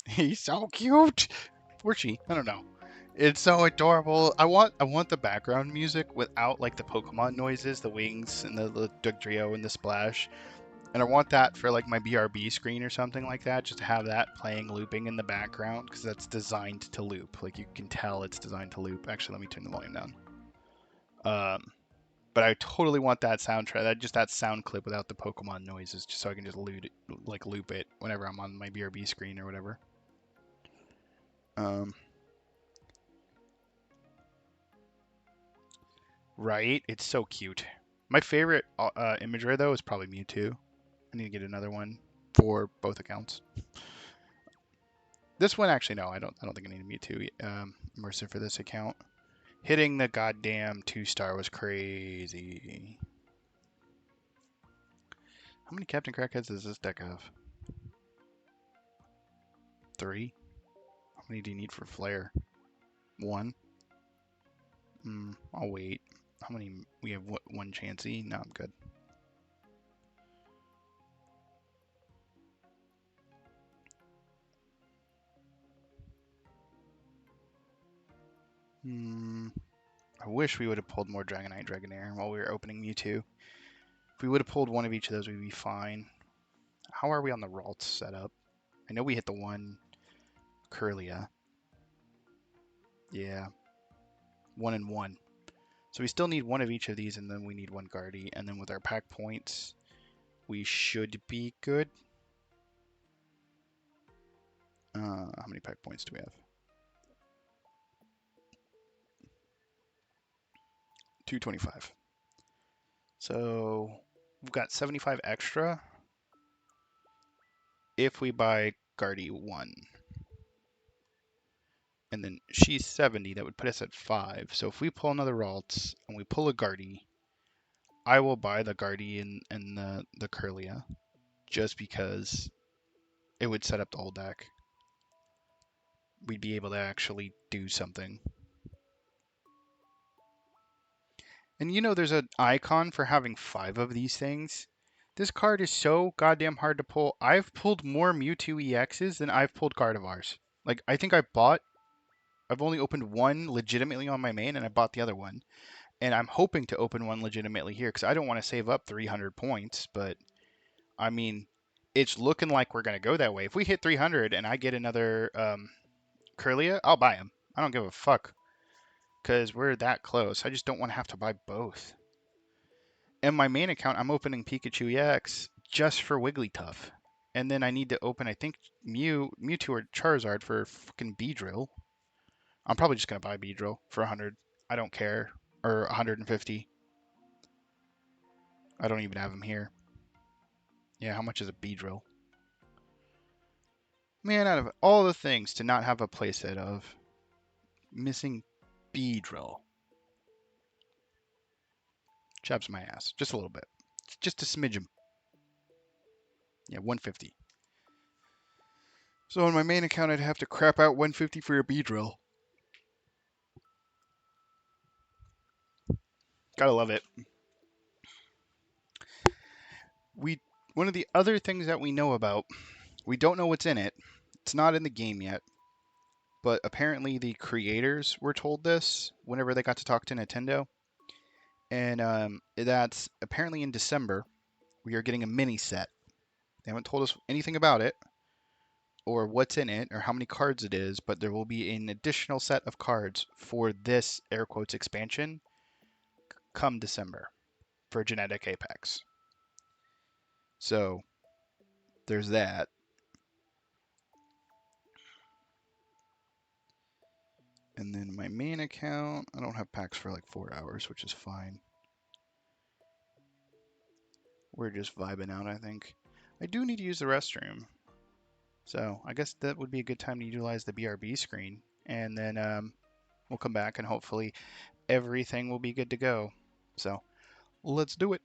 He's so cute. Or she. I don't know. It's so adorable. I want the background music without like the Pokemon noises, the wings and the Dugtrio and the splash. And I want that for like my BRB screen or something like that, just to have that playing looping in the background because that's designed to loop. Like you can tell it's designed to loop. Actually, let me turn the volume down. But I totally want that soundtrack, that sound clip without the Pokemon noises, just so I can just loop it whenever I'm on my BRB screen or whatever. Um, right? It's so cute. My favorite imagery though is probably Mewtwo. I need to get another one for both accounts. This one actually no, I don't think I need a Mewtwo immersive for this account. Hitting the goddamn 2-star was crazy. How many Captain Crackheads does this deck have? 3? How many do you need for Flare? 1? I'll wait. How many? We have one Chansey. No, I'm good. I wish we would have pulled more Dragonite, Dragonair while we were opening Mewtwo. If we would have pulled one of each of those, we'd be fine. How are we on the Ralts setup? I know we hit the one Curlia. Yeah. 1 and 1. So we still need one of each of these, and then we need one Guardy. And then with our pack points, we should be good. How many pack points do we have? 225. So we've got 75 extra if we buy Guardy 1. And then she's 70, that would put us at 5. So if we pull another Ralts and we pull a Guardy, I will buy the Guardy and the Curlia just because it would set up the whole deck. We'd be able to actually do something. And you know there's an icon for having 5 of these things. This card is so goddamn hard to pull. I've pulled more Mewtwo EXs than I've pulled Gardevoirs. Like, I think I've only opened one legitimately on my main, and I bought the other one. And I'm hoping to open one legitimately here, because I don't want to save up 300 points, but, I mean, it's looking like we're going to go that way. If we hit 300 and I get another Curlia, I'll buy him. I don't give a fuck, because we're that close. I just don't want to have to buy both. In my main account, I'm opening Pikachu EX just for Wigglytuff. And then I need to open, I think, Mewtwo or Charizard for fucking Beedrill. I'm probably just going to buy Beedrill for 100. I don't care. Or 150. I don't even have him here. Yeah, how much is a Beedrill? Man, out of all the things to not have a playset of, missing Beedrill. Chaps my ass. Just a little bit. Just a smidgen. Yeah, 150. So on my main account, I'd have to crap out 150 for a Beedrill. Gotta love it. One of the other things that we know about, we don't know what's in it. It's not in the game yet. But apparently the creators were told this whenever they got to talk to Nintendo. And that's apparently in December, we are getting a mini set. They haven't told us anything about it, or what's in it, or how many cards it is, but there will be an additional set of cards for this, air quotes, expansion come December for Genetic Apex. So, there's that. And then my main account, I don't have packs for like 4 hours, which is fine. We're just vibing out, I think. I do need to use the restroom. So I guess that would be a good time to utilize the BRB screen. And then we'll come back and hopefully everything will be good to go. So let's do it.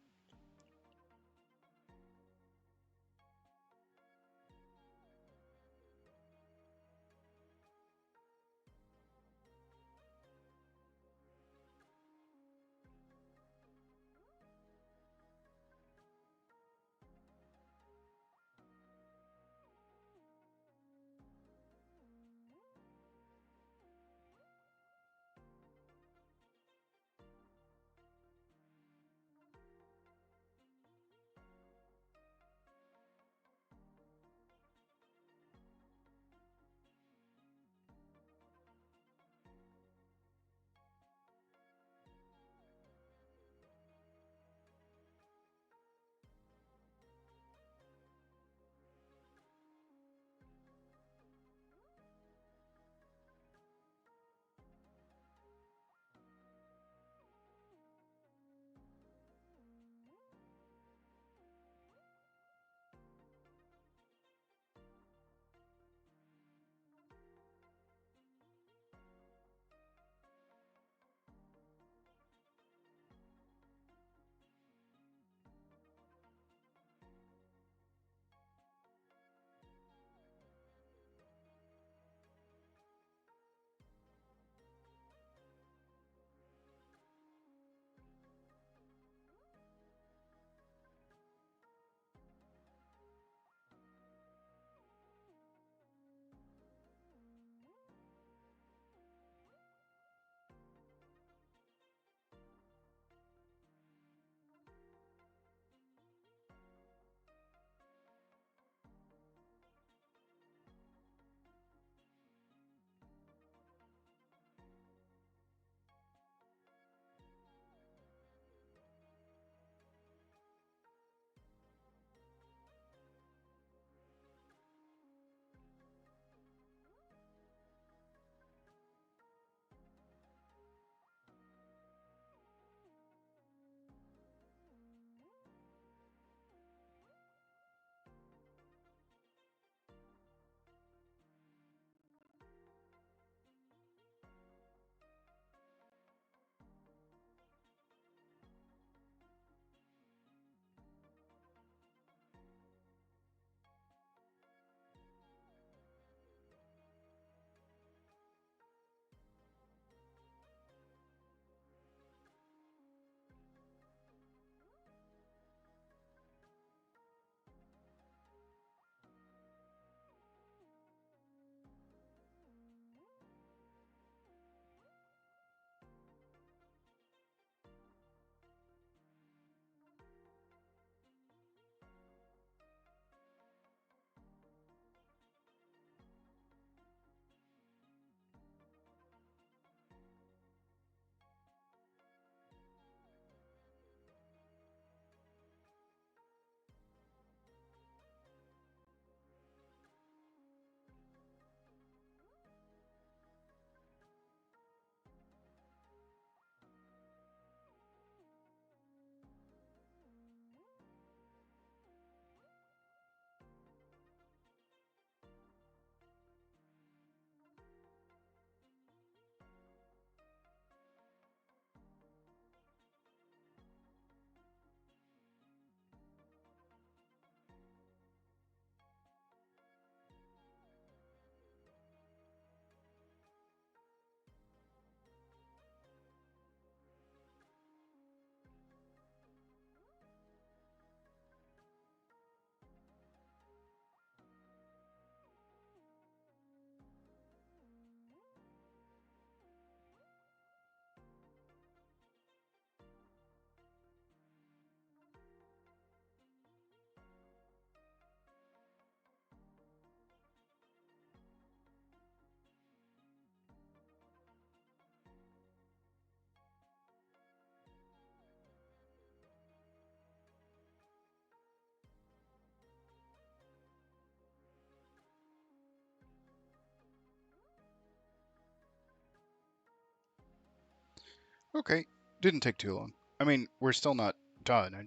Okay, didn't take too long. I mean, we're still not done. I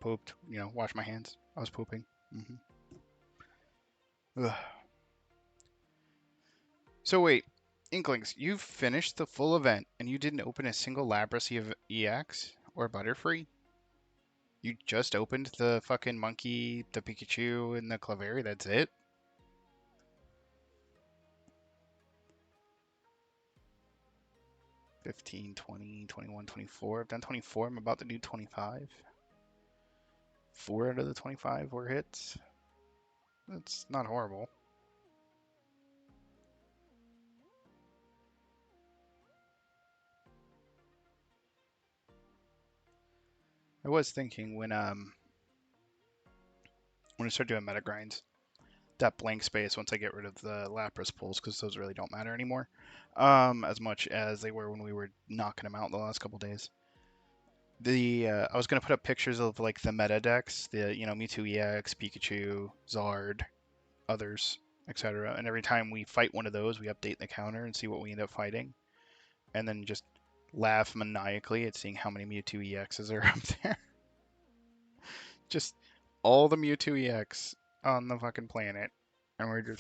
pooped, washed my hands. I was pooping. Ugh. So wait, Inklings, you've finished the full event and you didn't open a single Lapras EX or Butterfree? You just opened the fucking monkey, the Pikachu, and the Clefairy, that's it? $15, $20, $21, $24. I've done 24. I'm about to do 25. 4 out of the 25 were hits. That's not horrible. I was thinking when I start doing meta grinds, that blank space once I get rid of the Lapras pulls, because those really don't matter anymore, as much as they were when we were knocking them out the last couple days. I was gonna put up pictures of like the meta decks, the Mewtwo EX, Pikachu, Zard, others, etc. And every time we fight one of those, we update the counter and see what we end up fighting, and then just laugh maniacally at seeing how many Mewtwo EXs are up there. Just all the Mewtwo EX on the fucking planet, and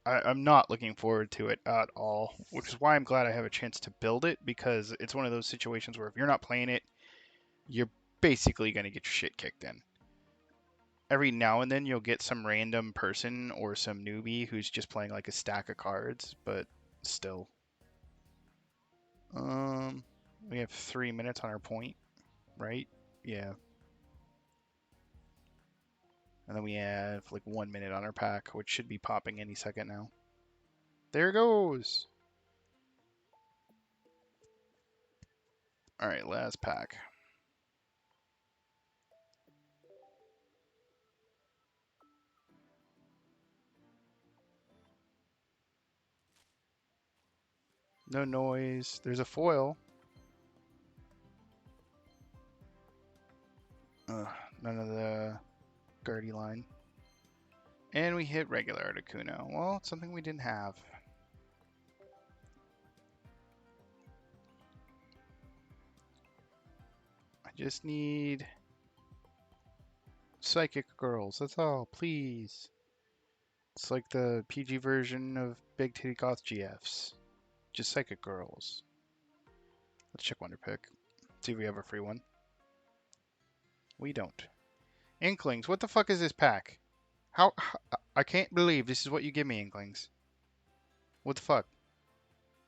I'm not looking forward to it at all, which is why I'm glad I have a chance to build it, because it's one of those situations where if you're not playing it, you're basically going to get your shit kicked in. Every now and then you'll get some random person or some newbie who's just playing like a stack of cards, but still. We have 3 minutes on our point, right? Yeah. And then we have like 1 minute on our pack, which should be popping any second now. There it goes. All right, last pack. No noise. There's a foil. None of the Guardy line. And we hit regular Articuno. Well, it's something we didn't have. I just need Psychic Girls. That's all, please. It's like the PG version of Big Titty Goth GFs. Just Psychic Girls. Let's check Wonder Pick. See if we have a free one. We don't. Inklings, what the fuck is this pack? How I can't believe this is what you give me, Inklings. What the fuck?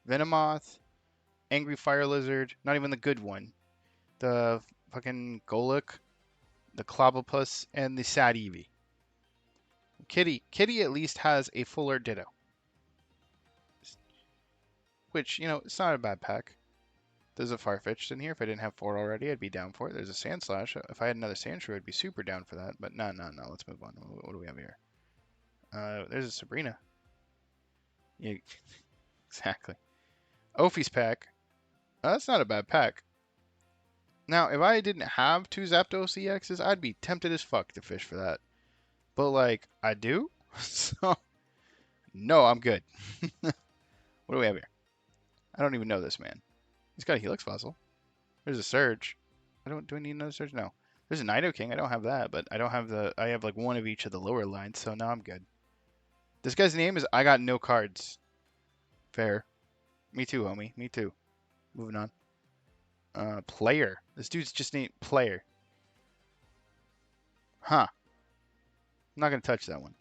Venomoth, Angry Fire Lizard, not even the good one. The fucking Golok, the Clobbopus, and the Sad Eevee. Kitty at least has a fuller Ditto. Which, it's not a bad pack. There's a Farfetch'd in here. If I didn't have 4 already, I'd be down for it. There's a Sandslash. If I had another Sandshrew, I'd be super down for that. But no. Let's move on. What do we have here? There's a Sabrina. Yeah, exactly. Ophi's pack. That's not a bad pack. Now, if I didn't have 2 Zapdos EXs, I'd be tempted as fuck to fish for that. But, like, I do? So, no, I'm good. What do we have here? I don't even know this man. He's got a Helix Fossil. There's a Surge. Do I need another Surge? No. There's a Nidoking. I don't have that, but I don't have I have like one of each of the lower lines, so now I'm good. This guy's name is I Got No Cards. Fair. Me too, homie. Me too. Moving on. Player. This dude's just named Player. Huh. I'm not going to touch that one.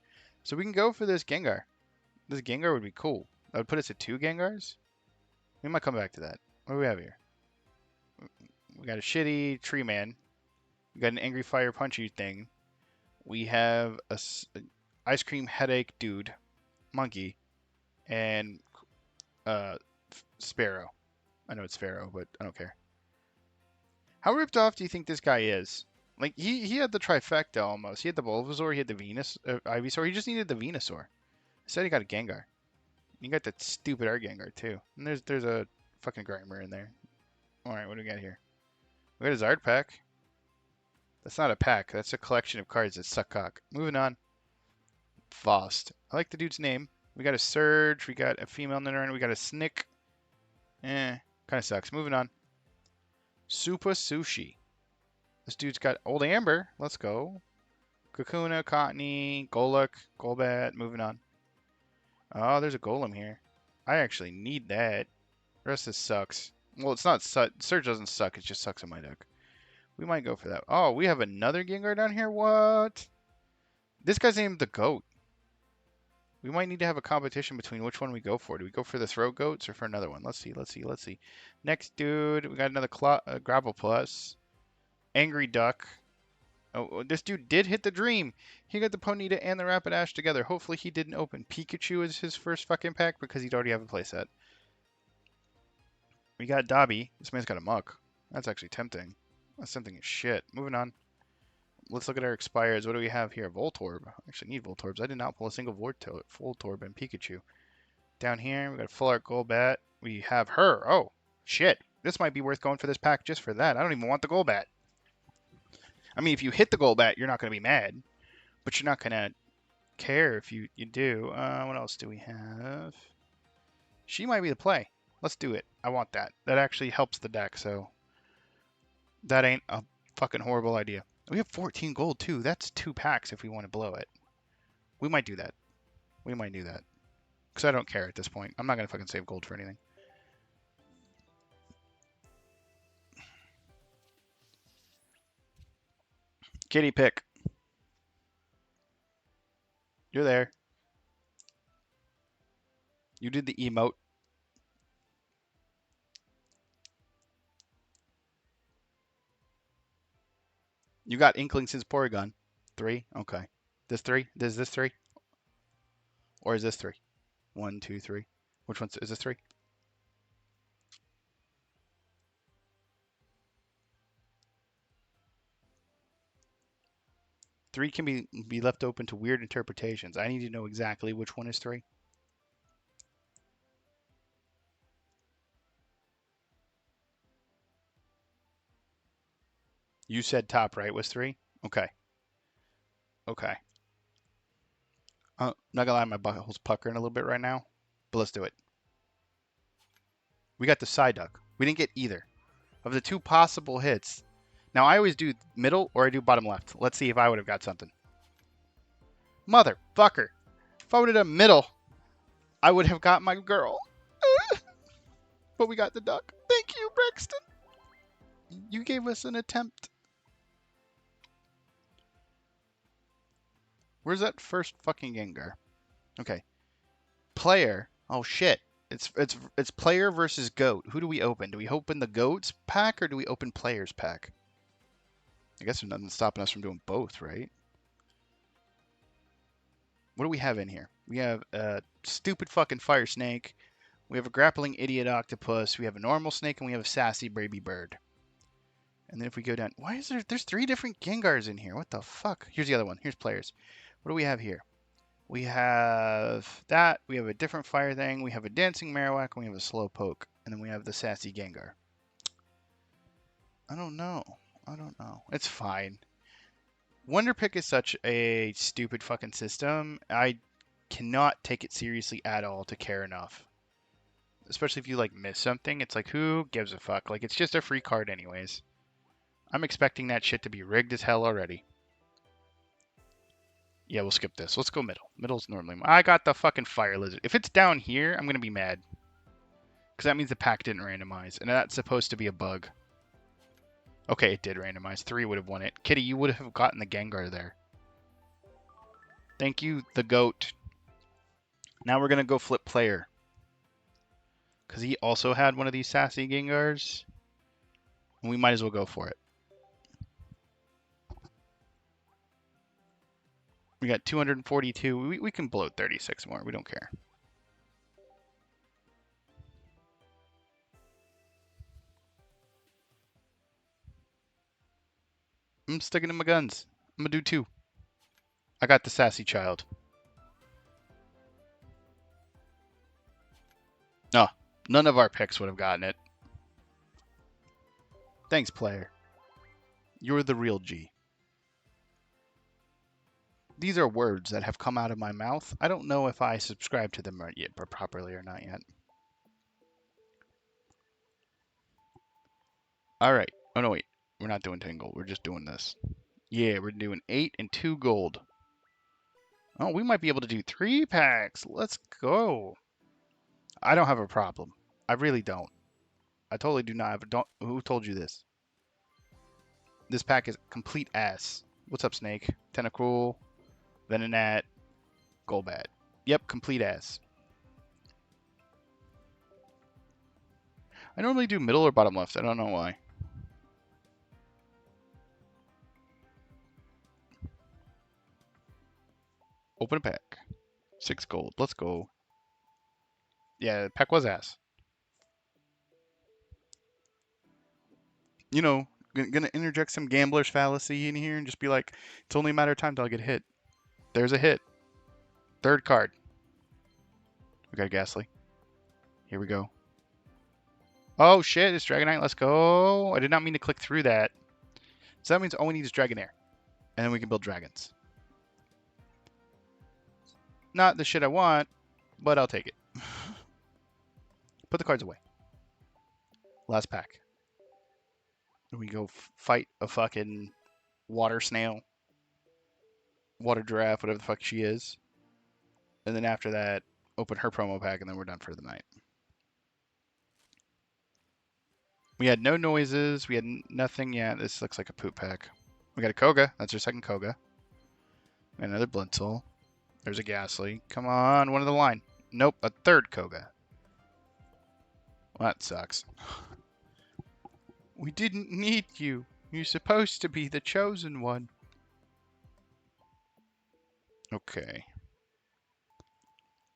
So we can go for this Gengar. This Gengar would be cool. That would put us at 2 Gengars. We might come back to that. What do we have here? We got a shitty Tree Man. We got an Angry Fire Punchy thing. We have a Ice Cream Headache Dude. Monkey. And Sparrow. I know it's Sparrow, but I don't care. How ripped off do you think this guy is? Like, he had the trifecta almost. He had the Bulbasaur, he had the Ivysaur. He just needed the Venusaur. Instead, he got a Gengar. You got that stupid Art Gengar, too. And there's a fucking Grimer in there. Alright, what do we got here? We got a Zard pack. That's not a pack. That's a collection of cards that suck cock. Moving on. Vost. I like the dude's name. We got a Surge. We got a female Nidoran. We got a Snick. Kind of sucks. Moving on. Super Sushi. This dude's got Old Amber. Let's go. Kakuna, Cottony, Goluk, Golbat. Moving on. Oh, there's a Golem here. I actually need that. The rest of this sucks. Well, it's not Surge doesn't suck. It just sucks in my deck. We might go for that. Oh, we have another Gengar down here? What? This guy's named the Goat. We might need to have a competition between which one we go for. Do we go for the Throat Goats or for another one? Let's see, let's see, let's see. Next dude, we got another Gravel Plus. Angry Duck. Oh, this dude did hit the Dream. He got the Ponyta and the Rapidash together. Hopefully he didn't open Pikachu as his first fucking pack because he'd already have a playset. We got Dobby. This man's got a Muck. That's actually tempting. That's tempting as shit. Moving on. Let's look at our expires. What do we have here? Voltorb. I actually need Voltorbs. I did not pull a single Voltorb and Pikachu. Down here, we got a Full Art Golbat. We have her. Oh, shit. This might be worth going for this pack just for that. I don't even want the Golbat. I mean, if you hit the Golbat, you're not going to be mad. But you're not going to care if you do. What else do we have? She might be the play. Let's do it. I want that. That actually helps the deck, so that ain't a fucking horrible idea. We have 14 gold, too. That's 2 packs if we want to blow it. We might do that. We might do that. Because I don't care at this point. I'm not going to fucking save gold for anything. Kitty pick. You're there. You did the emote. You got Inkling since Porygon. 3? Okay. This 3? Is this 3? Or is this 3? 1, 2, 3. Which one is this 3? Three can be left open to weird interpretations. I need to know exactly which one is 3. You said top right was 3? Okay. Okay. Not gonna lie, my butthole's puckering a little bit right now, but let's do it. We got the Psyduck. We didn't get either. Of the 2 possible hits. Now, I always do middle or I do bottom left. Let's see if I would have got something. Motherfucker. If I would have done middle, I would have got my girl. But we got the duck. Thank you, Brexton. You gave us an attempt. Where's that first fucking Gengar? Okay. Player. Oh shit. It's player versus goat. Who do we open? Do we open the goats pack or do we open players pack? I guess there's nothing stopping us from doing both, right? What do we have in here? We have a stupid fucking fire snake. We have a grappling idiot octopus. We have a normal snake and we have a sassy baby bird. And then if we go down, why is there's 3 different Gengars in here? What the fuck? Here's the other one. Here's players. What do we have here? We have that. We have a different fire thing. We have a dancing Marowak. And we have a Slowpoke. And then we have the sassy Gengar. I don't know. I don't know. It's fine. Wonder Pick is such a stupid fucking system. I cannot take it seriously at all to care enough. Especially if you like miss something. It's like, who gives a fuck? Like, it's just a free card anyways. I'm expecting that shit to be rigged as hell already. Yeah, we'll skip this. Let's go middle. Middle's normally... I got the fucking Fire Lizard. If it's down here, I'm going to be mad. Because that means the pack didn't randomize. And that's supposed to be a bug. Okay, it did randomize. 3 would have won it. Kitty, you would have gotten the Gengar there. Thank you, the goat. Now we're going to go flip player. Because he also had one of these sassy Gengars. And we might as well go for it. We got 242. We can blow 36 more. We don't care. I'm sticking to my guns. I'm going to do 2. I got the sassy child. No, none of our picks would have gotten it. Thanks, player. You're the real G. These are words that have come out of my mouth. I don't know if I subscribe to them yet, properly or not yet. All right. Oh, no, wait. We're not doing 10 gold. We're just doing this. Yeah, we're doing 8 and 2 gold. Oh, we might be able to do 3 packs. Let's go. I don't have a problem. I really don't. I totally do not have a... Don't, who told you this? This pack is complete ass. What's up, Snake? Tentacruel, Venonat, Golbat. Yep, complete ass. I normally do middle or bottom left. I don't know why. Open a pack. 6 gold. Let's go. Yeah, the pack was ass. You know, gonna interject some gambler's fallacy in here and just be like, it's only a matter of time till I get hit. There's a hit. Third card. We got a Ghastly. Here we go. Oh shit, it's Dragonite. Let's go. I did not mean to click through that. So that means all we need is Dragonair. And then we can build dragons. Not the shit I want, but I'll take it. Put the cards away. Last pack. We go fight a fucking water snail. Water giraffe, whatever the fuck she is. And then after that, open her promo pack, and then we're done for the night. We had no noises. We had nothing. Yeah, this looks like a poop pack. We got a Koga. That's our second Koga. Another Blitzel. There's a Ghastly. Come on, one of the line. Nope, a third Koga. Well, that sucks. We didn't need you. You're supposed to be the chosen one. Okay.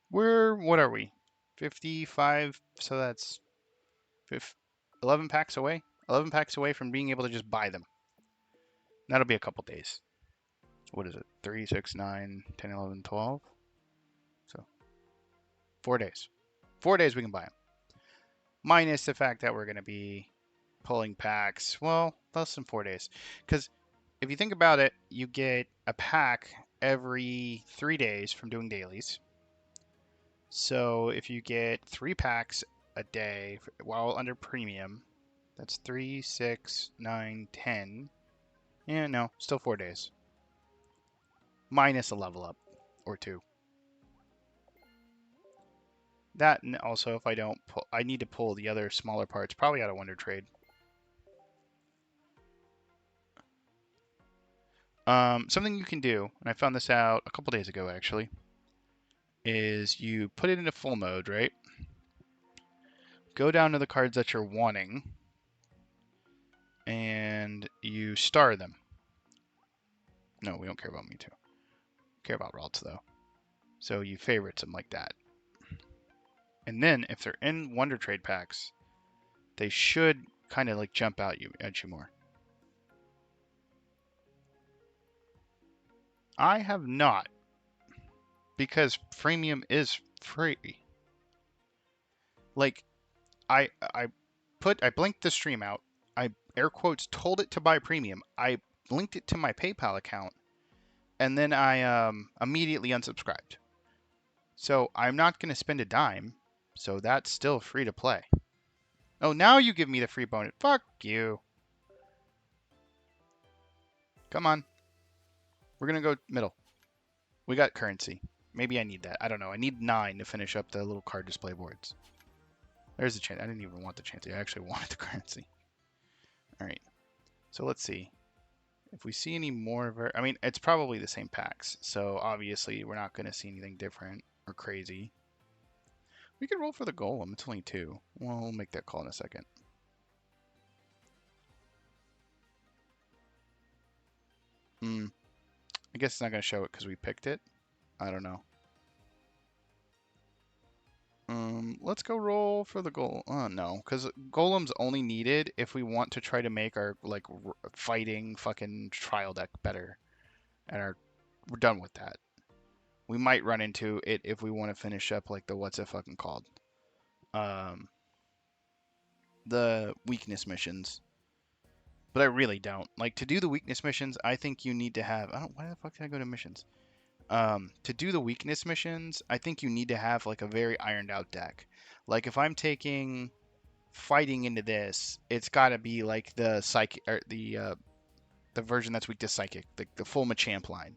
What are we? 55, so that's 11 packs away? 11 packs away from being able to just buy them. That'll be a couple days. What is it? 3, 6, 9, 10, 11, 12? So, 4 days. 4 days we can buy them. Minus the fact that we're going to be pulling packs, well, less than 4 days. Because if you think about it, you get a pack every 3 days from doing dailies. So if you get 3 packs a day while under premium, that's 3, 6, 9, 10. Yeah, no, still 4 days. Minus a level up or 2. That, and also if I don't pull, I need to pull the other smaller parts, probably out of Wonder Trade. Something you can do, and I found this out a couple days ago actually, is you put it into full mode, right? Go down to the cards that you're wanting, and you star them. No, we don't care about Mewtwo. Care about Ralts though. So you favorites them like that. And then if they're in Wonder Trade packs, they should kind of like jump out at you more. I have not, because freemium is free. Like I blinked the stream out. I air quotes told it to buy premium. I linked it to my PayPal account, and then I immediately unsubscribed. So I'm not going to spend a dime. So that's still free to play. Oh, now you give me the free bonus. Fuck you. Come on. We're going to go middle. We got currency. Maybe I need that. I don't know. I need 9 to finish up the little card display boards. There's the chance. I didn't even want the chance. I actually wanted the currency. All right. So let's see. If we see any more of our... I mean, it's probably the same packs. So obviously we're not going to see anything different or crazy. We could roll for the Golem. It's only 2. Well, we'll make that call in a second. I guess it's not going to show it because we picked it. I don't know. Let's go roll for the goal. Oh, no, because Golem's only needed if we want to try to make our, like, fighting fucking trial deck better. And we're done with that. We might run into it if we want to finish up, like, the what's it fucking called? The weakness missions. But I really don't. Like, to do the weakness missions, I think you need to have... why the fuck did I go to missions? To do the weakness missions, I think you need to have, like, a very ironed out deck. Like, if I'm taking fighting into this, it's got to be like the psychic or the version that's weak to psychic, the full Machamp line,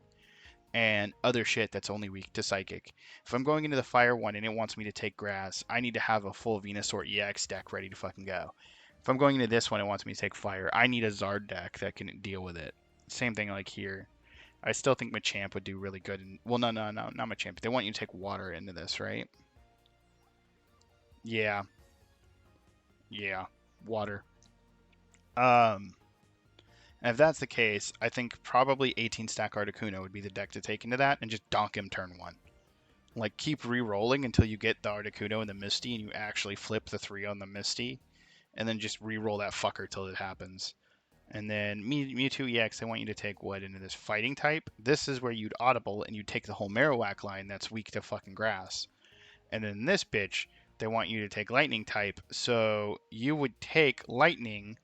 and other shit that's only weak to psychic. If I'm going into the fire one and it wants me to take grass, I need to have a full Venusaur EX deck ready to fucking go. If I'm going into this one, it wants me to take fire, I need a Zard deck that can deal with it. Same thing like here. I still think Machamp would do really good. Well, no, not Machamp. They want you to take water into this, right? Yeah. Yeah. Water. And if that's the case, I think probably 18 stack Articuno would be the deck to take into that and just donk him turn 1. Like, keep re-rolling until you get the Articuno and the Misty and you actually flip the 3 on the Misty, and then just re-roll that fucker till it happens. And then Mewtwo EX, they want you to take what into this fighting type? This is where you'd audible and you'd take the whole Marowak line that's weak to fucking grass. And then this bitch, they want you to take lightning type, so you would take lightning,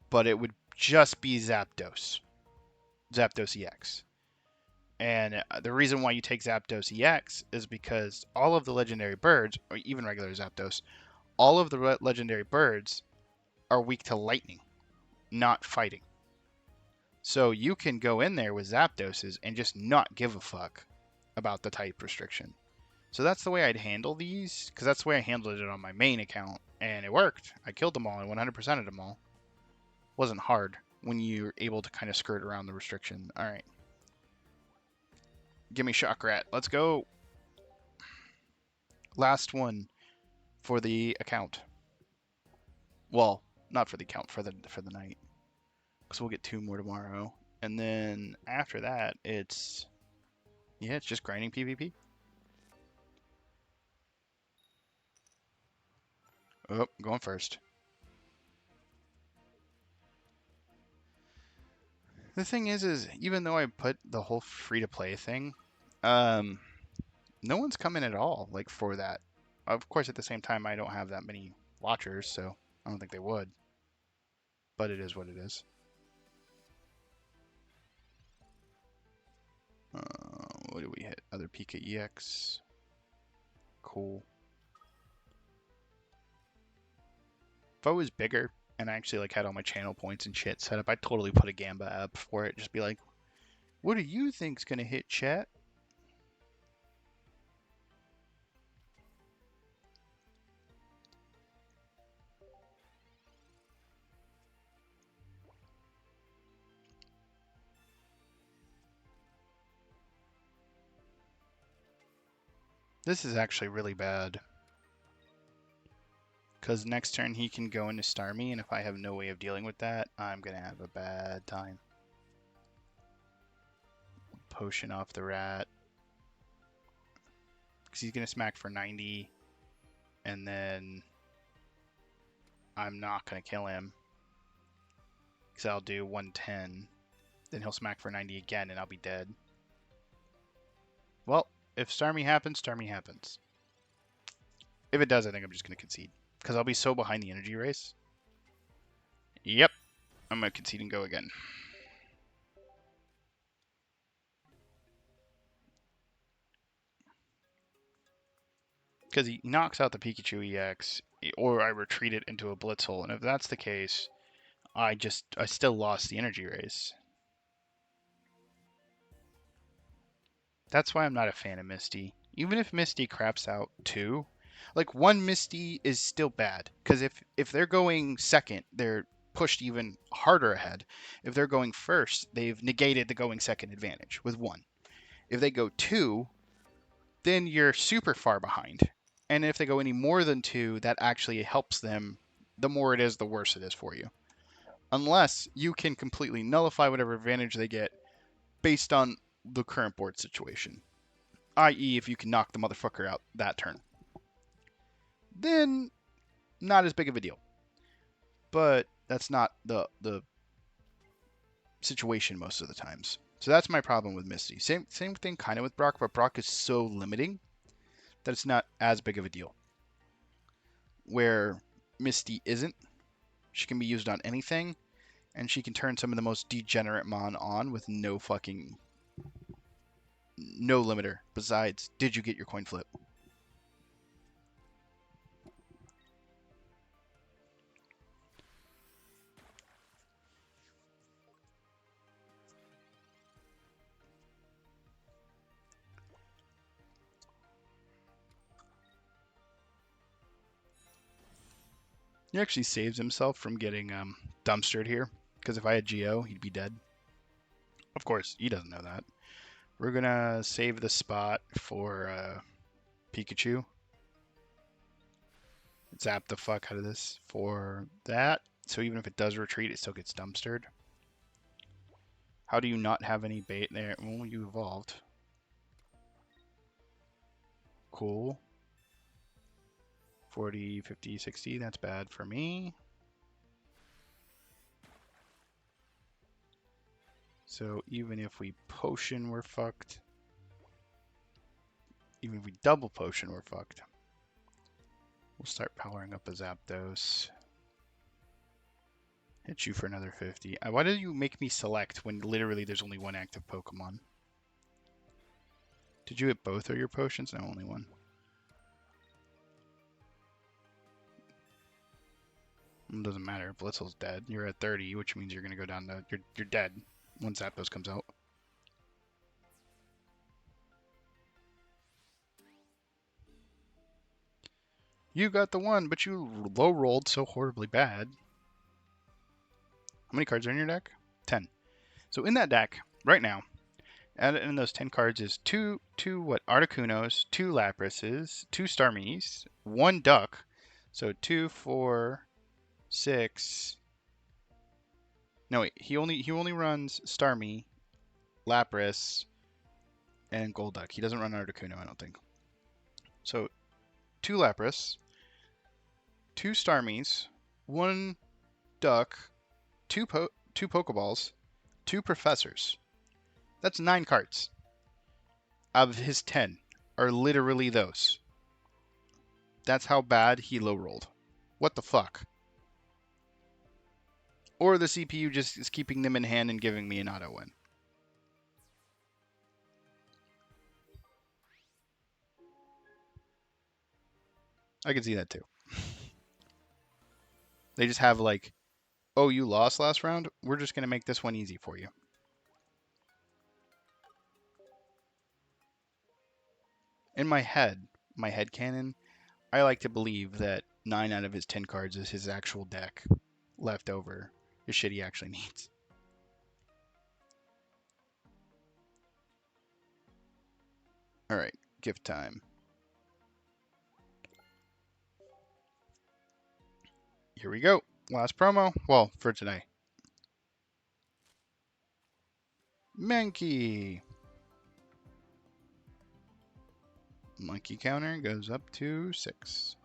but it would just be Zapdos EX. And the reason why you take Zapdos EX is because all of the legendary birds, or even regular Zapdos, all of the legendary birds are weak to lightning, not fighting. So you can go in there with Zapdoses and just not give a fuck about the type restriction. So that's the way I'd handle these, because that's the way I handled it on my main account, and it worked. I killed them all, and 100%ed them all. Wasn't hard when you're able to kind of skirt around the restriction. All right. Give me Shock Rat. Let's go. Last one for the account. Well, not for the account, for the night. Because we'll get 2 more tomorrow. And then after that, it's just grinding PvP. Oh, going first. The thing is even though I put the whole free-to-play thing, no one's coming at all, like, for that. Of course, at the same time, I don't have that many watchers, so I don't think they would. But it is what it is. What do we hit? Other Pika EX. Cool. If I was bigger and I actually like had all my channel points and shit set up, I'd totally put a Gamba app for it. Just be like, what do you think's gonna hit, chat? This is actually really bad. Because next turn he can go into Starmie, and if I have no way of dealing with that, I'm going to have a bad time. Potion off the rat. Because he's going to smack for 90, and then I'm not going to kill him. Because I'll do 110. Then he'll smack for 90 again, and I'll be dead. Well, if Starmie happens, Starmie happens. If it does, I think I'm just going to concede. Because I'll be so behind the energy race. Yep. I'm going to concede and go again. Because he knocks out the Pikachu EX, or I retreat it into a Blitz hole. And if that's the case, I still lost the energy race. That's why I'm not a fan of Misty. Even if Misty craps out 2, like 1 Misty is still bad. Because if they're going second, they're pushed even harder ahead. If they're going first, they've negated the going second advantage with 1. If they go 2, then you're super far behind. And if they go any more than 2, that actually helps them. The more it is, the worse it is for you. Unless you can completely nullify whatever advantage they get based on the current board situation. I.e., if you can knock the motherfucker out that turn. Then, not as big of a deal. But that's not the situation most of the times. So that's my problem with Misty. Same thing kind of with Brock, but Brock is so limiting that it's not as big of a deal. Where Misty isn't, she can be used on anything, and she can turn some of the most degenerate mon on with no limiter. Besides, did you get your coin flip? He actually saves himself from getting dumpstered here, because if I had Geo, he'd be dead. Of course, he doesn't know that. We're gonna save the spot for Pikachu. Zap the fuck out of this for that. So even if it does retreat, it still gets dumpstered. How do you not have any bait there? Well, you evolved. Cool. 40, 50, 60. That's bad for me. So even if we potion, we're fucked. Even if we double potion, we're fucked. We'll start powering up a Zapdos. Hit you for another 50. Why do you make me select when literally there's only one active Pokemon? Did you hit both of your potions? No, only one. It doesn't matter. Blitzel's dead. You're at 30, which means you're going to go down to... You're dead once Zapdos comes out. You got the one, but you low-rolled so horribly bad. How many cards are in your deck? 10. So in that deck, right now, added in those 10 cards is two Articunos, 2 Laprases, 2 Starmies, 1 Duck. So 2, 4, 6. No, wait. He only runs Starmie, Lapras, and Golduck. He doesn't run Articuno, I don't think. So 2 Lapras, 2 Starmies, 1 Duck, 2 Pokeballs, 2 Professors. That's 9 cards. Out of his 10 are literally those. That's how bad he low rolled. What the fuck? Or the CPU just is keeping them in hand and giving me an auto win. I can see that too. They just have like, oh, you lost last round? We're just going to make this one easy for you. In my headcanon, I like to believe that 9 out of his 10 cards is his actual deck left over. His shit he actually needs. Alright, gift time. Here we go. Last promo. Well, for today. Mankey. Monkey counter goes up to 6.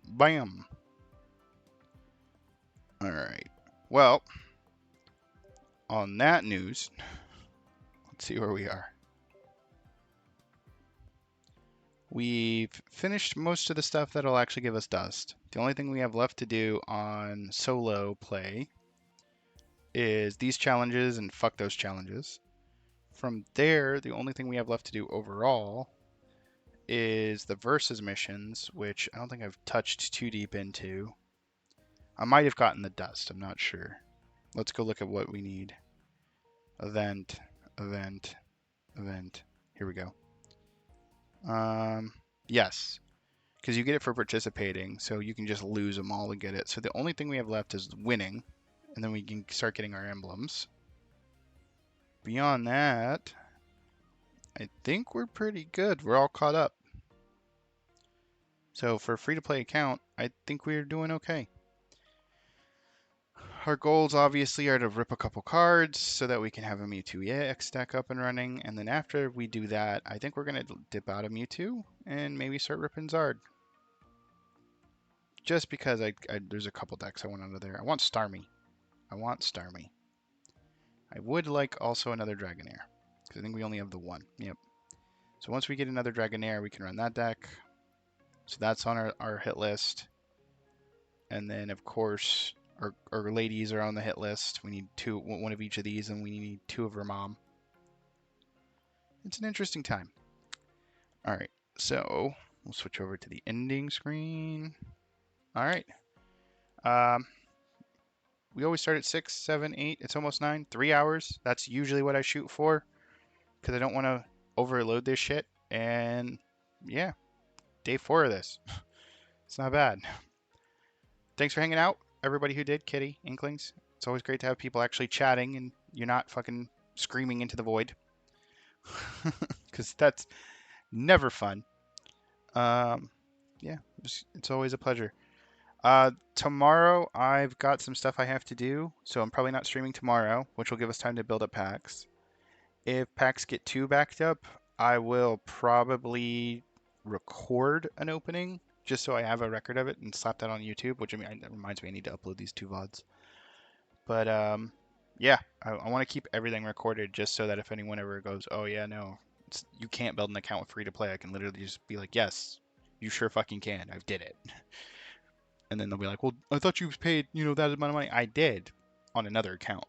Bam. Alright. Well, on that news, let's see where we are. We've finished most of the stuff that'll actually give us dust. The only thing we have left to do on solo play is these challenges and fuck those challenges. From there, the only thing we have left to do overall is the versus missions, which I don't think I've touched too deep into. I might have gotten the dust, I'm not sure. Let's go look at what we need. Event, event, event. Here we go. Yes, because you get it for participating, so you can just lose them all to get it. So the only thing we have left is winning, and then we can start getting our emblems. Beyond that, I think we're pretty good. We're all caught up. So for a free-to-play account, I think we're doing okay. Our goals obviously are to rip a couple cards so that we can have a Mewtwo EX deck up and running. And then after we do that, I think we're going to dip out of Mewtwo and maybe start ripping Zard. Just because there's a couple decks I want out of there. I want Starmie. I would like also another Dragonair, because I think we only have the one. Yep. So once we get another Dragonair, we can run that deck. So that's on our hit list. And then, of course, our ladies are on the hit list. We need one of each of these, and we need 2 of her mom. It's an interesting time. All right, so we'll switch over to the ending screen. All right. We always start at 6, 7, 8. It's almost 9. 3 hours. That's usually what I shoot for, because I don't want to overload this shit. And yeah, day 4 of this. It's not bad. thanks for hanging out, everybody who did, Kitty, Inklings. It's always great to have people actually chatting and you're not fucking screaming into the void. Because that's never fun. Yeah, it's always a pleasure. Tomorrow I've got some stuff I have to do, so I'm probably not streaming tomorrow, which will give us time to build up packs. If packs get too backed up, I will probably record an opening just so I have a record of it and slap that on YouTube, which I mean, that reminds me I need to upload these 2 VODs. But yeah, I want to keep everything recorded just so that if anyone ever goes, oh yeah, no, you can't build an account with free to play, I can literally just be like, yes, you sure fucking can. I did it. And then they'll be like, well, I thought you paid, that amount of money. I did on another account.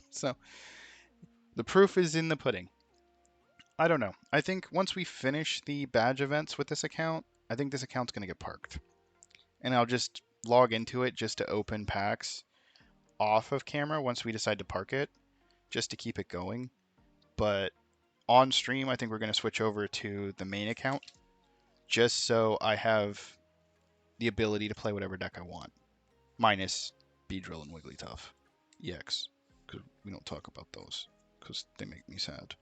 So the proof is in the pudding. I don't know. I think once we finish the badge events with this account, I think this account's going to get parked. And I'll just log into it just to open packs off of camera once we decide to park it, just to keep it going. But on stream, I think we're going to switch over to the main account just so I have the ability to play whatever deck I want, minus Beedrill and Wigglytuff EX, because we don't talk about those because they make me sad.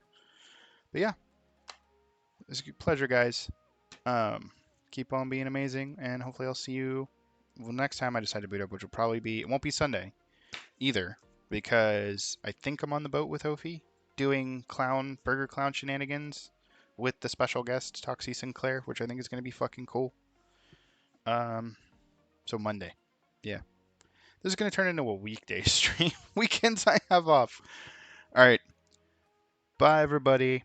But yeah, it's a pleasure, guys. Keep on being amazing, and hopefully I'll see you next time I decide to boot up, which will probably be, it won't be Sunday either, because I think I'm on the boat with Ophi doing Burger Clown shenanigans with the special guest Toxie Sinclair, which I think is going to be fucking cool. So Monday. Yeah. This is going to turn into a weekday stream. Weekends I have off. All right. Bye, everybody.